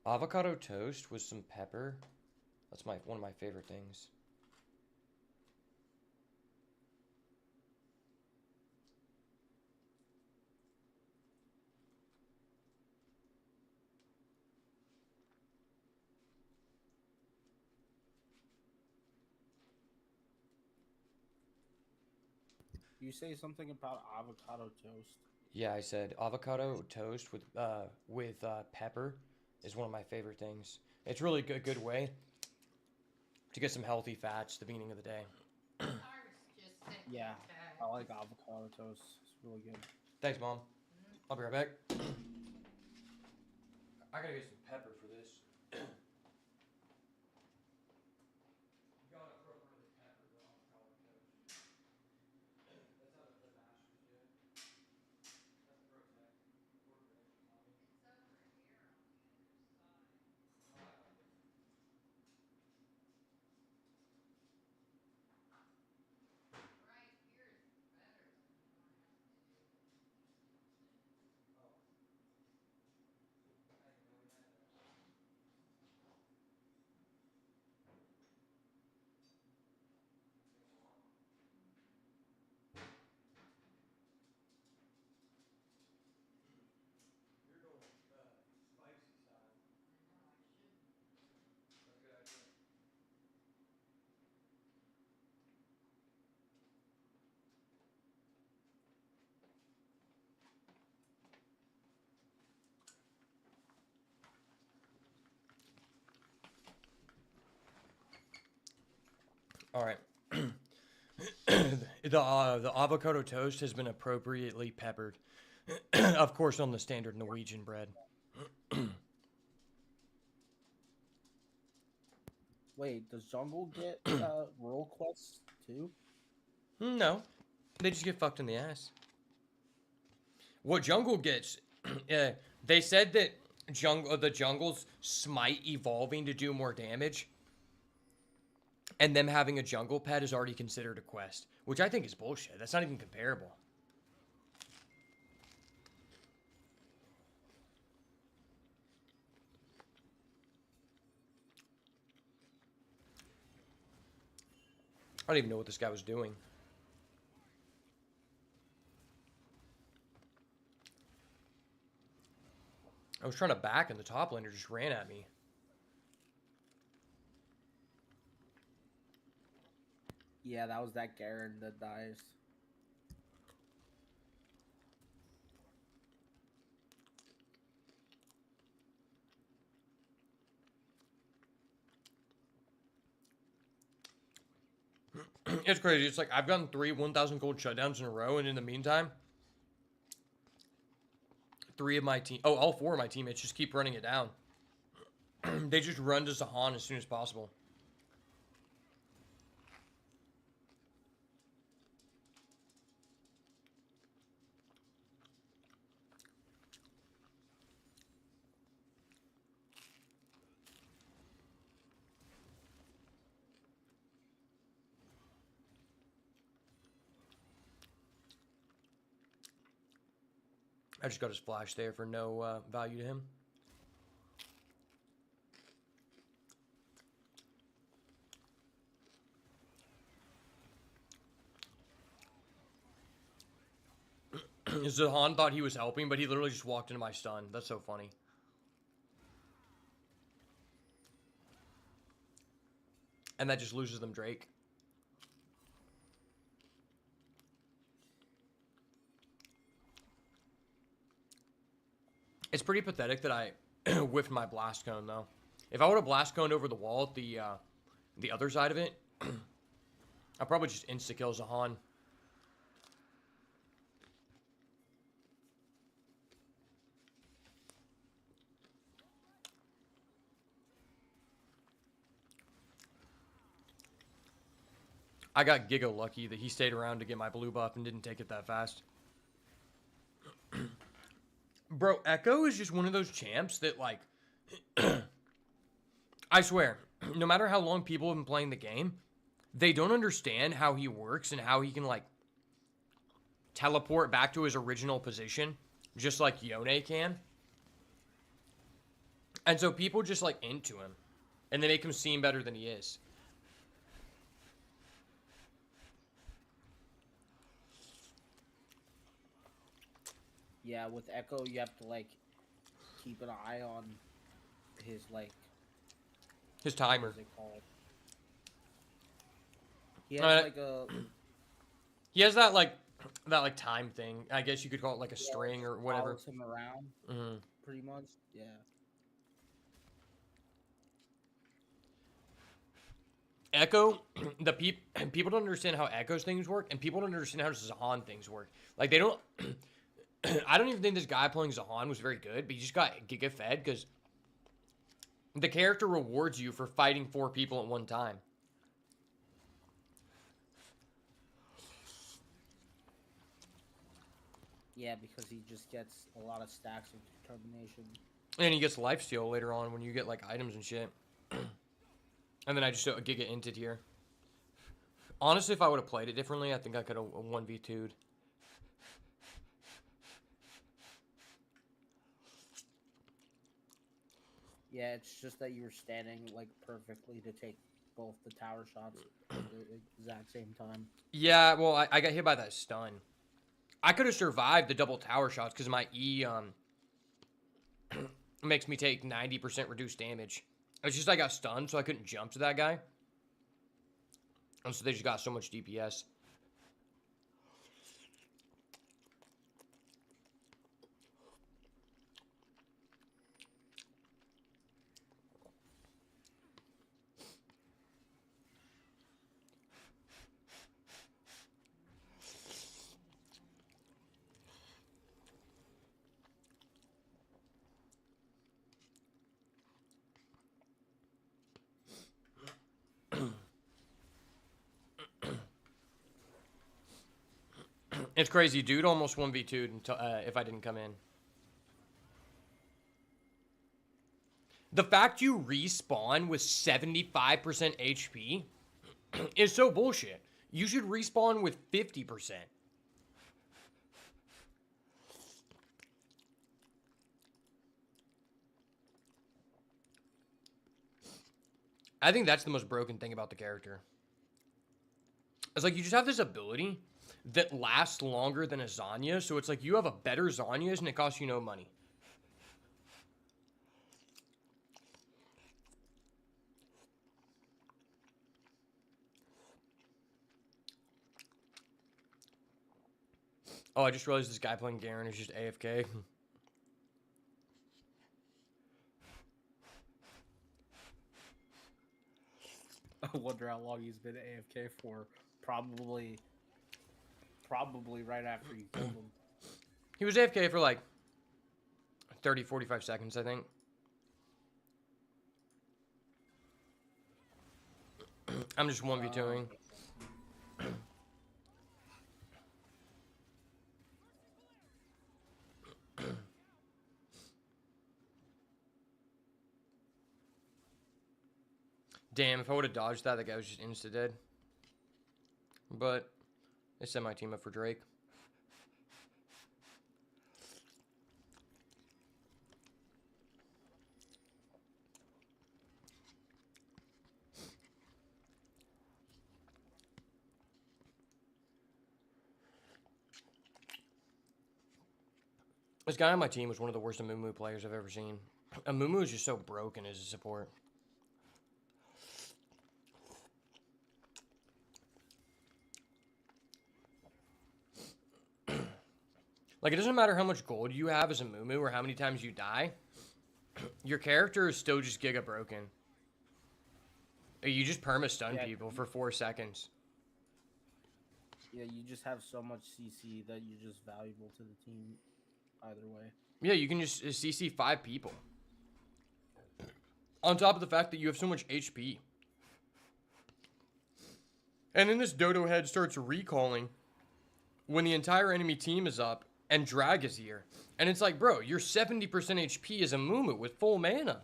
Avocado toast with some pepper. That's one of my favorite things. You say something about avocado toast. Yeah, I said avocado toast with pepper is one of my favorite things. It's really good way to get some healthy fats at the beginning of the day. Yeah, I like avocado toast. It's really good. Thanks, Mom. I'll be right back. I gotta get some pepper for this. All right. The avocado toast has been appropriately peppered. Of course, on the standard Norwegian bread. Wait, does Jungle get role quests too? No. They just get fucked in the ass. What Jungle gets... they said that the Jungle's smite evolving to do more damage. And them having a jungle pet is already considered a quest. Which I think is bullshit. That's not even comparable. I don't even know what this guy was doing. I was trying to back and the top laner just ran at me. Yeah, that was that Garen that dies. It's crazy. It's like I've gotten 3 1,000 gold shutdowns in a row, and in the meantime, all 4 of my teammates just keep running it down. They just run to Zahan as soon as possible. I just got his flash there for no value to him. Zahan thought he was helping, but he literally just walked into my stun. That's so funny. And that just loses them Drake. It's pretty pathetic that I whiffed my blast cone, though. If I would have blast coned over the wall at the other side of it, I'd probably just insta-kill Zahan. I got giga lucky that he stayed around to get my blue buff and didn't take it that fast. Bro, Echo is just one of those champs that, like, I swear, no matter how long people have been playing the game, they don't understand how he works and how he can, like, teleport back to his original position, just like Yone can. And so people just, like, into him, and they make him seem better than he is. Yeah, with Echo, you have to, like, keep an eye on his, like... His timer. What is it called? He has, like, a... He has that, like, time thing. I guess you could call it, like, a string or whatever. Follows him around, pretty much. Yeah. Echo, people don't understand how Echo's things work, and people don't understand how Zahan things work. Like, they don't... I don't even think this guy playing Zahan was very good, but he just got giga fed because the character rewards you for fighting 4 people at one time. Yeah, because he just gets a lot of stacks of determination. And he gets lifesteal later on when you get, like, items and shit. And then I just giga inted here. Honestly, if I would have played it differently, I think I could have 1v2'd. Yeah, it's just that you were standing, like, perfectly to take both the tower shots at the exact same time. Yeah, well, I got hit by that stun. I could have survived the double tower shots because my E makes me take 90% reduced damage. It's just I got stunned, so I couldn't jump to that guy. And so they just got so much DPS. It's crazy, dude. Almost 1v2'd until, if I didn't come in. The fact you respawn with 75% HP is so bullshit. You should respawn with 50%. I think that's the most broken thing about the character. It's like you just have this ability that lasts longer than a Zanya, so it's like you have a better Zanya's and it costs you no money. Oh, I just realized this guy playing Garen is just AFK. I wonder how long he's been AFK for. Probably right after you killed him. He was AFK for like 30, 45 seconds, I think. I'm just 1v2ing. Damn, if I would have dodged that, the guy was just insta-dead. But they set my team up for Drake. This guy on my team was one of the worst Amumu players I've ever seen. Amumu is just so broken as a support. Like, it doesn't matter how much gold you have as a Mumu or how many times you die. Your character is still just giga broken. You just perma-stun people for 4 seconds. Yeah, you just have so much CC that you're just valuable to the team either way. Yeah, you can just CC 5 people. On top of the fact that you have so much HP. And then this Dodo head starts recalling when the entire enemy team is up and Drag is here. And it's like, bro, you're 70% HP as a Mumu with full mana.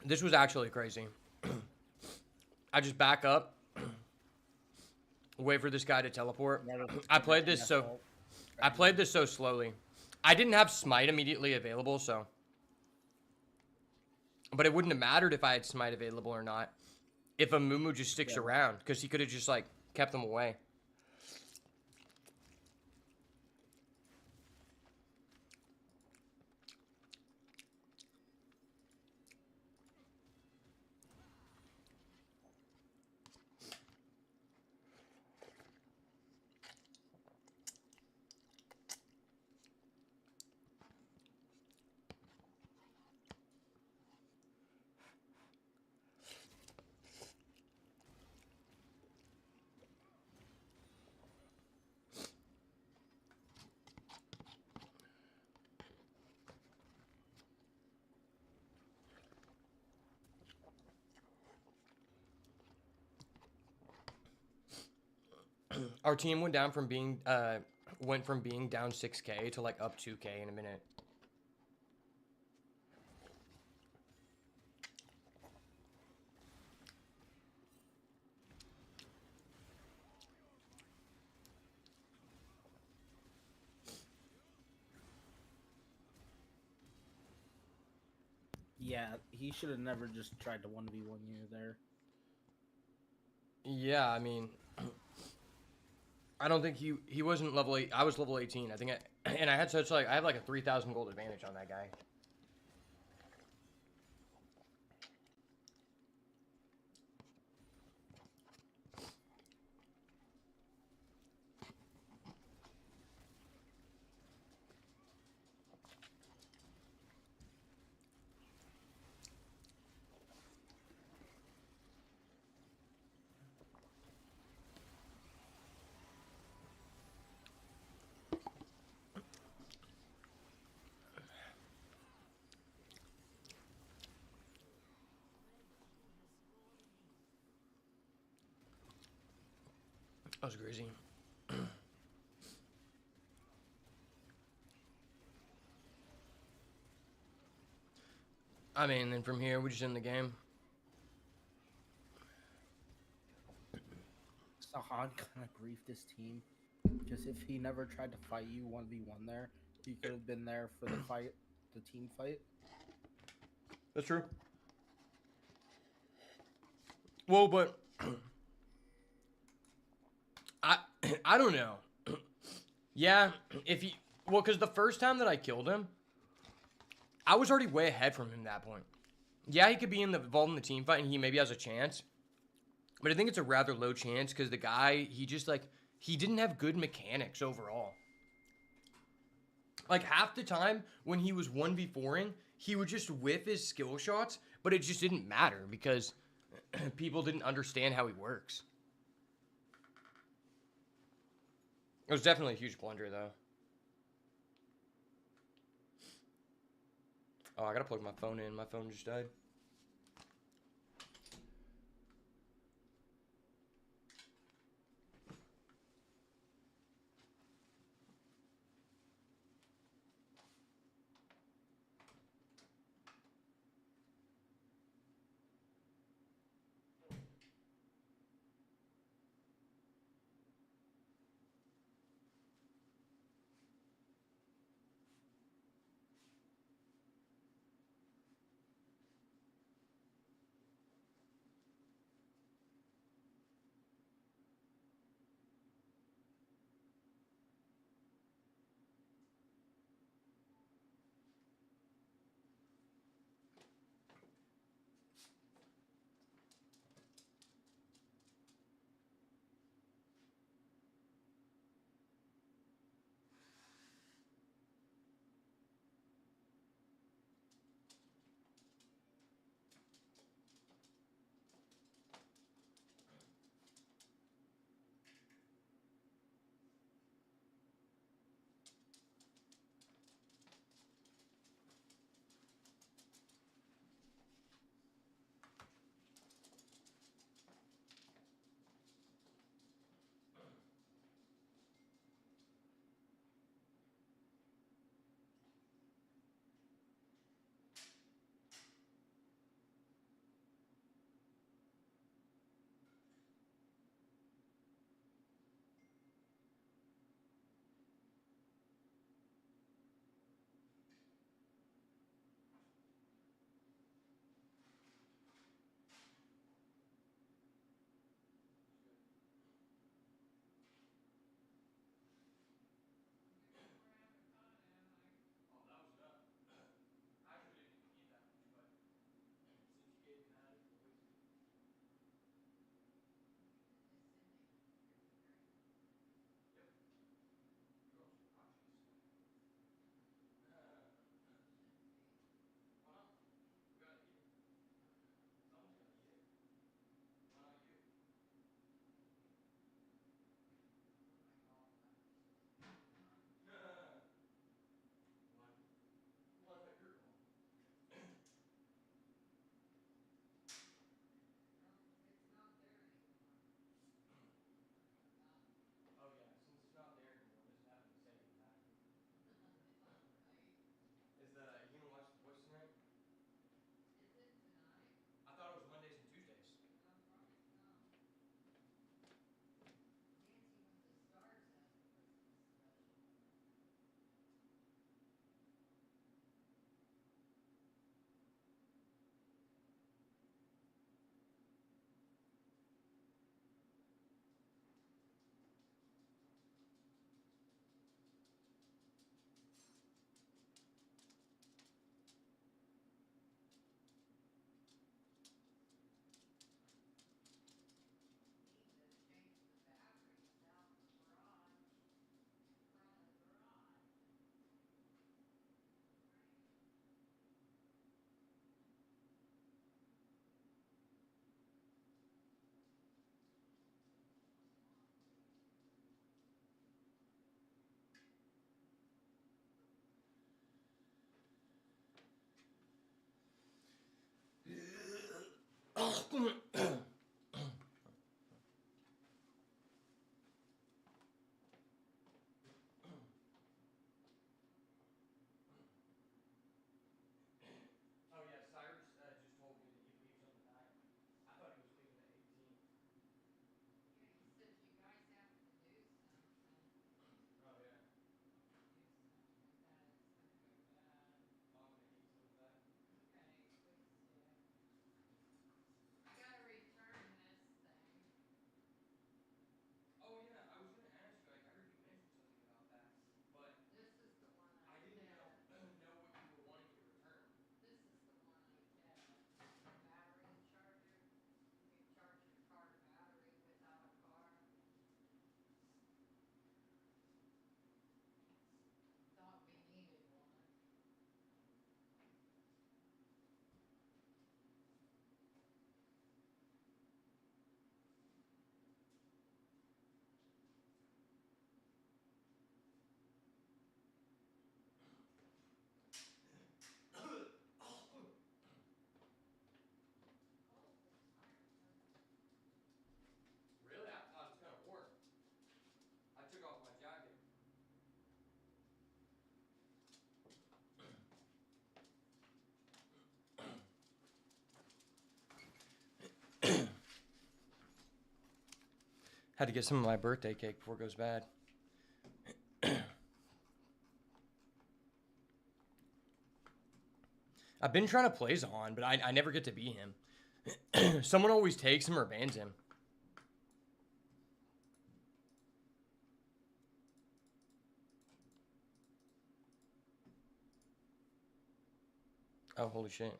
This was actually crazy. I just back up. Wait for this guy to teleport. I played this so slowly. I didn't have Smite immediately available, so. But it wouldn't have mattered if I had Smite available or not. If a Mumu just sticks around, because he could have just, like, kept them away. Our team went from being down 6K to like up 2K in a minute. Yeah, he should have never just tried to 1v1 you there. Yeah, I mean, I don't think he wasn't level 8. I was level 18. I think and I had such like I have like a 3,000 gold advantage on that guy. That was crazy. I mean, then from here, we just end the game. Sahan kind of griefed his team. Because if he never tried to fight you 1v1 there, he could have been there for the fight, the team fight. That's true. Well, but I don't know. Yeah, because the first time that I killed him, I was already way ahead from him at that point. Yeah, he could be involved in the team fight and he maybe has a chance. But I think it's a rather low chance because the guy, he didn't have good mechanics overall. Like half the time when he was 1v4ing, he would just whiff his skill shots, but it just didn't matter because people didn't understand how he works. It was definitely a huge blunder, though. Oh, I gotta plug my phone in. My phone just died. Had to get some of my birthday cake before it goes bad. I've been trying to play Zahan, but I never get to be him. Someone always takes him or bans him. Oh, holy shit.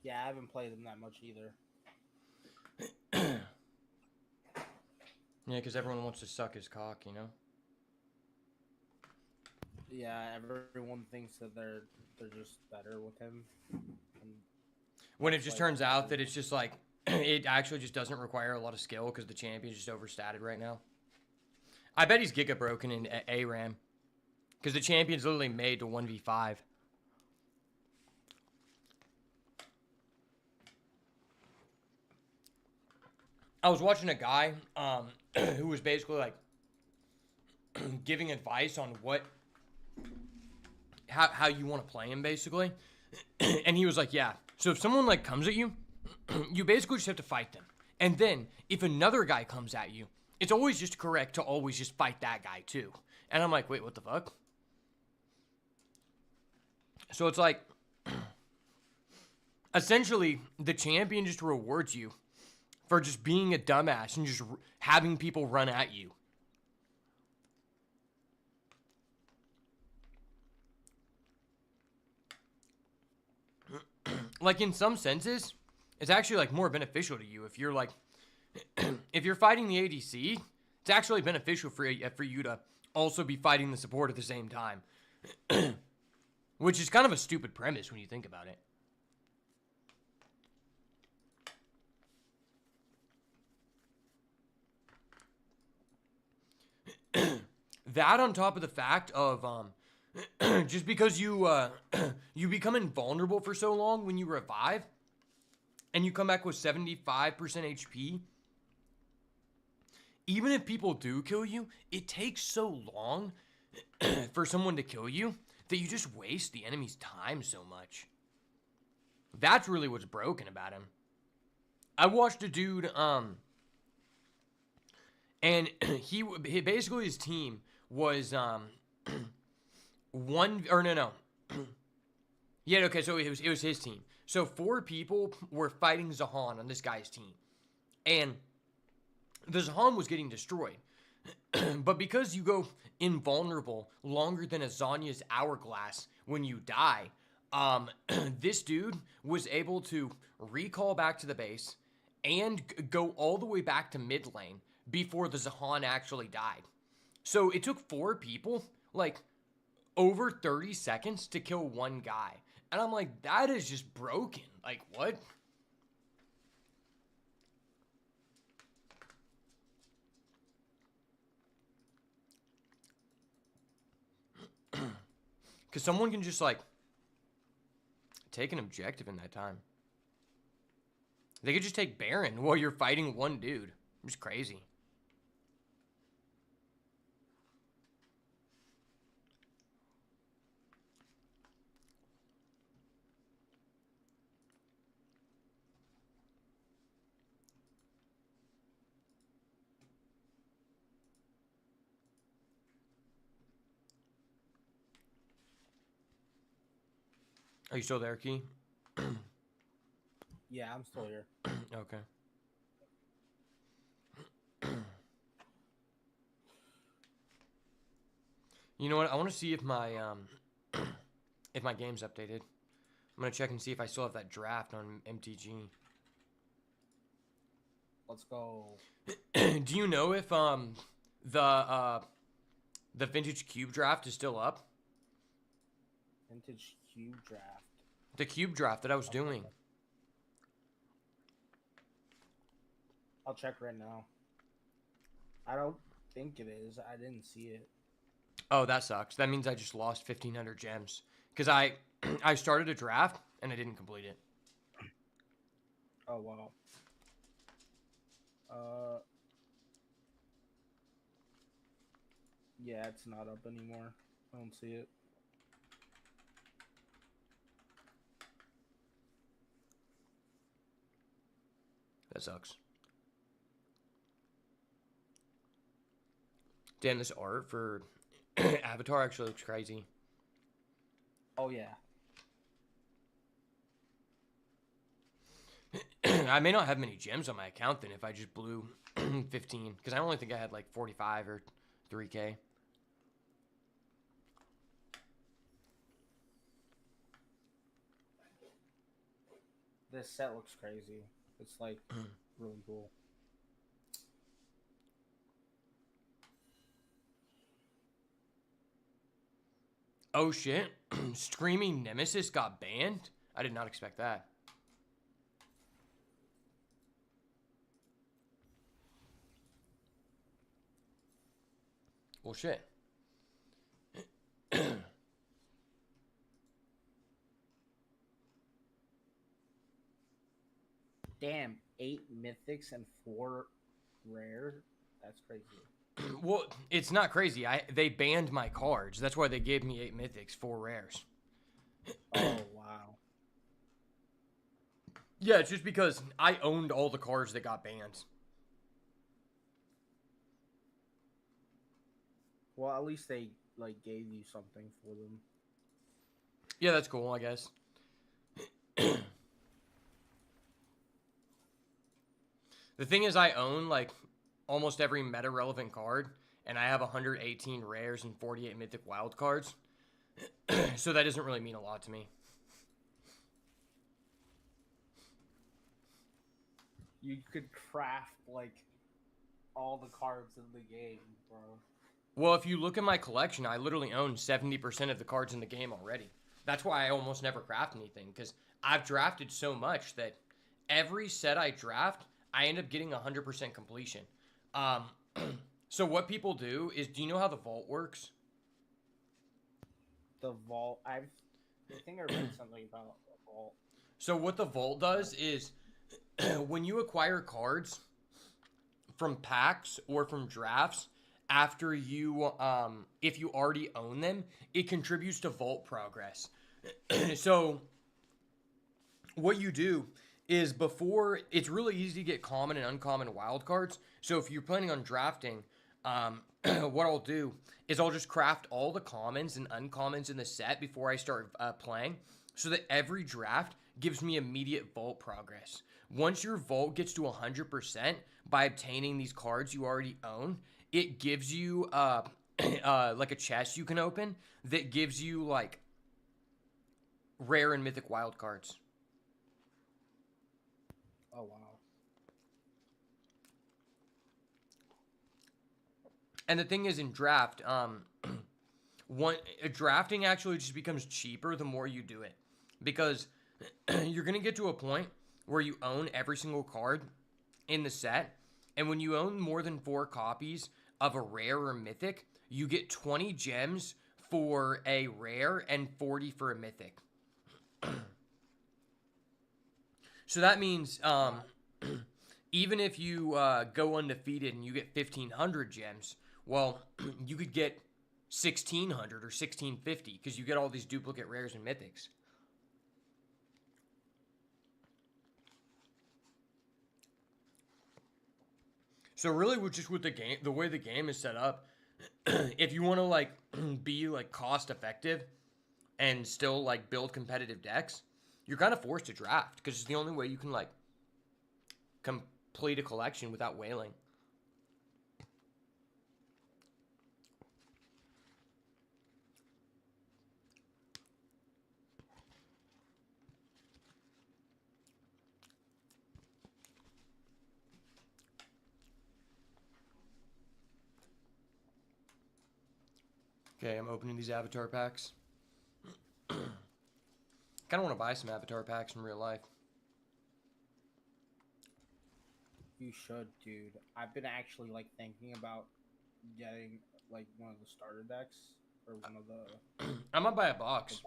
Yeah, I haven't played him that much either. Yeah, because everyone wants to suck his cock, you know? Yeah, everyone thinks that they're just better with him. And When it that's just like- turns out that it's just like, it actually just doesn't require a lot of skill because the champion's just overstated right now. I bet he's giga broken in ARAM. Because the champion's literally made to 1v5. I was watching a guy who was basically like giving advice on how you want to play him basically. And he was like, yeah, so if someone like comes at you, you basically just have to fight them. And then if another guy comes at you, it's always just correct to always just fight that guy too. And I'm like, wait, what the fuck? So it's like, essentially, the champion just rewards you for just being a dumbass and just having people run at you. Like, in some senses, it's actually, like, more beneficial to you if you're, like, if you're fighting the ADC, it's actually beneficial for you to also be fighting the support at the same time. Which is kind of a stupid premise when you think about it. That on top of the fact of just because you you become invulnerable for so long when you revive and you come back with 75% HP, even if people do kill you, it takes so long for someone to kill you that you just waste the enemy's time so much. That's really what's broken about him. I watched a dude, and he basically his team was yeah, okay, so it was his team. So 4 people were fighting Zahan on this guy's team, and the Zahan was getting destroyed. But because you go invulnerable longer than a Zanya's hourglass when you die, this dude was able to recall back to the base and go all the way back to mid lane before the Zahan actually died. So it took 4 people, like, over 30 seconds to kill one guy. And I'm like, that is just broken. Like, what? Because someone can just, like, take an objective in that time. They could just take Baron while you're fighting one dude. It's crazy. Are you still there, Key? Yeah, I'm still here. Okay. You know what? I want to see if my game's updated. I'm gonna check and see if I still have that draft on MTG. Let's go. Do you know if the vintage cube draft is still up? Vintage cube draft. The cube draft that I was doing. I'll check right now. I don't think it is. I didn't see it. Oh, that sucks. That means I just lost 1,500 gems because I started a draft and I didn't complete it. Oh wow. Yeah, it's not up anymore. I don't see it. That sucks. Damn, this art for Avatar actually looks crazy. Oh yeah. I may not have many gems on my account then if I just blew 15. Because I only think I had like 45 or 3K. This set looks crazy. It's like really cool. Oh shit. Screaming Nemesis got banned? I did not expect that. Well, shit. Damn, 8 mythics and 4 rare. That's crazy. Well, it's not crazy. They banned my cards. That's why they gave me 8 mythics, 4 rares. Oh wow. Yeah, it's just because I owned all the cards that got banned. Well, at least they like gave you something for them. Yeah, that's cool, I guess. The thing is, I own like almost every meta relevant card, and I have 118 rares and 48 mythic wild cards. So that doesn't really mean a lot to me. You could craft like all the cards in the game, bro. Well, if you look at my collection, I literally own 70% of the cards in the game already. That's why I almost never craft anything, because I've drafted so much that every set I draft, I end up getting 100% completion. So what people do is, do you know how the vault works? The vault. I think I read something about the vault. So what the vault does is, when you acquire cards from packs or from drafts, after you, if you already own them, it contributes to vault progress. So what you do is, before, it's really easy to get common and uncommon wild cards. So if you're planning on drafting, what I'll do is I'll just craft all the commons and uncommons in the set before I start playing, so that every draft gives me immediate vault progress. Once your vault gets to 100% by obtaining these cards you already own, it gives you like a chest you can open that gives you like rare and mythic wild cards. Oh wow. And the thing is, in draft, drafting actually just becomes cheaper the more you do it, because you're gonna get to a point where you own every single card in the set, and when you own more than 4 copies of a rare or mythic, you get 20 gems for a rare and 40 for a mythic. So that means even if you go undefeated and you get 1,500 gems, well, you could get 1,600 or 1,650 because you get all these duplicate rares and mythics. So really, with the game, the way the game is set up, if you want to like be like cost effective and still like build competitive decks, you're kind of forced to draft, because it's the only way you can like complete a collection without wailing. Okay, I'm opening these avatar packs. Kind of want to buy some avatar packs in real life. You should, dude. I've been actually like thinking about getting like one of the starter decks or one of the. I'm gonna buy a box.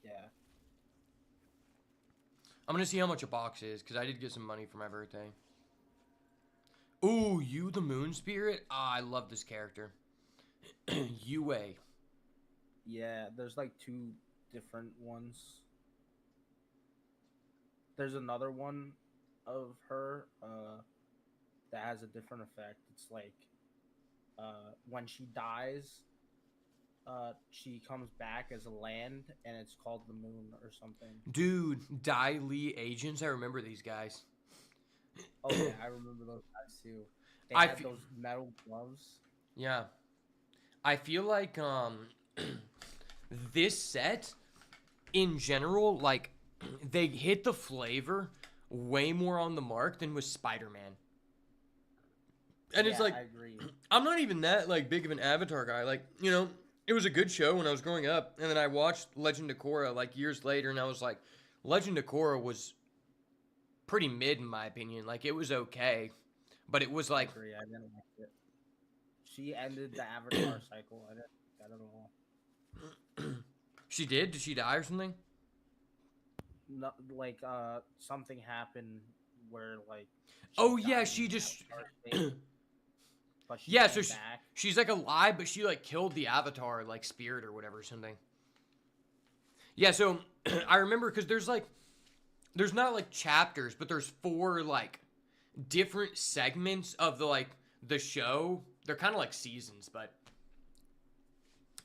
Yeah. I'm gonna see how much a box is, because I did get some money for my birthday. Ooh, you the Moon Spirit? Ah, I love this character. Yue. Yeah, there's like 2 different ones. There's another one of her that has a different effect. It's like when she dies, she comes back as a land, and it's called the moon or something. Dude, Dai Li agents. I remember these guys. Oh yeah, I remember those guys too. They I had fe- those metal gloves. Yeah. I feel like this set in general, like they hit the flavor way more on the mark than with Spider-Man. And it's Yeah, like I agree. I'm not even that like big of an Avatar guy. Like, you know, it was a good show when I was growing up, and then I watched Legend of Korra like years later, and I was like, Legend of Korra was pretty mid in my opinion. Like it was okay, but it was I like agree. I didn't like it. She ended the Avatar cycle. I didn't like that at all. she did. Did she die or something? No, like something happened where like Oh she yeah, died she in the just Avatar state, but she yeah. came So back. she's like alive, but she like killed the Avatar like spirit or whatever or something. Yeah. So I remember because there's not like chapters, but there's 4 like different segments of the show. They're kind of like seasons, but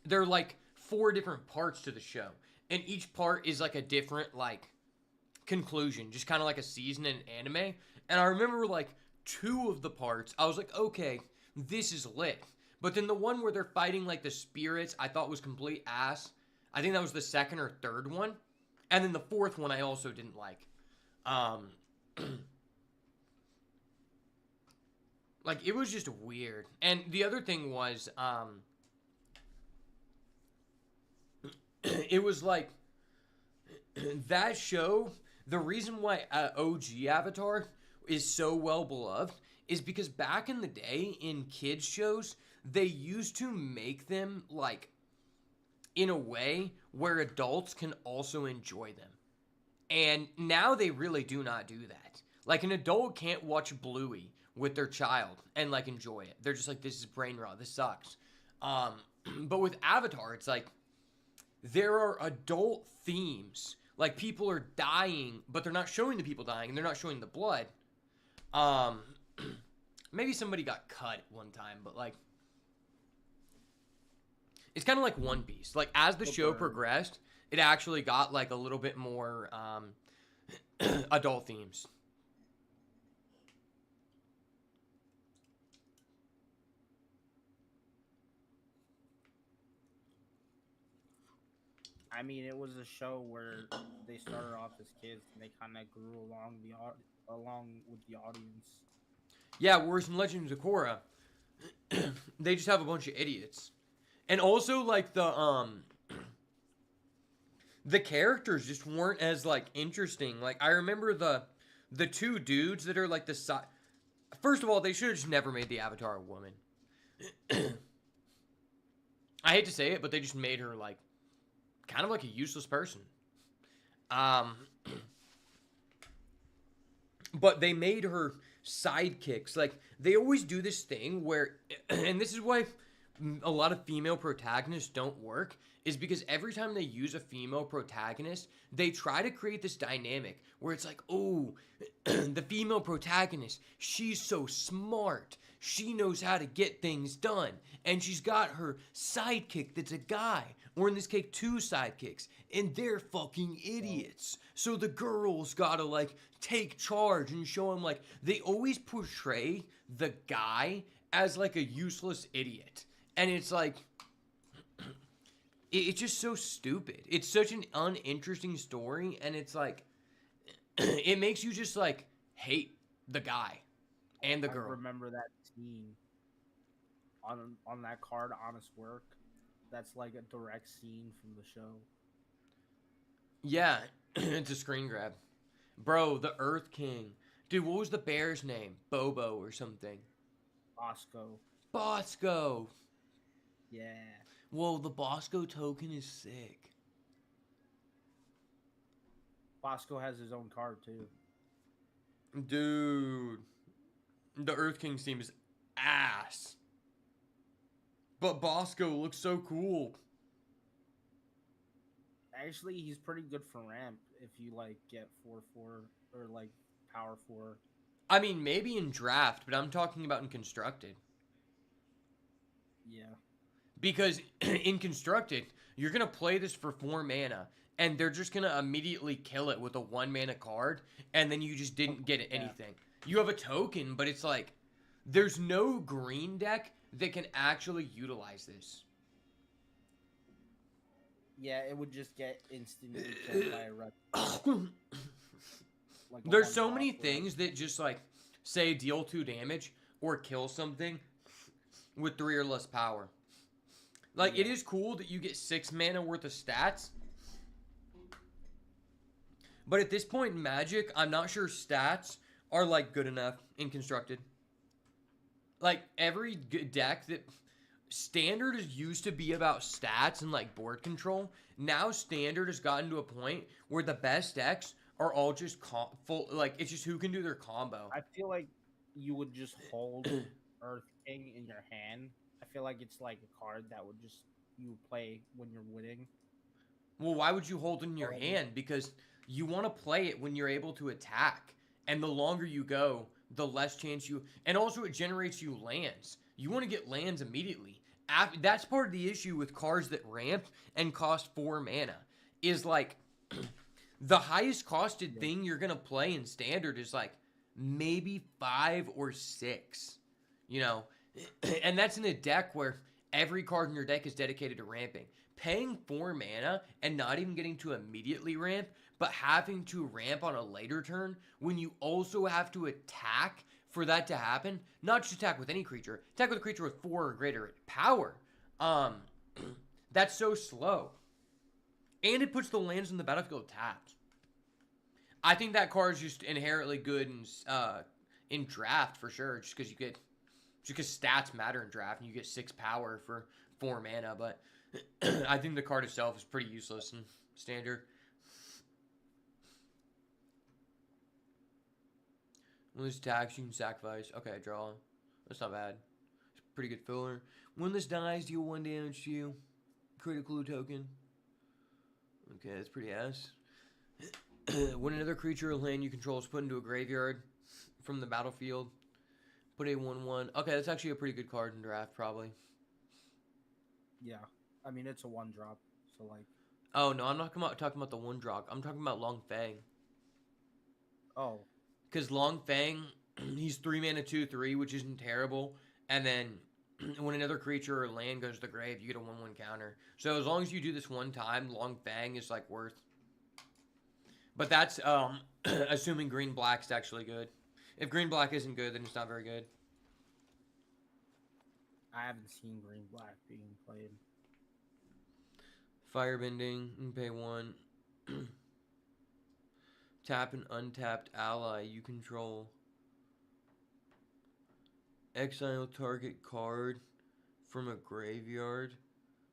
they're like 4 different parts to the show, and each part is like a different like conclusion, just kind of like a season in anime. And I remember like 2 of the parts, I was like, okay, this is lit. But then the one where they're fighting like the spirits, I thought was complete ass. I think that was the second or third one, and then the 4th one I also didn't like. Um, like it was just weird. And the other thing was, it was like that show. The reason why OG Avatar is so well beloved is because back in the day in kids shows, they used to make them like in a way where adults can also enjoy them. And now they really do not do that. Like an adult can't watch Bluey with their child and like enjoy it. They're just like, this is brain rot. This sucks. But with Avatar, it's like there are adult themes. Like people are dying, but they're not showing the people dying, and they're not showing the blood. Maybe somebody got cut one time, but like it's kind of like One Piece. Like as the show progressed, it actually got like a little bit more adult themes. I mean, it was a show where they started off as kids and they kind of grew along with the audience. Yeah, whereas in Legends of Korra, they just have a bunch of idiots. And also like the characters just weren't as like interesting. Like I remember the 2 dudes that are like the side. First of all, they should have just never made the Avatar a woman. I hate to say it, but they just made her like kind of like a useless person. But they made her sidekicks. Like they always do this thing where, and this is why a lot of female protagonists don't work, is because every time they use a female protagonist, they try to create this dynamic where it's like, oh, the female protagonist, she's so smart. She knows how to get things done. And she's got her sidekick that's a guy. Or in this case, 2 sidekicks. And they're fucking idiots. So the girl's gotta, like, take charge and show them, like, they always portray the guy as, like, a useless idiot. And it's like, it's just so stupid. It's such an uninteresting story. And it's like, it makes you just, like, hate the guy and the girl. I remember that scene on that card, Honest Work. That's like a direct scene from the show. Yeah, it's a screen grab. Bro, the Earth King. Dude, what was the bear's name? Bobo or something. Bosco. Bosco. Yeah. Whoa, the Bosco token is sick. Bosco has his own card too. Dude. The Earth King's team is ass. But Bosco looks so cool. Actually, he's pretty good for ramp if you like get 4/4 or like Power 4. I mean, maybe in draft, but I'm talking about in constructed. Yeah. Because in constructed, you're gonna play this for 4 mana, and they're just gonna immediately kill it with a 1 mana card, and then you just didn't get anything. You have a token, but it's like there's no green deck that can actually utilize this. Yeah, it would just get instantly killed by a red. Like a There's so one-drop many red. things that just like say deal 2 damage or kill something with 3 or less power. Like, it Yeah. is cool that you get 6 mana worth of stats. But at this point in Magic, I'm not sure stats are, like, good enough in Constructed. Like, every deck that... Standard is used to be about stats and, like, board control. Now Standard has gotten to a point where the best decks are all just full... Like, it's just who can do their combo. I feel like you would just hold Earth King in your hand. I feel like it's like a card that would just you would play when you're winning. Well, why would you hold it in your hand? Because you want to play it when you're able to attack. And the longer you go, the less chance you... And also, it generates you lands. You want to get lands immediately. That's part of the issue with cards that ramp and cost 4 mana. Is, like, the highest costed thing you're going to play in Standard is, like, maybe 5 or 6. You know? And that's in a deck where every card in your deck is dedicated to ramping. Paying 4 mana and not even getting to immediately ramp, but having to ramp on a later turn when you also have to attack for that to happen. Not just attack with any creature. Attack with a creature with 4 or greater power. That's so slow. And it puts the lands on the battlefield tapped. I think that card is just inherently good in draft for sure. Just because you get... Just because stats matter in draft and you get 6 power for 4 mana, but I think the card itself is pretty useless in Standard. When this attacks, you can sacrifice. Okay, draw. That's not bad. It's a pretty good filler. When this dies, deal 1 damage to you. Create a clue token. Okay, that's pretty ass. When another creature or land you control is put into a graveyard from the battlefield, put a 1/1. Okay, that's actually a pretty good card in draft, probably. Yeah, I mean it's a 1-drop, so like. Oh no, I'm not talking about the 1-drop. I'm talking about Long Fang. Oh. Because Long Fang, he's 3 mana 2/3, which isn't terrible. And then when another creature or land goes to the grave, you get a 1/1 counter. So as long as you do this one time, Long Fang is like worth. But that's assuming green black's actually good. If green black isn't good, then it's not very good. I haven't seen green black being played. Firebending, you can pay 1. Tap an untapped ally you control. Exile target card from a graveyard.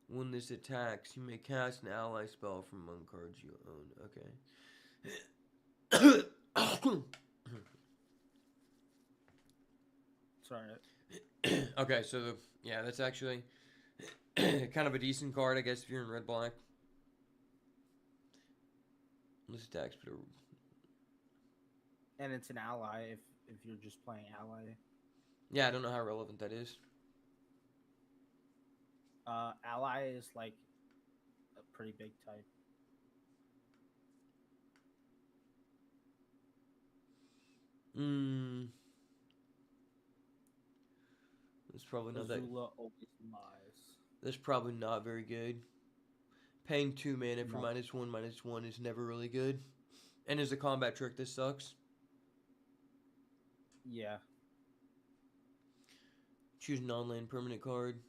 When this attacks, you may cast an ally spell from among cards you own. Okay. Sorry. Okay, so yeah, that's actually kind of a decent card, I guess, if you're in red black. This attacks, but And it's an ally if you're just playing ally. yeah, I don't know how relevant that is. Ally is like a pretty big type. That's probably not that. Azula always lies. That's probably not very good. Paying 2 mana for No. -1/-1 is never really good. And as a combat trick, this sucks. Yeah. Choose non-land permanent card.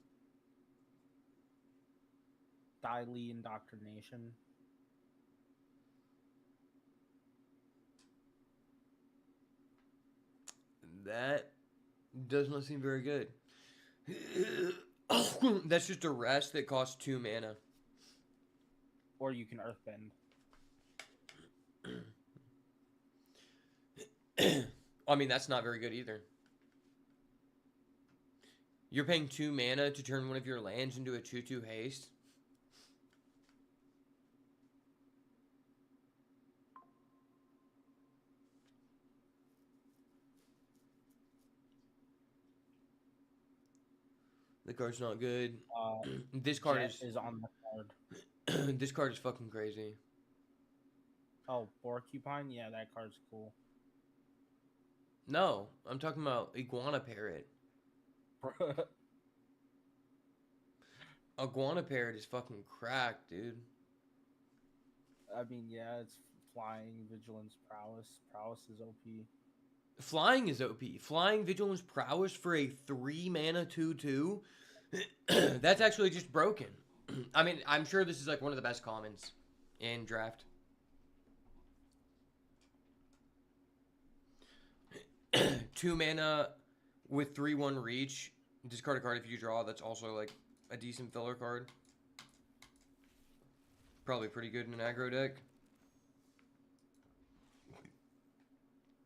Dai Indoctrination. That does not seem very good. That's just a rest that costs 2 mana. Or you can Earthbend. I mean, that's not very good either. You're paying 2 mana to turn one of your lands into a 2/2 haste. The card's not good. This card Jet is on the card. this card is fucking crazy. Oh, Porcupine? Yeah, that card's cool. No, I'm talking about Iguana Parrot. Iguana Parrot is fucking cracked, dude. I mean, yeah, it's flying, vigilance, prowess. Prowess is OP. Flying is OP. Flying, Vigilance, Prowess for a 3-mana 2/2. That's actually just broken. I mean, I'm sure this is like one of the best commons in draft. 2 mana with 3/1 reach. Discard a card if you draw. That's also like a decent filler card. Probably pretty good in an aggro deck.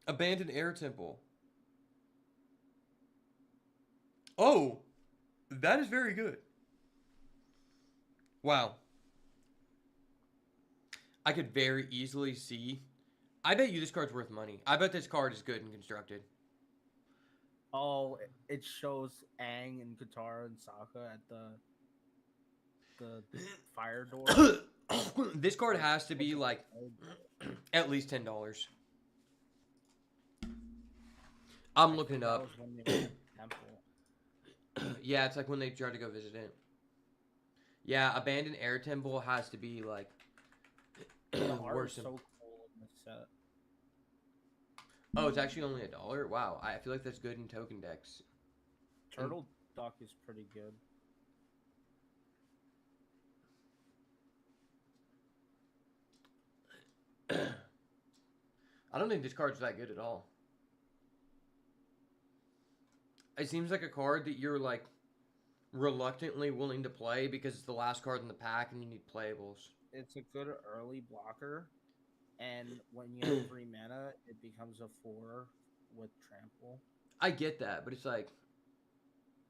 Abandoned Air Temple. Oh, that is very good. Wow. I could very easily see. I bet you this card's worth money. I bet this card is good and constructed. Oh, it shows Aang and Katara and Sokka at the fire door. This card has to be like at least $10. I'm looking it That up. was when they were at the temple. Yeah, it's like when they tried to go visit it. Yeah, Abandoned Air Temple has to be like The art worse is than... so cool in this set. Oh, it's actually only $1? Wow, I feel like that's good in token decks. Turtle Duck is pretty good. I don't think this card's that good at all. It seems like a card that you're like reluctantly willing to play because it's the last card in the pack and you need playables. It's a good early blocker, and when you have 3 mana, it becomes a 4 with trample. I get that, but it's like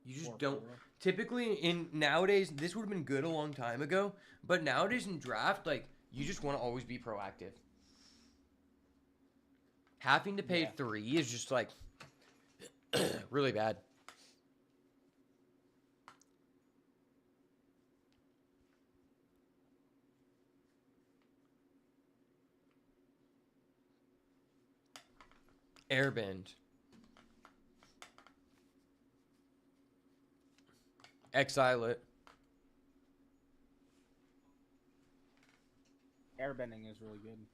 you just 4/4. don't. Typically, in nowadays, this would have been good a long time ago, but nowadays in draft, like you just want to always be proactive. Having to pay Yeah. 3 is just like really bad. Airbend. Exile it. Airbending is really good.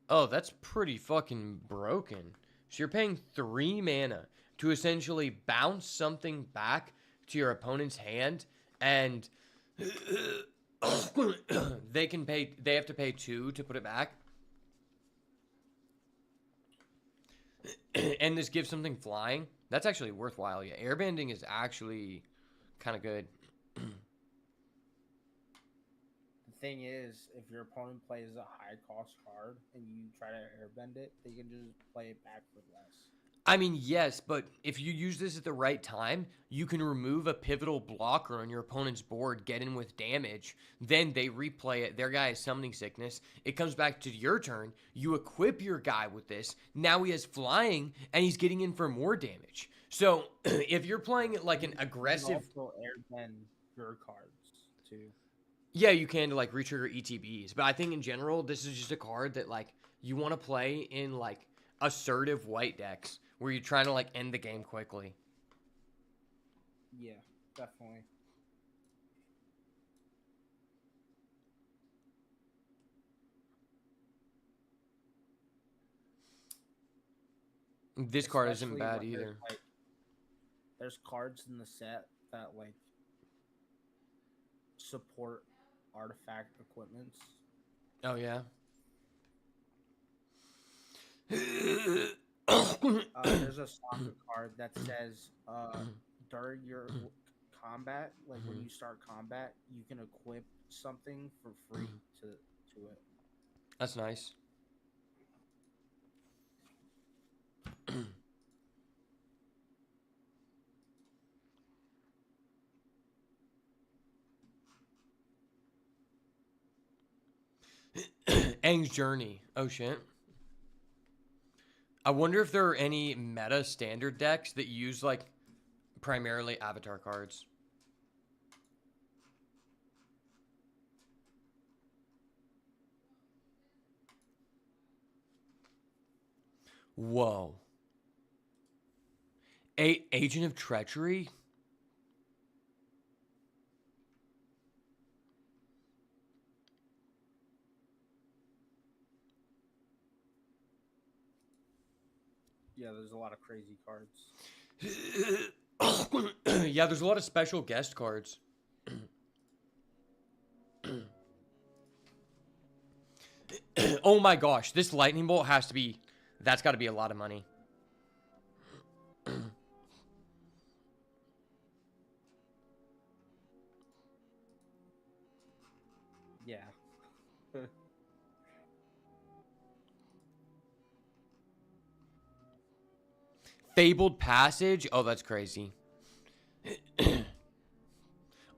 Oh, that's pretty fucking broken. So you're paying 3 mana to essentially bounce something back to your opponent's hand, and they have to pay 2 to put it back. And this gives something flying. That's actually worthwhile. Yeah, airbending is actually kind of good. The thing is, if your opponent plays a high cost card and you try to airbend it, they can just play it back for less. I mean, yes, but if you use this at the right time, you can remove a pivotal blocker on your opponent's board, get in with damage, then they replay it. Their guy has summoning sickness. It comes back to your turn. You equip your guy with this. Now he has flying, and he's getting in for more damage. So if you're playing it like an aggressive... You can also airbend your cards, too. Yeah, you can to like retrigger ETBs, but I think in general, this is just a card that like you want to play in like assertive white decks where you're trying to like end the game quickly. Yeah, definitely. This card isn't Especially bad when either. there's cards in the set that like support artifact equipments. Oh yeah. There's a soccer card that says during your combat, like when you start combat, you can equip something for free to it. That's nice. Aang's Journey. Oh shit. I wonder if there are any meta standard decks that use like primarily avatar cards. Whoa. Agent of Treachery? Yeah, there's a lot of crazy cards. Yeah, there's a lot of special guest cards. Oh my gosh, this lightning bolt has to be... That's got to be a lot of money. Yeah. Fabled Passage? Oh, that's crazy.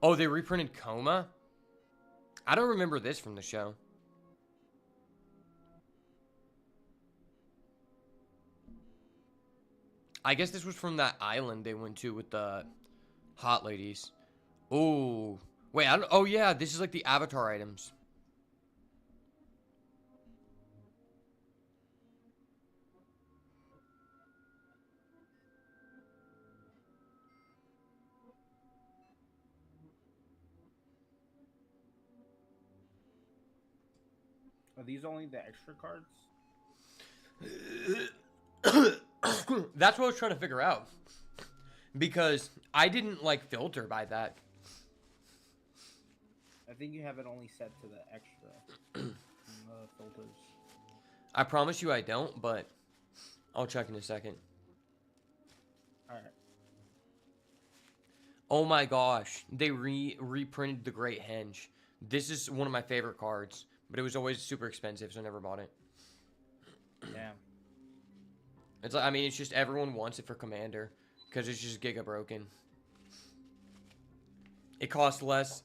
Oh, they reprinted Coma? I don't remember this from the show. I guess this was from that island they went to with the hot ladies. Oh, wait, I don't... Oh, yeah, this is like the Avatar items. Are these only the extra cards? That's what I was trying to figure out. Because I didn't, like, filter by that. I think you have it only set to the extra filters. I promise you I don't, but I'll check in a second. Alright. Oh my gosh. They reprinted the Great Henge. This is one of my favorite cards. But it was always super expensive, so I never bought it. Damn. It's like, I mean, it's just everyone wants it for Commander. Because it's just giga broken. It costs less.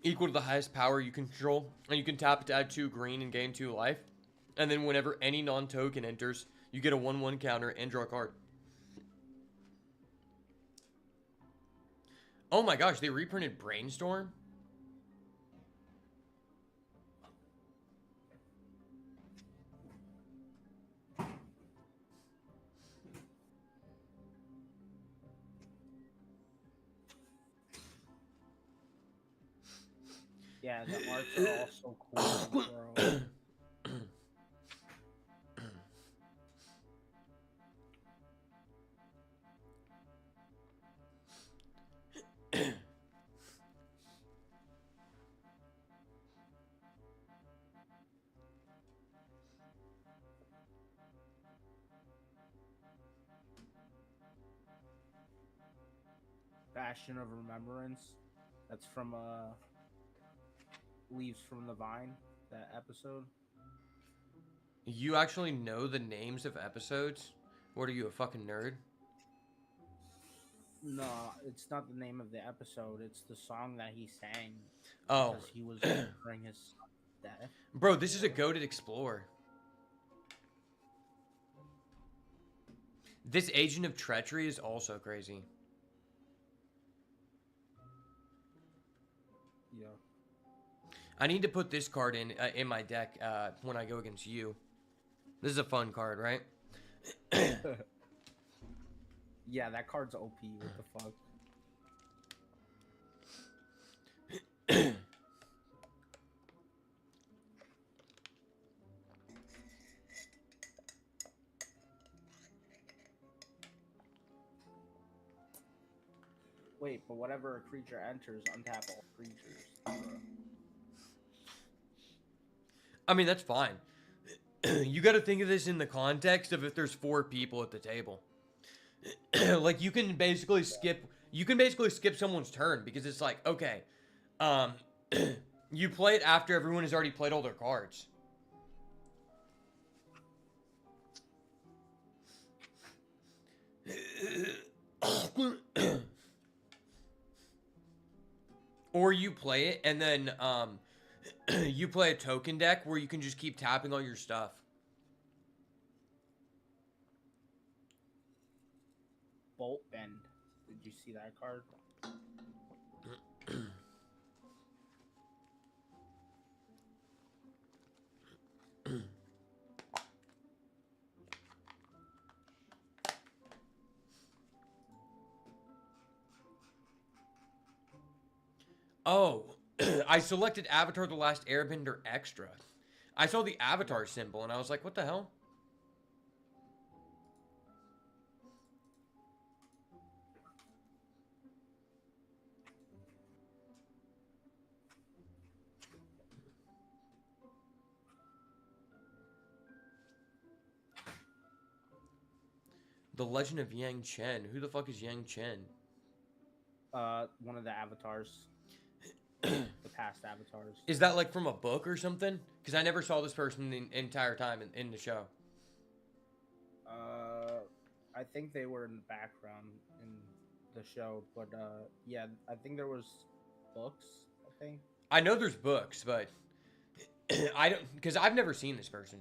Equal to the highest power you control. And you can tap it to add 2 green and gain 2 life. And then whenever any non-token enters, you get a 1/1 counter and draw a card. Oh my gosh, they reprinted Brainstorm? Yeah, the arts are all so cool, bro. Bastion of Remembrance. That's from Leaves from the Vine, that episode. You actually know the names of episodes? What are you, a fucking nerd? No, it's not the name of the episode. It's the song that he sang. Oh. Because he was remembering his son's death. Bro, this is a goated explorer. This Agent of Treachery is also crazy. Yeah. I need to put this card in my deck when I go against you. This is a fun card, right? Yeah, that card's OP. What the fuck? Wait, but whatever a creature enters, untap all creatures. Bro. I mean, that's fine. You got to think of this in the context of if there's 4 people at the table. Like you can basically skip someone's turn because it's like, okay, you play it after everyone has already played all their cards. Or you play it and then you play a token deck where you can just keep tapping all your stuff. Bolt Bend. Did you see that card? Oh, I selected Avatar The Last Airbender Extra. I saw the Avatar symbol and I was like, what the hell? The Legend of Yang Chen. Who the fuck is Yang Chen? One of the avatars. The past avatars. Is that like from a book or something? Because I never saw this person the entire time in the show. I think they were in the background in the show, but yeah, I think there was books. I think I know there's books, but I don't, because I've never seen this person.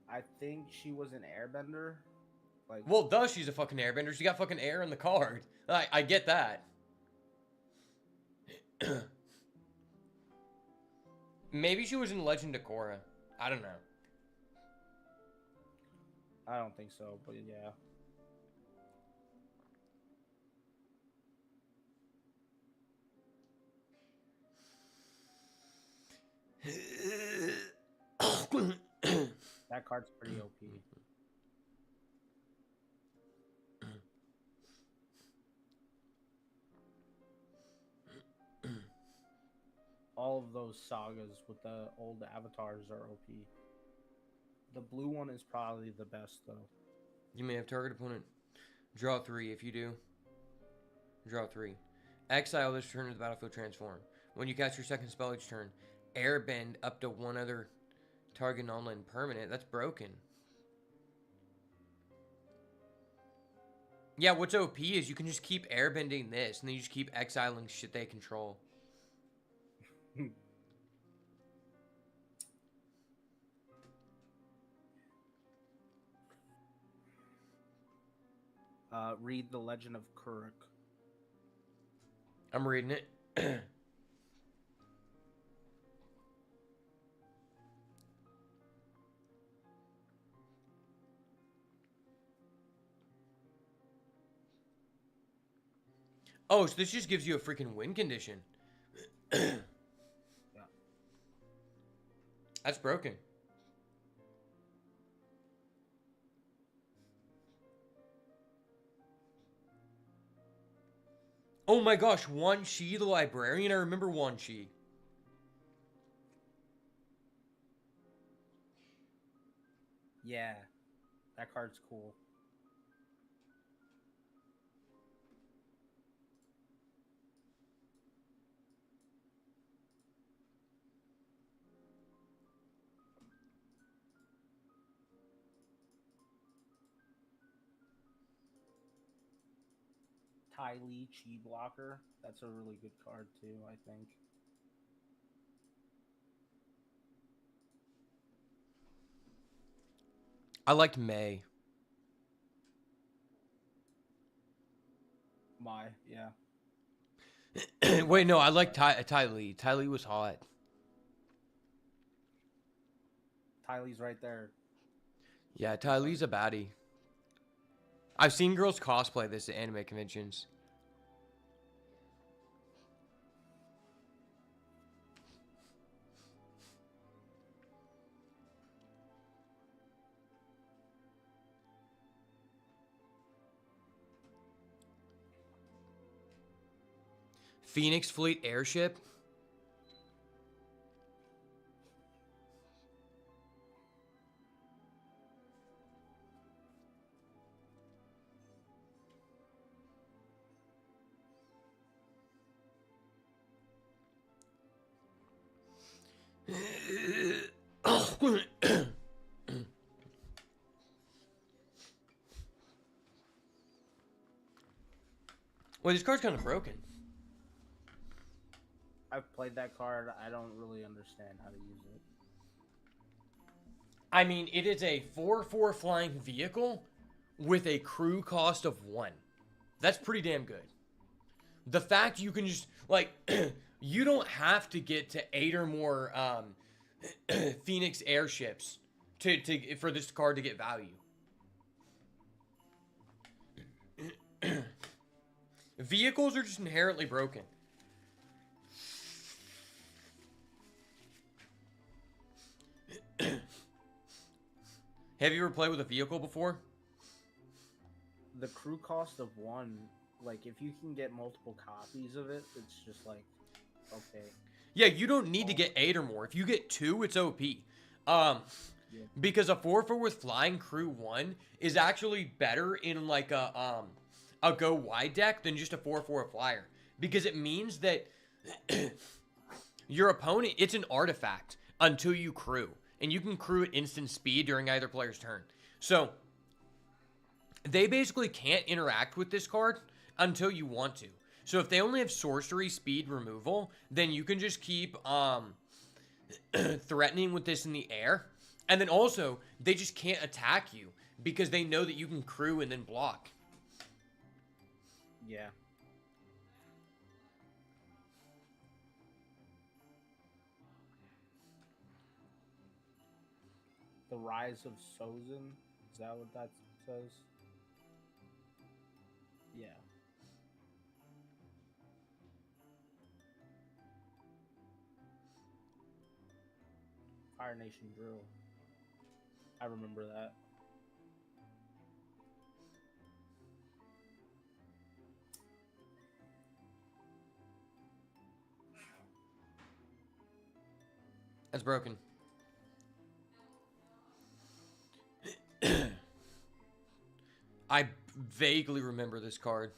I think she was an airbender. Like, Well, duh, she's a fucking airbender. She got fucking air in the card. I get that. Maybe she was in Legend of Korra. I don't know. I don't think so, but yeah. That card's pretty OP. All of those sagas with the old avatars are OP. The blue one is probably the best, though. You may have target opponent. Draw 3 if you do. Draw 3. Exile this turn to the battlefield transform. When you cast your second spell each turn, airbend up to one other target non-land permanent. That's broken. Yeah, what's OP is you can just keep airbending this, and then you just keep exiling shit they control. Read The Legend of Kuruk. I'm reading it. Oh, so this just gives you a freaking win condition. Yeah. That's broken. Oh my gosh, Wan Shi, the librarian. I remember Wan Shi. Yeah, that card's cool. Ty Lee Chi Blocker. That's a really good card too, I think. I liked May. My, yeah. Wait, no, I like Ty Lee. Ty Lee was hot. Ty Lee's right there. Yeah, Ty Lee's a baddie. I've seen girls cosplay this at anime conventions. Phoenix Fleet airship. Well, this card's kind of broken. I've played that card. I don't really understand how to use it. I mean, it is a 4/4 flying vehicle with a crew cost of 1. That's pretty damn good. The fact you can just, like, you don't have to get to 8 or more Phoenix airships for this card to get value. Vehicles are just inherently broken. Have you ever played with a vehicle before? The crew cost of 1, like, if you can get multiple copies of it, it's just like, okay. Yeah, you don't need to get 8 or more. If you get 2, it's OP. Because a 4/4 with flying crew 1 is actually better in like a go wide deck than just a 4/4 flyer. Because it means that your opponent, it's an artifact until you crew. And you can crew at instant speed during either player's turn. So, they basically can't interact with this card until you want to. So, if they only have sorcery speed removal, then you can just keep threatening with this in the air. And then also, they just can't attack you because they know that you can crew and then block. Yeah. The Rise of Sozin? Is that what that says? Yeah. Fire Nation Drill. I remember that. That's broken. I vaguely remember this card.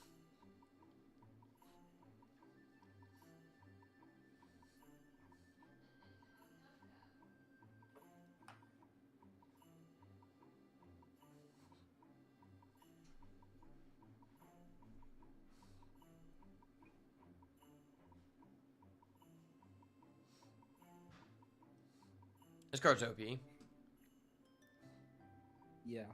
This card's OP. Yeah.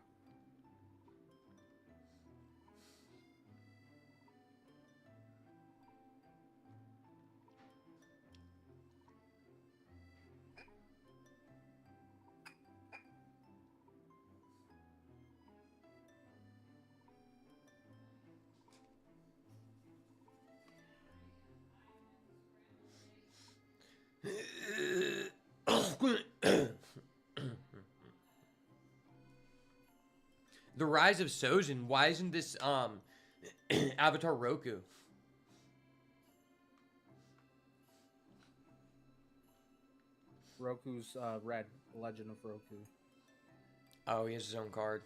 The Rise of Sozin. Why isn't this Avatar Roku? Roku's red. Legend of Roku. Oh, he has his own card.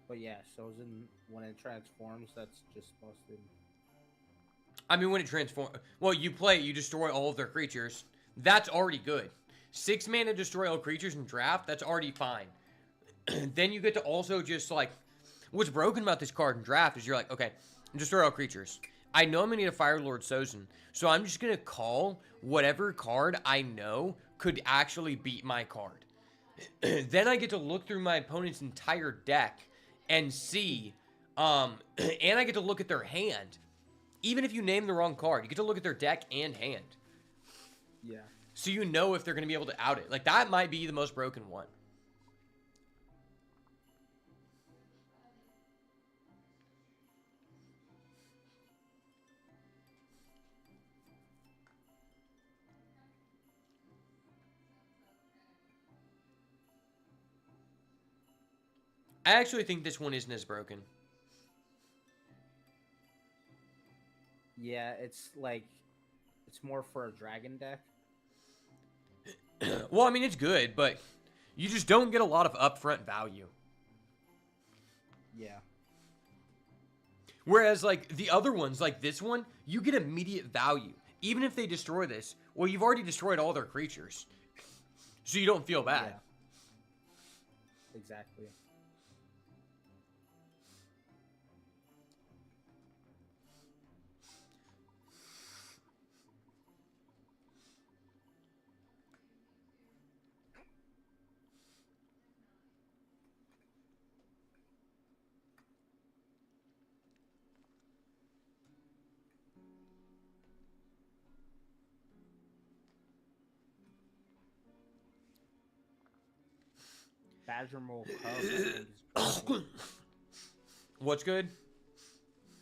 But yeah, Sozin, when it transforms, that's just busted. I mean, when it transforms... Well, you play, you destroy all of their creatures. That's already good. 6 mana destroy all creatures in draft, that's already fine. Then you get to also just, like... What's broken about this card in draft is you're like, okay, destroy all creatures. I know I'm going to need a Fire Lord Sozin, so I'm just going to call whatever card I know could actually beat my card. Then I get to look through my opponent's entire deck and see, and I get to look at their hand. Even if you name the wrong card, you get to look at their deck and hand. Yeah. So you know if they're going to be able to out it. Like, that might be the most broken one. I actually think this one isn't as broken. Yeah, it's like, it's more for a dragon deck. Well, I mean, it's good, but you just don't get a lot of upfront value. Yeah. Whereas, like, the other ones, like this one, you get immediate value. even if they destroy this, well, you've already destroyed all their creatures. So you don't feel bad. Yeah. Exactly. Badger Mole Cub, I think, is pretty good. What's good?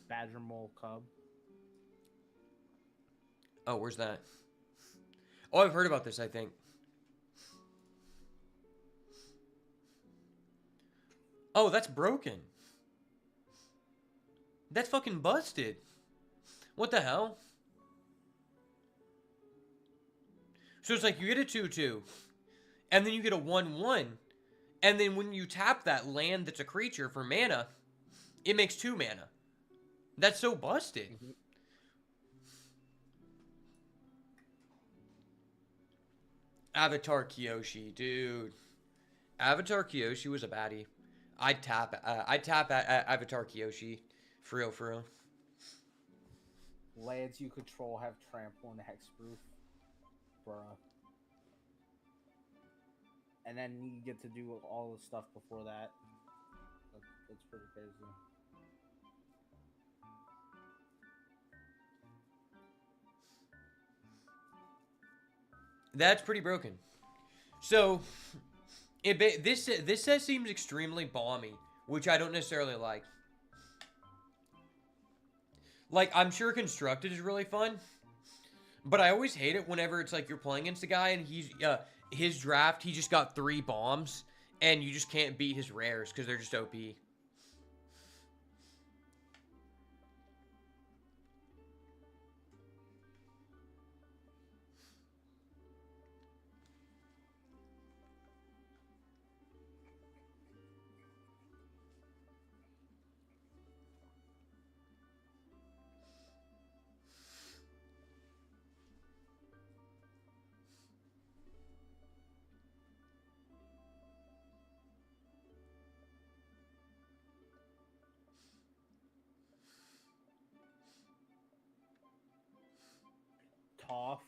Badger Mole Cub. Oh, where's that? Oh, I've heard about this, I think. Oh, that's broken. That's fucking busted. What the hell? So it's like you get a 2/2, and then you get a 1/1, and then when you tap that land that's a creature for mana, it makes 2 mana. That's so busted. Mm-hmm. Avatar Kyoshi, dude. Avatar Kyoshi was a baddie. I'd tap Avatar Kyoshi. For real, for real. Lands you control have trample and hexproof. Bruh. And then you get to do all the stuff before that. That's pretty crazy. That's pretty broken. So, this set seems extremely balmy, which I don't necessarily like. Like, I'm sure Constructed is really fun, but I always hate it whenever it's like you're playing against a guy and his draft, he just got 3 bombs, and you just can't beat his rares because they're just OP. Toph,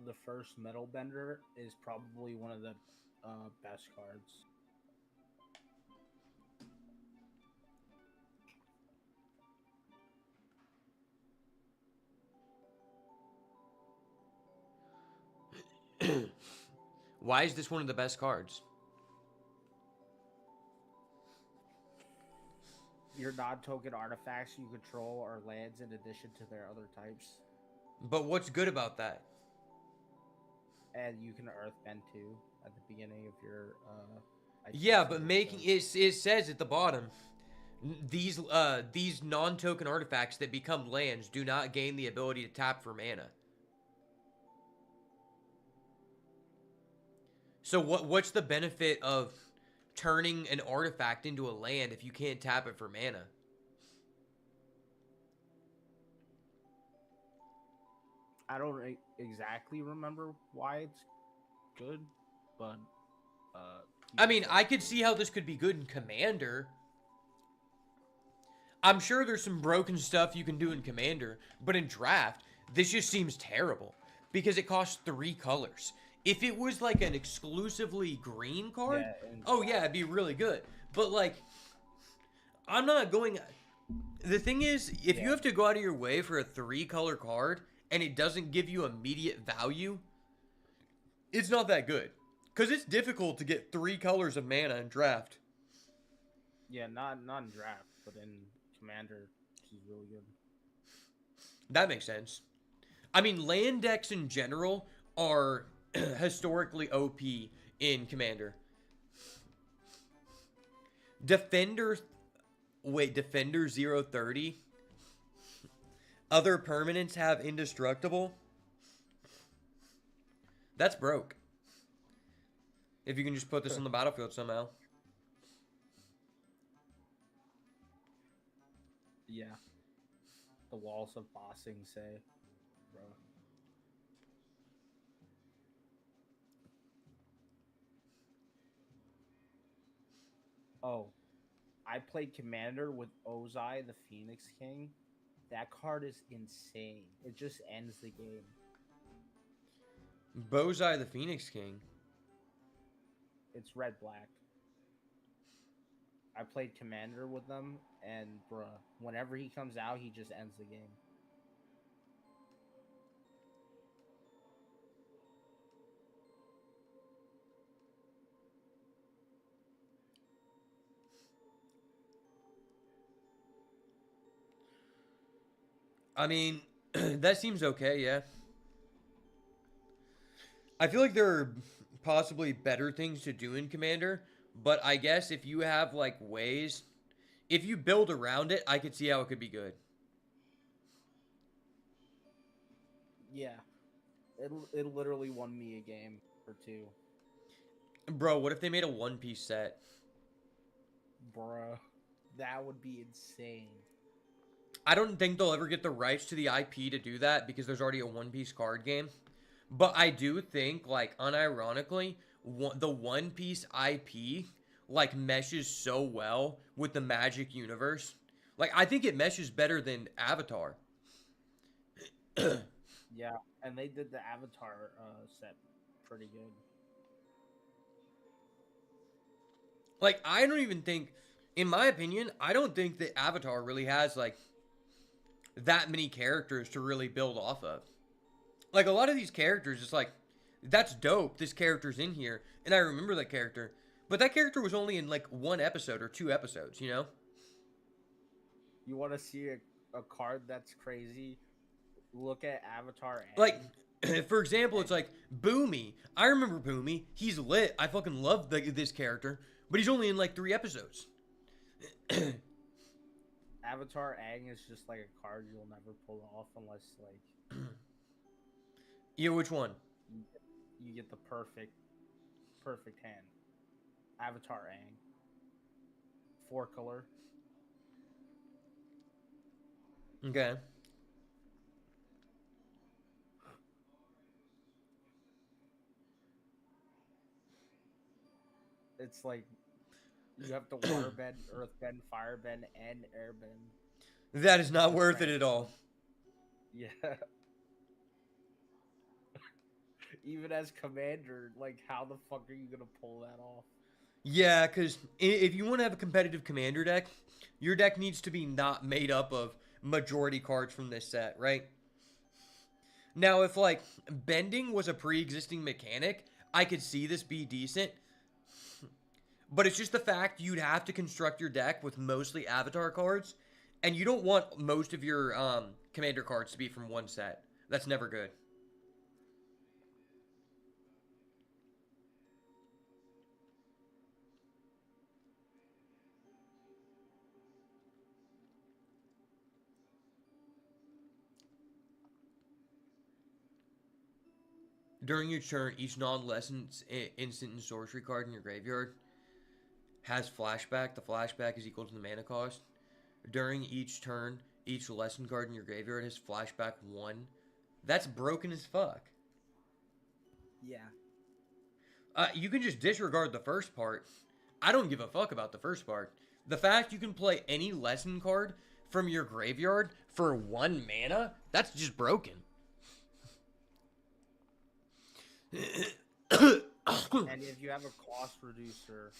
the first Metal Bender, is probably one of the best cards. Why is this one of the best cards? Your non-token artifacts you control are lands in addition to their other types. But what's good about that? And you can Earthbend too at the beginning of your Yeah, but making it says at the bottom, these non-token artifacts that become lands do not gain the ability to tap for mana. So what's the benefit of turning an artifact into a land if you can't tap it for mana? I don't exactly remember why it's good, but I mean, I could see how this could be good in Commander. I'm sure there's some broken stuff you can do in Commander, but in Draft, this just seems terrible because it costs 3 colors. If it was like an exclusively green card, yeah, it'd be really good. But like, I'm not going. The thing is, if you have to go out of your way for a 3-color card and it doesn't give you immediate value, it's not that good. Because it's difficult to get 3 colors of mana in Draft. Yeah, not in Draft, but in Commander, she's really good. That makes sense. I mean, land decks in general are historically OP in Commander. Defender 030. Other permanents have indestructible. That's broke. If you can just put this on the battlefield somehow. Yeah. The walls of bossing say, bro. Oh, I played Commander with Ozai, the Phoenix King. That card is insane. It just ends the game. Bozai the Phoenix King. It's red black. I played Commander with them, and bruh, whenever he comes out, he just ends the game. I mean, that seems okay, yeah. I feel like there are possibly better things to do in Commander, but I guess if you have like ways, if you build around it, I could see how it could be good. Yeah, it literally won me a game or two, Bro, what if they made a One Piece set? bruh. That would be insane. I don't think they'll ever get the rights to the IP to do that because there's already a One Piece card game. But I do think, like, unironically, the One Piece IP, like, meshes so well with the Magic universe. Like, I think it meshes better than Avatar. Yeah, and they did the Avatar set pretty good. Like, I don't even think, in my opinion, I don't think that Avatar really has, like, that many characters to really build off of. Like, a lot of these characters, it's like, that's dope, this character's in here, and I remember that character. But that character was only in, like, one episode or two episodes, you know? You want to see a card that's crazy? Look at Avatar. Like, for example, it's like, Boomy. I remember Boomy. He's lit. I fucking love this character. But he's only in, like, 3 episodes. Avatar Aang is just like a card you'll never pull off unless like Yeah, which one? you get the perfect hand. Avatar Aang. 4-color. Okay. It's like you have to waterbend, earthbend, firebend, and airbend. That is not worth it at all. Yeah. Even as commander, like how the fuck are you gonna pull that off? Yeah, because if you want to have a competitive commander deck, your deck needs to be not made up of majority cards from this set, right? Now, if, like, bending was a pre-existing mechanic, I could see this be decent. But it's just the fact you'd have to construct your deck with mostly Avatar cards, and you don't want most of your commander cards to be from one set. That's never good. During your turn, each non-lesson instant and sorcery card in your graveyard has flashback. The flashback is equal to the mana cost. During each turn, each lesson card in your graveyard has flashback 1. That's broken as fuck. Yeah. You can just disregard the first part. I don't give a fuck about the first part. The fact you can play any lesson card from your graveyard for 1 mana, that's just broken. And if you have a cost reducer,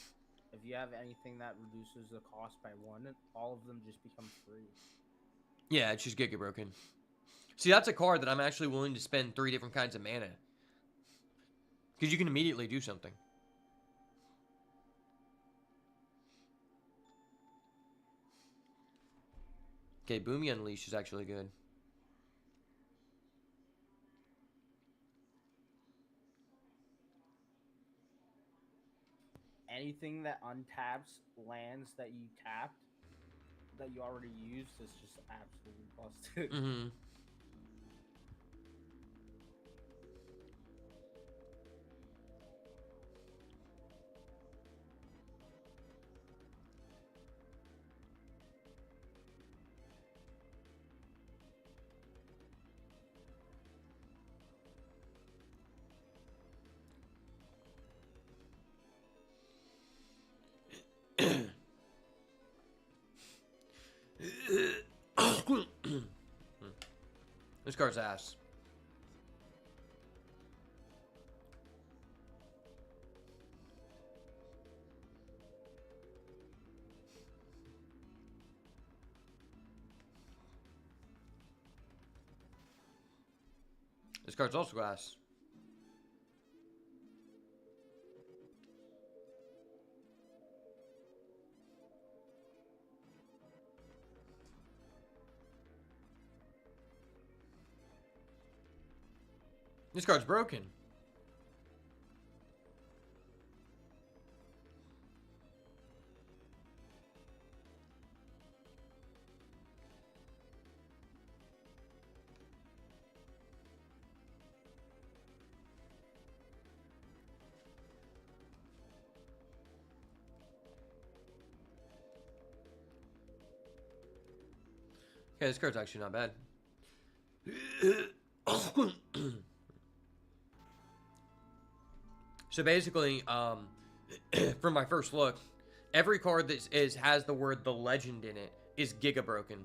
if you have anything that reduces the cost by 1, all of them just become free. Yeah, it's just Giga broken. See, that's a card that I'm actually willing to spend 3 different kinds of mana. Because you can immediately do something. Okay, Boomy Unleash is actually good. Anything that untaps lands that you tapped, that you already used, is just absolutely busted. Mm-hmm. card's ass. This card's also ass. This card's broken. Okay, this card's actually not bad. So basically, from my first look, every card that has the word "the legend" in it is Giga broken.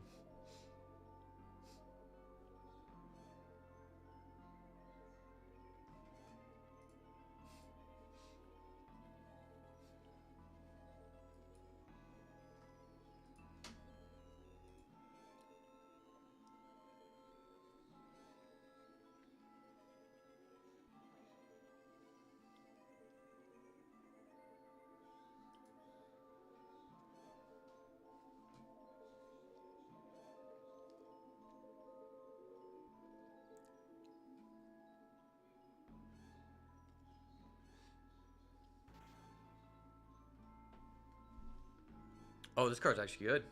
Oh, this card's actually good.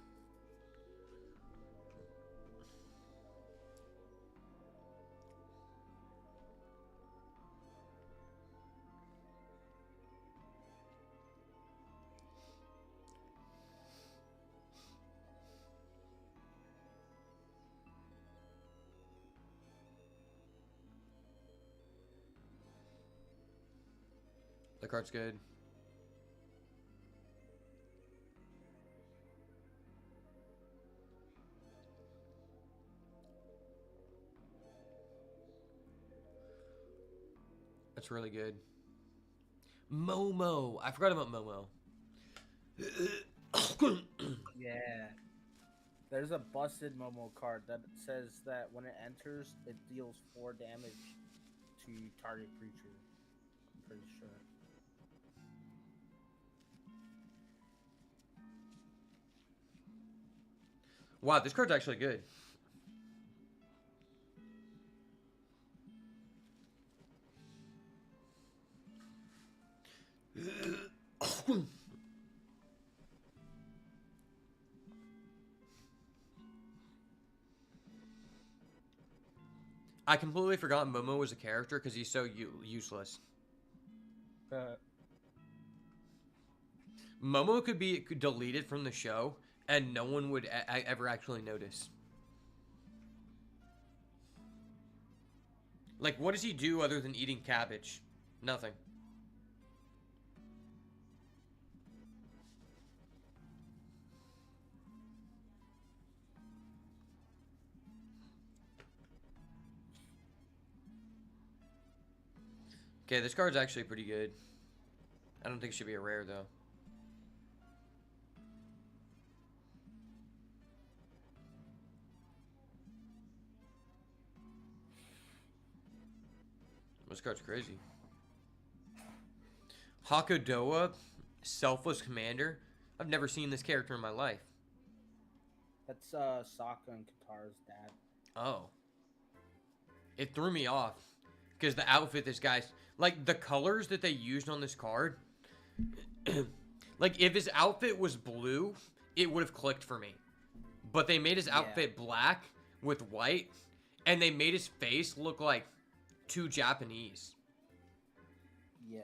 The card's good. That's really good. Momo. I forgot about Momo. Yeah. There's a busted Momo card that says that when it enters, it deals 4 damage to target creature. I'm pretty sure. Wow, this card's actually good. I completely forgot Momo was a character because he's so useless. Momo could be deleted from the show and no one would ever actually notice. Like, what does he do other than eating cabbage? Nothing. Okay, this card's actually pretty good. I don't think it should be a rare, though. This card's crazy. Hakudoa, Selfless Commander. I've never seen this character in my life. That's Sokka and Katara's dad. Oh. It threw me off. Because the outfit this guy's... Like, the colors that they used on this card... like, if his outfit was blue, it would have clicked for me. But they made his outfit black with white. And they made his face look like too Japanese. Yeah.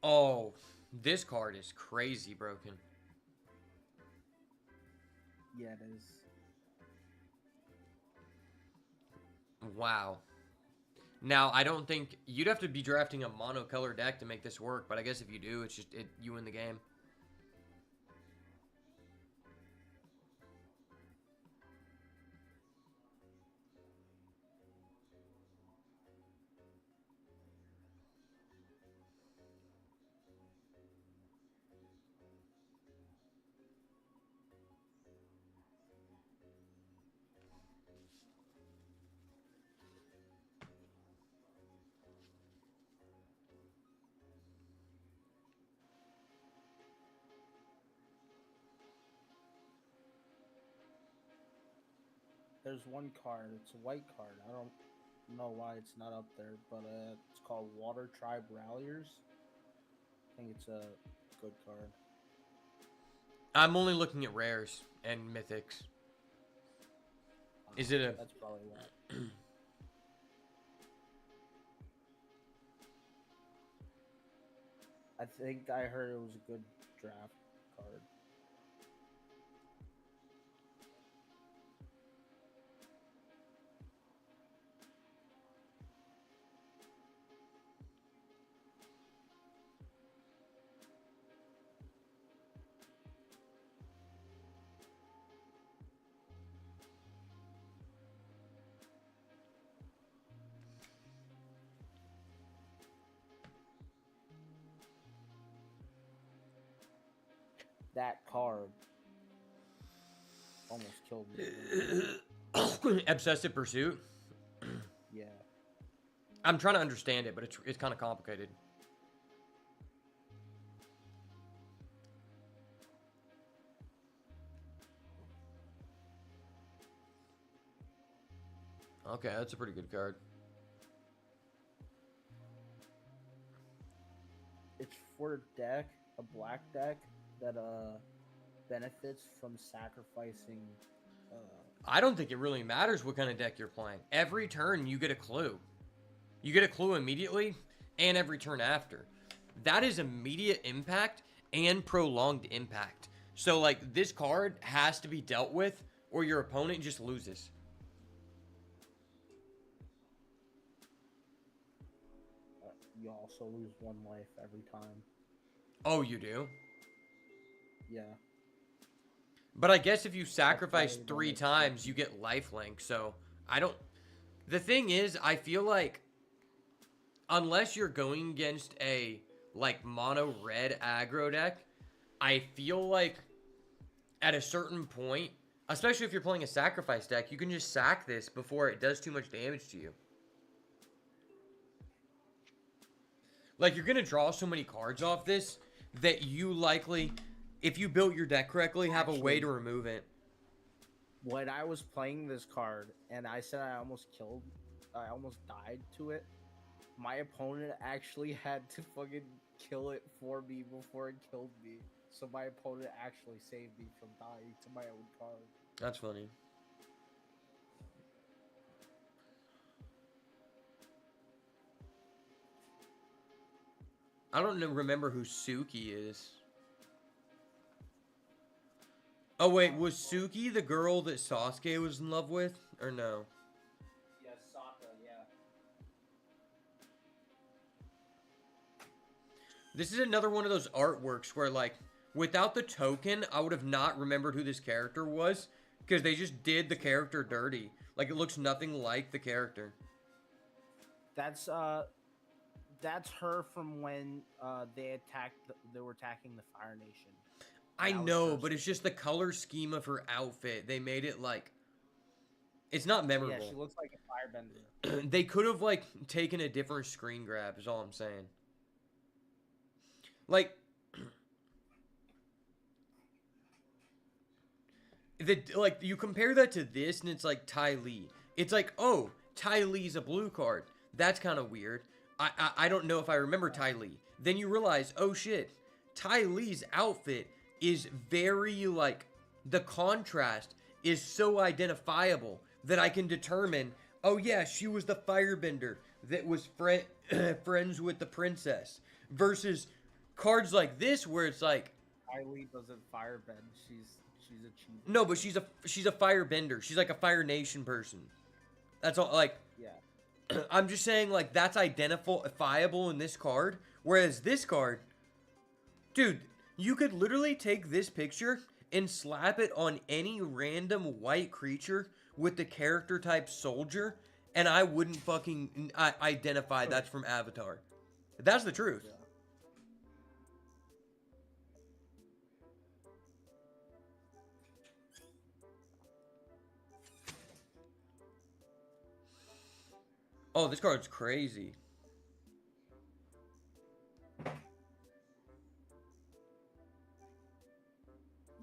Oh, this card is crazy broken. Yeah, it is. Wow. Now, I don't think you'd have to be drafting a monocolor deck to make this work, but I guess if you do, it's just you win the game. There's one card. It's a white card. I don't know why it's not up there, but it's called Water Tribe Ralliers. I think it's a good card. I'm only looking at rares and mythics. Is it a... That's probably why. I think I heard it was a good draft card. That card almost killed me. Obsessive Pursuit? Yeah. I'm trying to understand it, but it's kind of complicated. Okay, that's a pretty good card. It's for a deck, a black deck that benefits from sacrificing. I don't think it really matters what kind of deck you're playing. Every turn you get a clue. You get a clue immediately and every turn after. That is immediate impact and prolonged impact. So like this card has to be dealt with or your opponent just loses. You also lose one life every time. Oh, you do? Yeah. But I guess if you sacrifice That's 3 times, you get lifelink. So I don't... The thing is, I feel like unless you're going against a like mono red aggro deck, I feel like at a certain point, especially if you're playing a sacrifice deck, you can just sack this before it does too much damage to you. Like, you're going to draw so many cards off this that you likely, if you built your deck correctly, have a way to remove it. When I was playing this card and I said I almost died to it, my opponent actually had to fucking kill it for me before it killed me. So my opponent actually saved me from dying to my own card. That's funny. I don't remember who Suki is. Oh wait, was Suki the girl that Sasuke was in love with? Or no? Yes, Sokka, yeah. This is another one of those artworks where, like, without the token, I would have not remembered who this character was. Because they just did the character dirty. Like, it looks nothing like the character. That's her from when they were attacking the Fire Nation. I know, but it's just the color scheme of her outfit. They made it, like... It's not memorable. Yeah, she looks like a firebender. They could have, like, taken a different screen grab, is all I'm saying. Like... you compare that to this, and it's like Ty Lee. It's like, oh, Ty Lee's a blue card. That's kind of weird. I don't know if I remember Ty Lee. Then you realize, oh shit, Ty Lee's outfit is very, like, the contrast is so identifiable that I can determine, oh yeah, she was the firebender that was friends with the princess. Versus cards like this where it's like, Kylie doesn't firebend. She's a cheater. no, but she's a firebender. She's like a Fire Nation person. That's all. Like, Yeah. I'm just saying, like, that's identifiable in this card. Whereas this card, dude, you could literally take this picture and slap it on any random white creature with the character type soldier, and I wouldn't fucking identify that's from Avatar. That's the truth. Yeah. Oh, this card's crazy.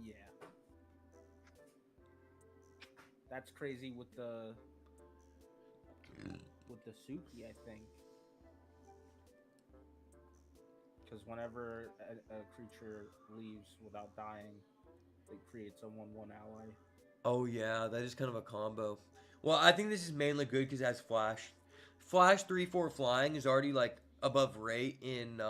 Yeah. That's crazy with the Suki, I think. Because whenever a creature leaves without dying, it creates a 1/1 ally. Oh yeah, that is kind of a combo. Well, I think this is mainly good because it has flash. Flash 3/4 flying is already like above rate in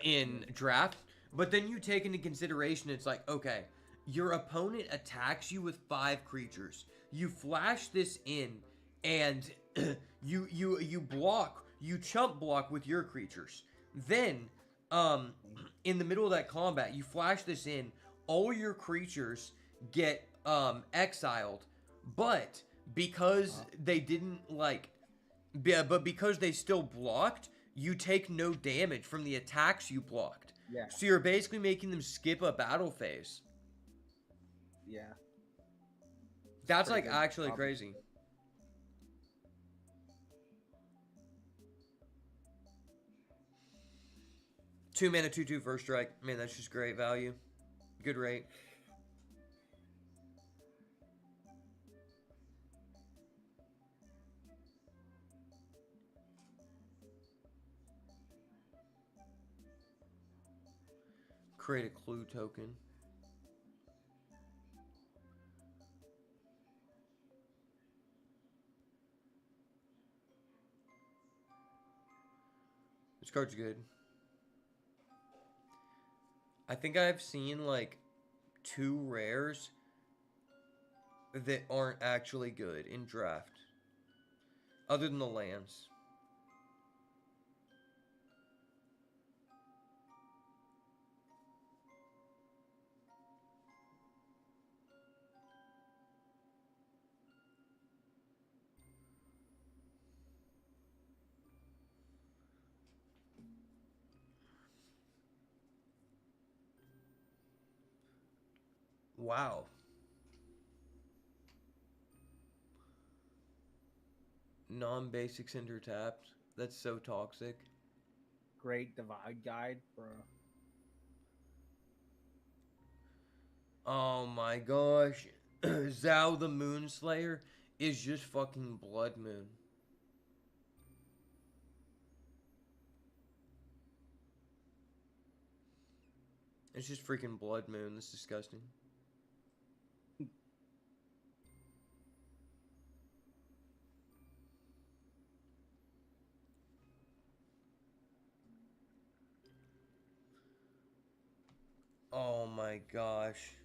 in draft. But then you take into consideration it's like, okay, your opponent attacks you with 5 creatures. You flash this in and you block, you chump block with your creatures. Then in the middle of that combat, you flash this in, all your creatures get exiled, but because they didn't like but because they still blocked, you take no damage from the attacks you blocked. Yeah. So you're basically making them skip a battle phase. Yeah. That's pretty like good actually combo. crazy. 2 mana 2/2 first strike. Man, that's just great value. Good rate. Create a clue token. This card's good. I think I've seen like 2 rares that aren't actually good in draft. Other than the lands. Wow. Non-basic center tapped. That's so toxic. Great divide guide, bro. Oh my gosh. Zhao the Moonslayer is just fucking Blood Moon. It's just freaking Blood Moon. That's disgusting. Oh my gosh.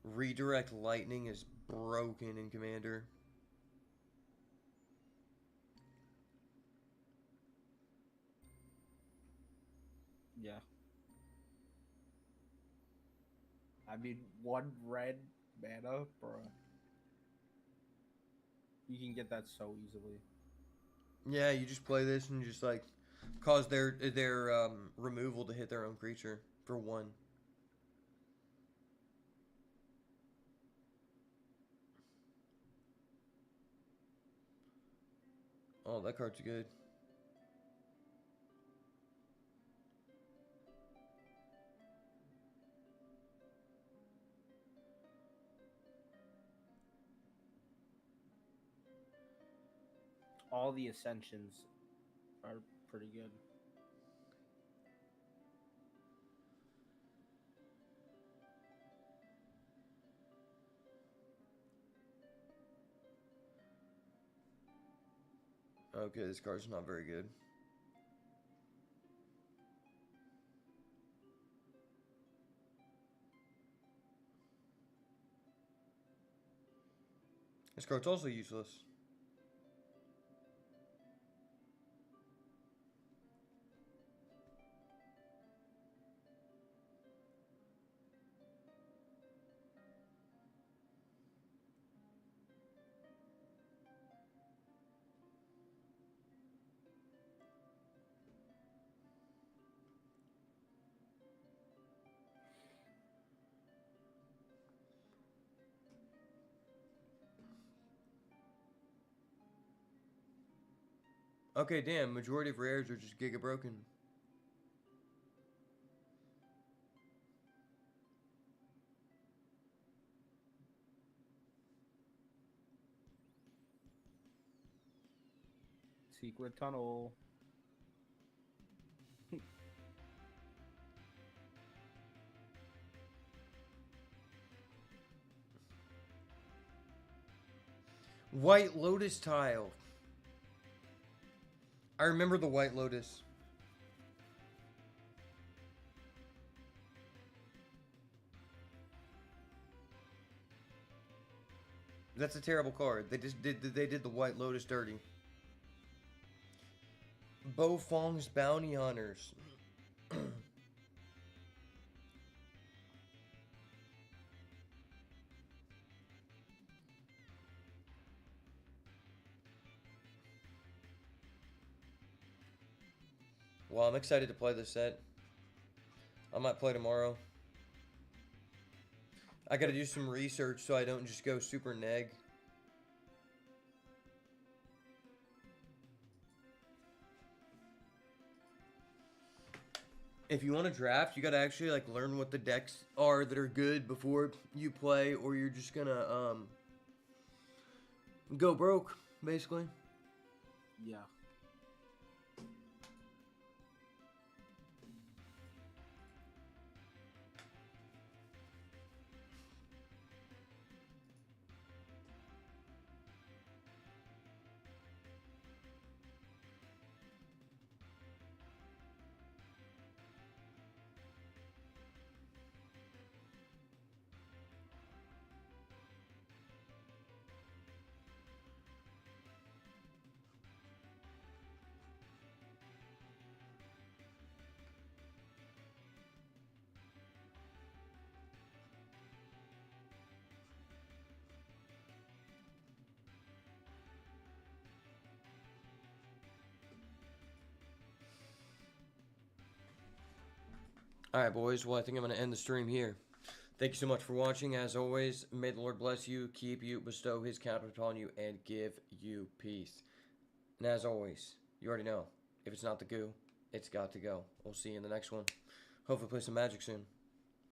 Redirect Lightning is broken in Commander. Yeah. I mean, 1 red mana, bro. You can get that so easily. Yeah, you just play this and just like cause their removal to hit their own creature for 1. Oh, that card's good. All the ascensions are pretty good. Okay, this card's not very good. This card's also useless. Okay, damn. Majority of rares are just Giga Broken. Secret tunnel. White Lotus tile. I remember the White Lotus. That's a terrible card. They did the White Lotus dirty. Bo Fong's Bounty Hunters. Well, I'm excited to play this set. I might play tomorrow. I gotta do some research so I don't just go super neg. If you want to draft, you gotta actually like learn what the decks are that are good before you play, or you're just gonna go broke, basically. Yeah. Alright, boys. Well, I think I'm going to end the stream here. Thank you so much for watching. As always, may the Lord bless you, keep you, bestow his countenance upon you, and give you peace. And as always, you already know, if it's not the goo, it's got to go. We'll see you in the next one. Hopefully play some Magic soon.